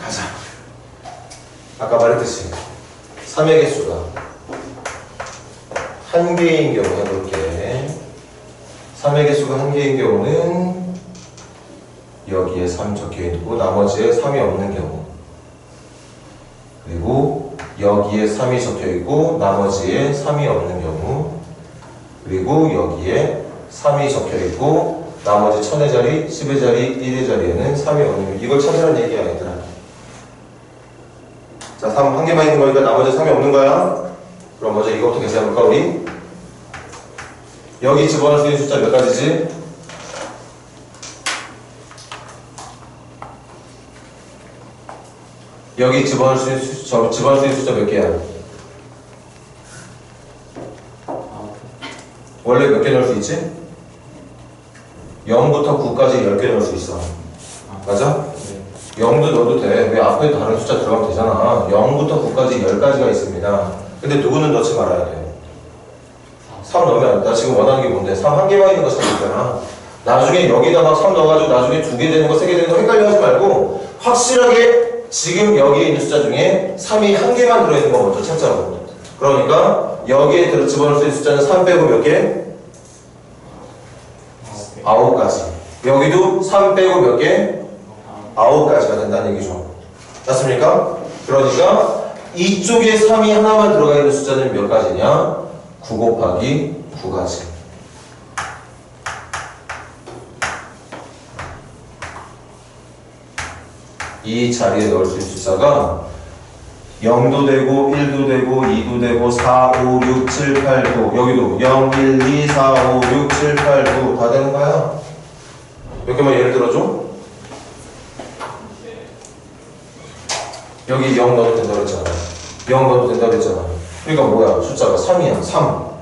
[SPEAKER 1] 가자. 아까 말했듯이 3의 개수가 한 개인 경우 해볼게. 3의 개수가 한 개인 경우는 여기에 3 적혀있고 나머지에 3이 없는 경우, 그리고 여기에 3이 적혀있고 나머지에 3이 없는 경우, 그리고 여기에 3이 적혀있고 나머지 1000의 자리, 10의 자리, 1의 자리에는 3이 없는 경우. 이걸 찾으라는 얘기야 얘들아. 자, 3 한 개만 있는 거니까 나머지 3이 없는 거야. 그럼 먼저 이거부터 계산해볼까 우리? 여기 집어넣을 수 있는 숫자 몇 가지지? 여기 집어넣을 수 있는 숫자 몇 개야? 원래 몇 개 넣을 수 있지? 0부터 9까지 10개 넣을 수 있어. 맞아? 0도 넣어도 돼. 왜 앞에 다른 숫자 들어가면 되잖아. 0부터 9까지 10가지가 있습니다. 근데 누구는 넣지 말아야 돼. 3 넣으면 안 돼. 나 지금 원하는 게 뭔데? 3 한 개만 있는 거 찾았잖아. 나중에 여기다가 3 넣어가지고 나중에 2개 되는 거, 3개 되는 거 헷갈려 하지 말고 확실하게 지금 여기에 있는 숫자 중에 3이 한 개만 들어있는 거 먼저 찾자고. 그러니까 여기에 집어넣을 수 있는 숫자는 3 빼고 몇 개? 9가지. 여기도 3 빼고 몇 개? 9가지가 된다는 얘기죠. 맞습니까? 그러니까 이쪽에 3이 하나만 들어가 있는 숫자는 몇 가지냐? 9 곱하기 9가지. 이 자리에 넣을 수 있는 숫자가 0도 되고 1도 되고 2도 되고 4, 5, 6, 7, 8, 9. 여기도 0, 1, 2, 4, 5, 6, 7, 8, 9 다 되는 거야. 몇 개만 예를 들어줘. 여기 0 넣어도 된다고 했잖아. 0 넣어도 된다고 했잖아. 그러니까 뭐야? 숫자가 3이야. 3.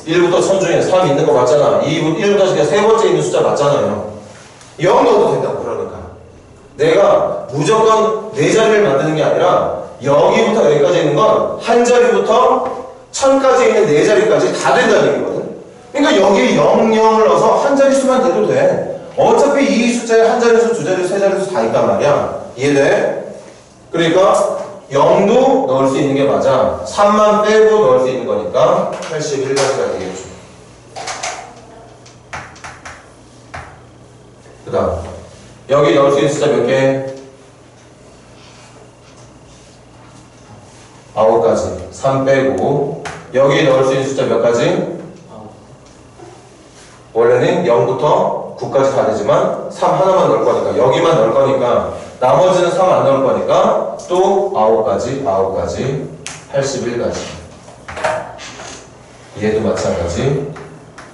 [SPEAKER 1] 1부터 1000 중에 3 있는 거 맞잖아. 1부터 세 번째 있는 숫자 맞잖아요. 0 넣어도 된다고. 그러니까 내가 무조건 네 자리를 만드는 게 아니라 여기부터 여기까지 있는 건 한 자리부터 1000까지 있는 네 자리까지 다 된다는 얘기거든. 그러니까 여기에 0, 0을 넣어서 한 자릿수만 돼도 돼. 어차피 이 숫자에 한 자릿수, 두 자릿수, 세 자릿수 다 있단 말이야. 이해돼? 그러니까 0도 넣을 수 있는 게 맞아. 3만 빼고 넣을 수 있는 거니까 81가지가 되겠죠. 그 다음 여기 넣을 수 있는 숫자 몇 개? 9가지. 3 빼고 여기 넣을 수 있는 숫자 몇 가지? 원래는 0부터 9까지 다 되지만 3 하나만 넣을 거니까 여기만 넣을 거니까 나머지는 3 안 넣을 거니까 또 9가지 81가지. 얘도 마찬가지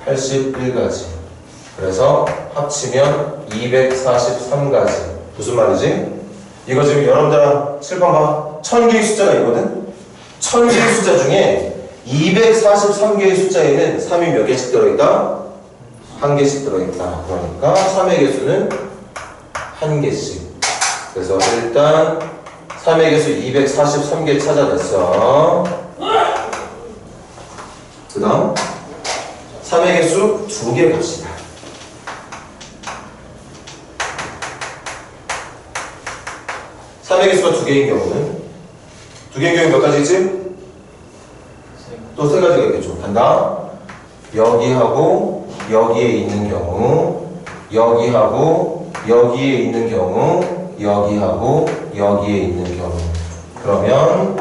[SPEAKER 1] 81가지. 그래서 합치면 243가지. 무슨 말이지? 이거 지금 여러분들 칠판 봐. 1000개의 숫자가 있거든? 1000개의 숫자 중에 243개의 숫자에는 3이 몇 개씩 들어있다? 1개씩 들어있다. 그러니까 3의 개수는 1개씩. 그래서 일단 3의 개수 243개 찾아냈어. 그 다음 3의 개수 2개 봅시다. 3의 개수가 2개인 경우는 2개인 경우 몇 가지지? 또 3가지가 있겠죠. 간다. 여기하고 여기에 있는 경우, 여기하고 여기에 있는 경우, 여기하고 여기에 있는 경우. 그러면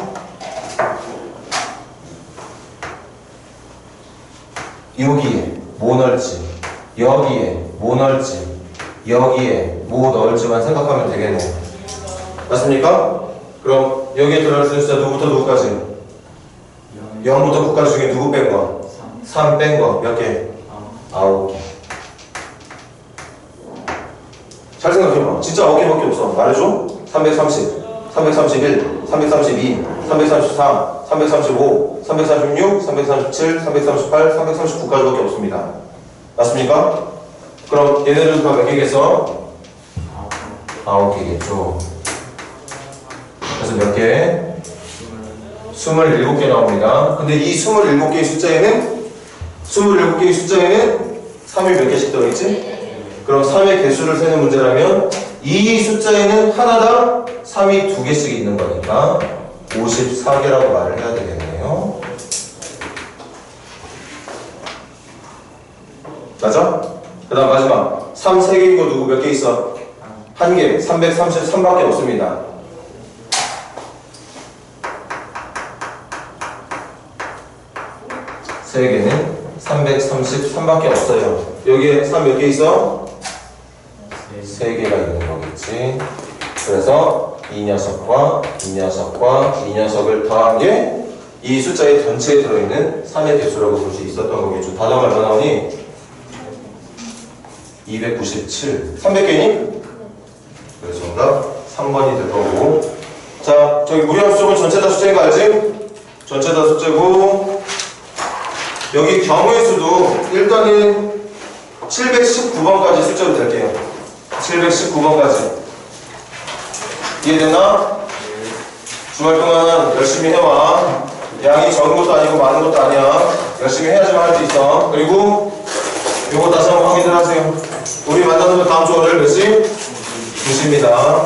[SPEAKER 1] 여기에 뭐 넣을지, 여기에 뭐 넣을지, 여기에 뭐 넣을지만 생각하면 되겠네. 맞습니까? 그럼 여기에 들어갈 수 있는 숫자 누구부터 누구까지? 0부터 9까지 중에 누구 뺀 거? 3 뺀 거 몇 개? 9개. 잘 생각해봐. 진짜 9개밖에 없어. 말해줘. 330, 331, 332, 334, 335, 336, 337, 338, 339까지밖에 없습니다. 맞습니까? 그럼 얘네들 다 몇 개겠어? 9개겠죠. 그래서 몇 개? 27개 나옵니다. 근데 이 27개의 숫자에는 3이 몇 개씩 들어있지? 그럼 3의 개수를 세는 문제라면 이 숫자에는 하나당 3이 2개씩 있는 거니까 54개라고 말을 해야 되겠네요. 맞아? 그 다음 마지막 3 3개인 거 누구 몇 개 있어? 1개 333밖에 없습니다. 세 개는 333밖에 없어요. 여기에 3 몇 개 있어? 3개가 있는 거겠지. 그래서 이 녀석과 이 녀석과 이 녀석을 더한 게 이 숫자의 전체에 들어있는 3의 개수라고 볼 수 있었던 거겠죠. 다정 얼마 나오니? 297. 300개니? 그래서 정답 3번이 될 거고. 자, 저기 무리함수적은 전체 다 숫자인 거 알지? 전체 다 숫자고. 여기 경우의 수도 일단은 719번까지 숫자로 될게요. 719번까지. 이해되나? 주말 동안 열심히 해와. 양이 적은 것도 아니고 많은 것도 아니야. 열심히 해야지만 할 수 있어. 그리고 요거 다시 한번 확인을 하세요. 우리 만나는 건 다음 주 월요일 몇 시? 2시입니다.